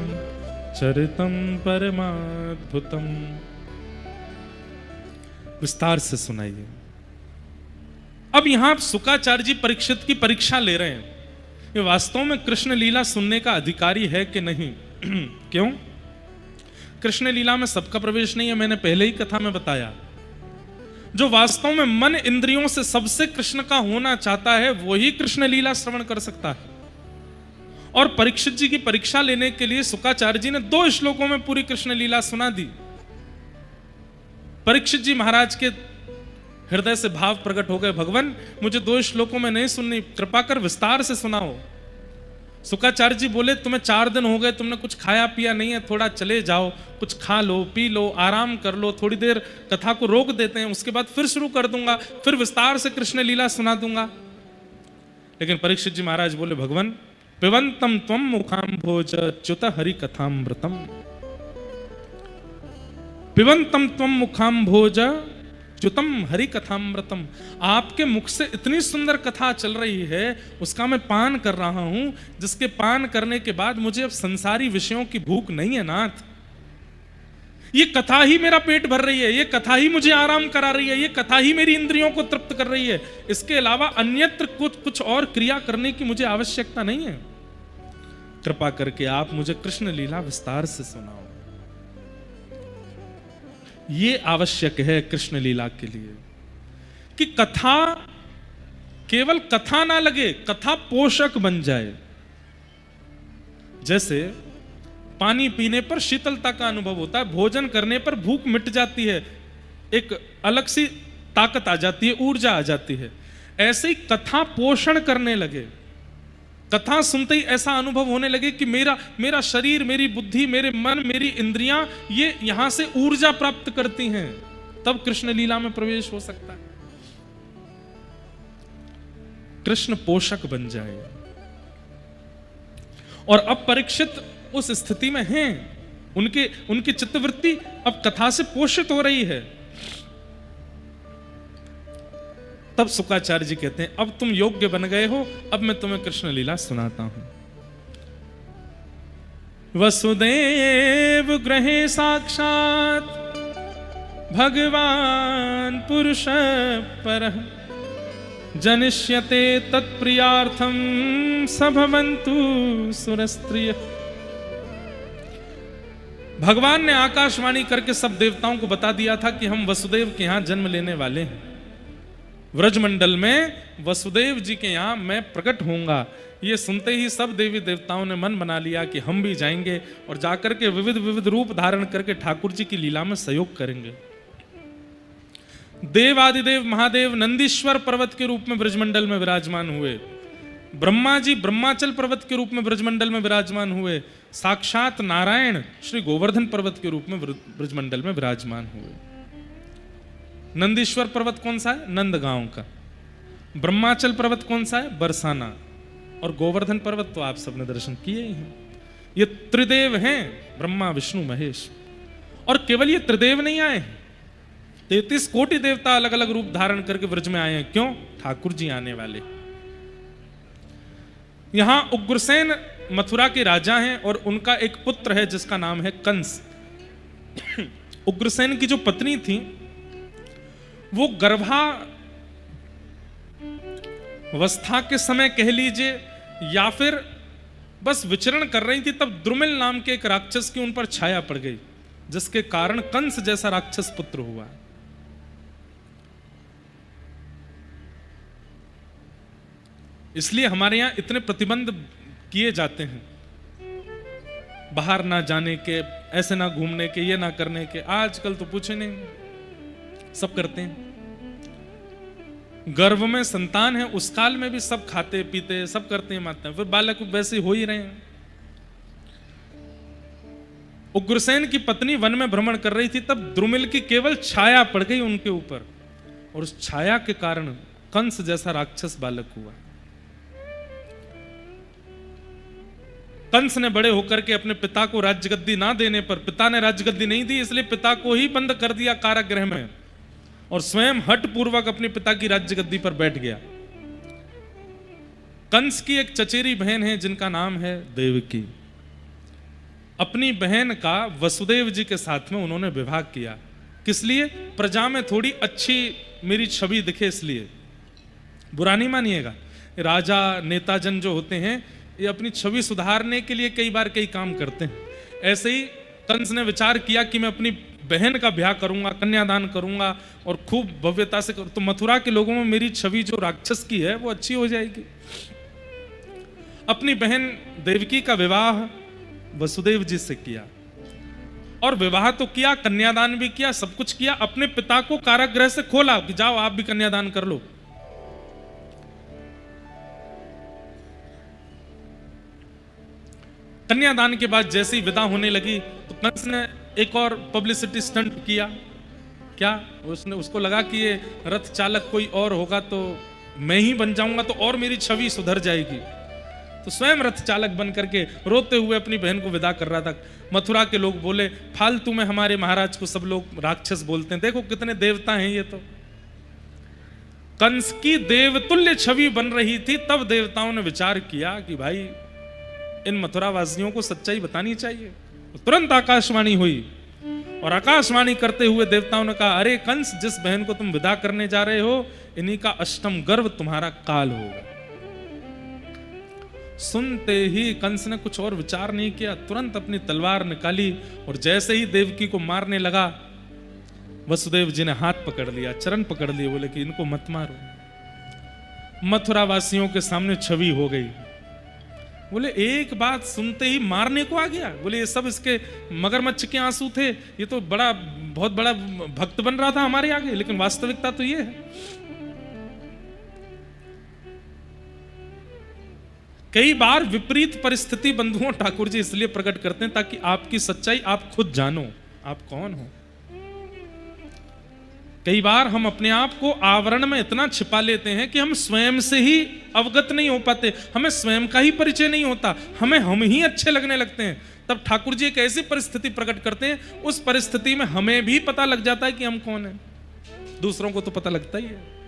चरितं परमाद्भुतम्। विस्तार से सुनाइए। अब यहां शुकाचार्य जी परीक्षित की परीक्षा ले रहे हैं, ये वास्तव में कृष्ण लीला सुनने का अधिकारी है कि नहीं। क्यों? कृष्ण लीला में सबका प्रवेश नहीं है, मैंने पहले ही कथा में बताया। जो वास्तव में मन इंद्रियों से सबसे कृष्ण का होना चाहता है वही कृष्ण लीला श्रवण कर सकता है। और परीक्षित जी की परीक्षा लेने के लिए शुकाचार्य जी ने 2 श्लोकों में पूरी कृष्ण लीला सुना दी। परीक्षित जी महाराज के हृदय से भाव प्रकट हो गए, भगवान मुझे 2 श्लोकों में नहीं सुननी, कृपा कर विस्तार से सुनाओ। शुकाचार्य जी बोले तुम्हें 4 दिन हो गए, तुमने कुछ खाया पिया नहीं है, थोड़ा चले जाओ, कुछ खा लो पी लो, आराम कर लो, थोड़ी देर कथा को रोक देते हैं, उसके बाद फिर शुरू कर दूंगा, फिर विस्तार से कृष्ण लीला सुना दूंगा। लेकिन परीक्षित जी महाराज बोले भगवान पिबंतम त्वम मुखाम्भोज च्युत हरि कथामृतम, पिबंतम त्वम मुखाम्भोज च्युतम हरि कथामृतम, आपके मुख से इतनी सुंदर कथा चल रही है, उसका मैं पान कर रहा हूं, जिसके पान करने के बाद मुझे अब संसारी विषयों की भूख नहीं है नाथ। ये कथा ही मेरा पेट भर रही है, ये कथा ही मुझे आराम करा रही है, ये कथा ही मेरी इंद्रियों को तृप्त कर रही है। इसके अलावा अन्यत्र कुछ और क्रिया करने की मुझे आवश्यकता नहीं है। कृपा करके आप मुझे कृष्ण लीला विस्तार से सुनाओ। ये आवश्यक है कृष्ण लीला के लिए कि कथा केवल कथा ना लगे, कथा पोषक बन जाए। जैसे पानी पीने पर शीतलता का अनुभव होता है, भोजन करने पर भूख मिट जाती है, एक अलग सी ताकत आ जाती है, ऊर्जा आ जाती है। ऐसे ही कथा पोषण करने लगे, कथा सुनते ही ऐसा अनुभव होने लगे कि मेरा शरीर, मेरी बुद्धि, मेरे मन, मेरी इंद्रियां ये यहां से ऊर्जा प्राप्त करती हैं, तब कृष्ण लीला में प्रवेश हो सकता है। कृष्ण पोषक बन जाए। और अब परीक्षित उस स्थिति में हैं, उनकी चित्तवृत्ति अब कथा से पोषित हो रही है। तब शुक्राचार्य जी कहते हैं अब तुम योग्य बन गए हो, अब मैं तुम्हें कृष्ण लीला सुनाता हूं। वसुदेव गृहे साक्षात भगवान पुरुष परः जनिष्यते तत्प्रियार्थम सभवन्तु सुरस्त्रिय। भगवान ने आकाशवाणी करके सब देवताओं को बता दिया था कि हम वसुदेव के यहां जन्म लेने वाले हैं, व्रजमंडल में वसुदेव जी के यहां मैं प्रकट होऊंगा। ये सुनते ही सब देवी देवताओं ने मन बना लिया कि हम भी जाएंगे और जाकर के विविध विविध रूप धारण करके ठाकुर जी की लीला में सहयोग करेंगे। देवादिदेव महादेव नंदीश्वर पर्वत के रूप में ब्रजमंडल में विराजमान हुए, ब्रह्मा जी ब्रह्माचल पर्वत के रूप में ब्रजमंडल में विराजमान हुए, साक्षात नारायण श्री गोवर्धन पर्वत के रूप में ब्रजमंडल में विराजमान हुए। नंदीश्वर पर्वत कौन सा है? नंदगांव का। ब्रह्माचल पर्वत कौन सा है? बरसाना। और गोवर्धन पर्वत तो आप सबने दर्शन किए ही हैं। ये त्रिदेव हैं, ब्रह्मा विष्णु महेश। और केवल ये त्रिदेव नहीं आए, 33 कोटि देवता अलग अलग रूप धारण करके ब्रज में आए हैं। क्यों? ठाकुर जी आने वाले। यहां उग्रसेन मथुरा के राजा हैं और उनका एक पुत्र है जिसका नाम है कंस। उग्रसेन की जो पत्नी थी वो गर्भावस्था के समय कह लीजिए या फिर बस विचरण कर रही थी, तब द्रुमिल नाम के एक राक्षस की उन पर छाया पड़ गई, जिसके कारण कंस जैसा राक्षस पुत्र हुआ। इसलिए हमारे यहां इतने प्रतिबंध किए जाते हैं, बाहर ना जाने के, ऐसे ना घूमने के, ये ना करने के। आजकल तो पूछे नहीं, सब करते हैं। गर्भ में संतान है उस काल में भी सब खाते पीते सब करते हैं, मानते हैं, फिर बालक वैसे हो ही रहे हैं। उग्रसेन की पत्नी वन में भ्रमण कर रही थी, तब द्रुमिल की केवल छाया पड़ गई उनके ऊपर, और उस छाया के कारण कंस जैसा राक्षस बालक हुआ। कंस ने बड़े होकर के अपने पिता को राज्यगद्दी ना देने पर, पिता ने राज्यगद्दी नहीं दी इसलिए पिता को ही बंद कर दिया कारागृह में, और स्वयं हठ पूर्वक अपने पिता की राज्यगद्दी पर बैठ गया। कंस की एक चचेरी बहन है जिनका नाम है देवकी। अपनी बहन का वसुदेव जी के साथ में उन्होंने विवाह किया। किस लिए? प्रजा में थोड़ी अच्छी मेरी छवि दिखे इसलिए। बुरा नहीं मानिएगा, राजा नेताजन जो होते हैं ये अपनी छवि सुधारने के लिए कई बार कई काम करते हैं। ऐसे ही कंस ने विचार किया कि मैं अपनी बहन का ब्याह करूंगा, कन्यादान करूंगा और खूब भव्यता से तो मथुरा के लोगों में मेरी छवि जो राक्षस की है वो अच्छी हो जाएगी। अपनी बहन देवकी का विवाह वसुदेव जी से किया, और विवाह तो किया, कन्यादान भी किया, सब कुछ किया। अपने पिता को कारागृह से खोला कि जाओ आप भी कन्यादान कर लो। कन्यादान के बाद जैसे ही विदा होने लगी तो कंस ने एक और पब्लिसिटी स्टंट किया। क्या? उसको लगा कि ये रथ चालक कोई और होगा तो मैं ही बन जाऊंगा तो और मेरी छवि सुधर जाएगी। तो स्वयं रथ चालक बन करके रोते हुए अपनी बहन को विदा कर रहा था। मथुरा के लोग बोले, फालतू में हमारे महाराज को सब लोग राक्षस बोलते हैं, देखो कितने देवता हैं ये। तो कंस की देवतुल्य छवि बन रही थी, तब देवताओं ने विचार किया कि भाई इन मथुरा वासियों को सच्चाई बतानी चाहिए। तुरंत आकाशवाणी हुई और आकाशवाणी करते हुए देवताओं ने कहा, अरे कंस, जिस बहन को तुम विदा करने जा रहे हो, इन्हीं का अष्टम गर्भ तुम्हारा काल होगा। सुनते ही कंस ने कुछ और विचार नहीं किया, तुरंत अपनी तलवार निकाली और जैसे ही देवकी को मारने लगा, वसुदेव जी ने हाथ पकड़ लिया, चरण पकड़ लिए, बोले कि इनको मत मारो। मथुरा वासियों के सामने छवि हो गई। बोले एक बात सुनते ही मारने को आ गया। बोले ये सब इसके मगरमच्छ के आंसू थे, ये तो बहुत बड़ा भक्त बन रहा था हमारे आगे, लेकिन वास्तविकता तो ये है। कई बार विपरीत परिस्थिति बंधुओं ठाकुर जी इसलिए प्रकट करते हैं ताकि आपकी सच्चाई आप खुद जानो, आप कौन हो। कई बार हम अपने आप को आवरण में इतना छिपा लेते हैं कि हम स्वयं से ही अवगत नहीं हो पाते, हमें स्वयं का ही परिचय नहीं होता, हमें हम ही अच्छे लगने लगते हैं। तब ठाकुर जी एक ऐसी परिस्थिति प्रकट करते हैं, उस परिस्थिति में हमें भी पता लग जाता है कि हम कौन हैं, दूसरों को तो पता लगता ही है।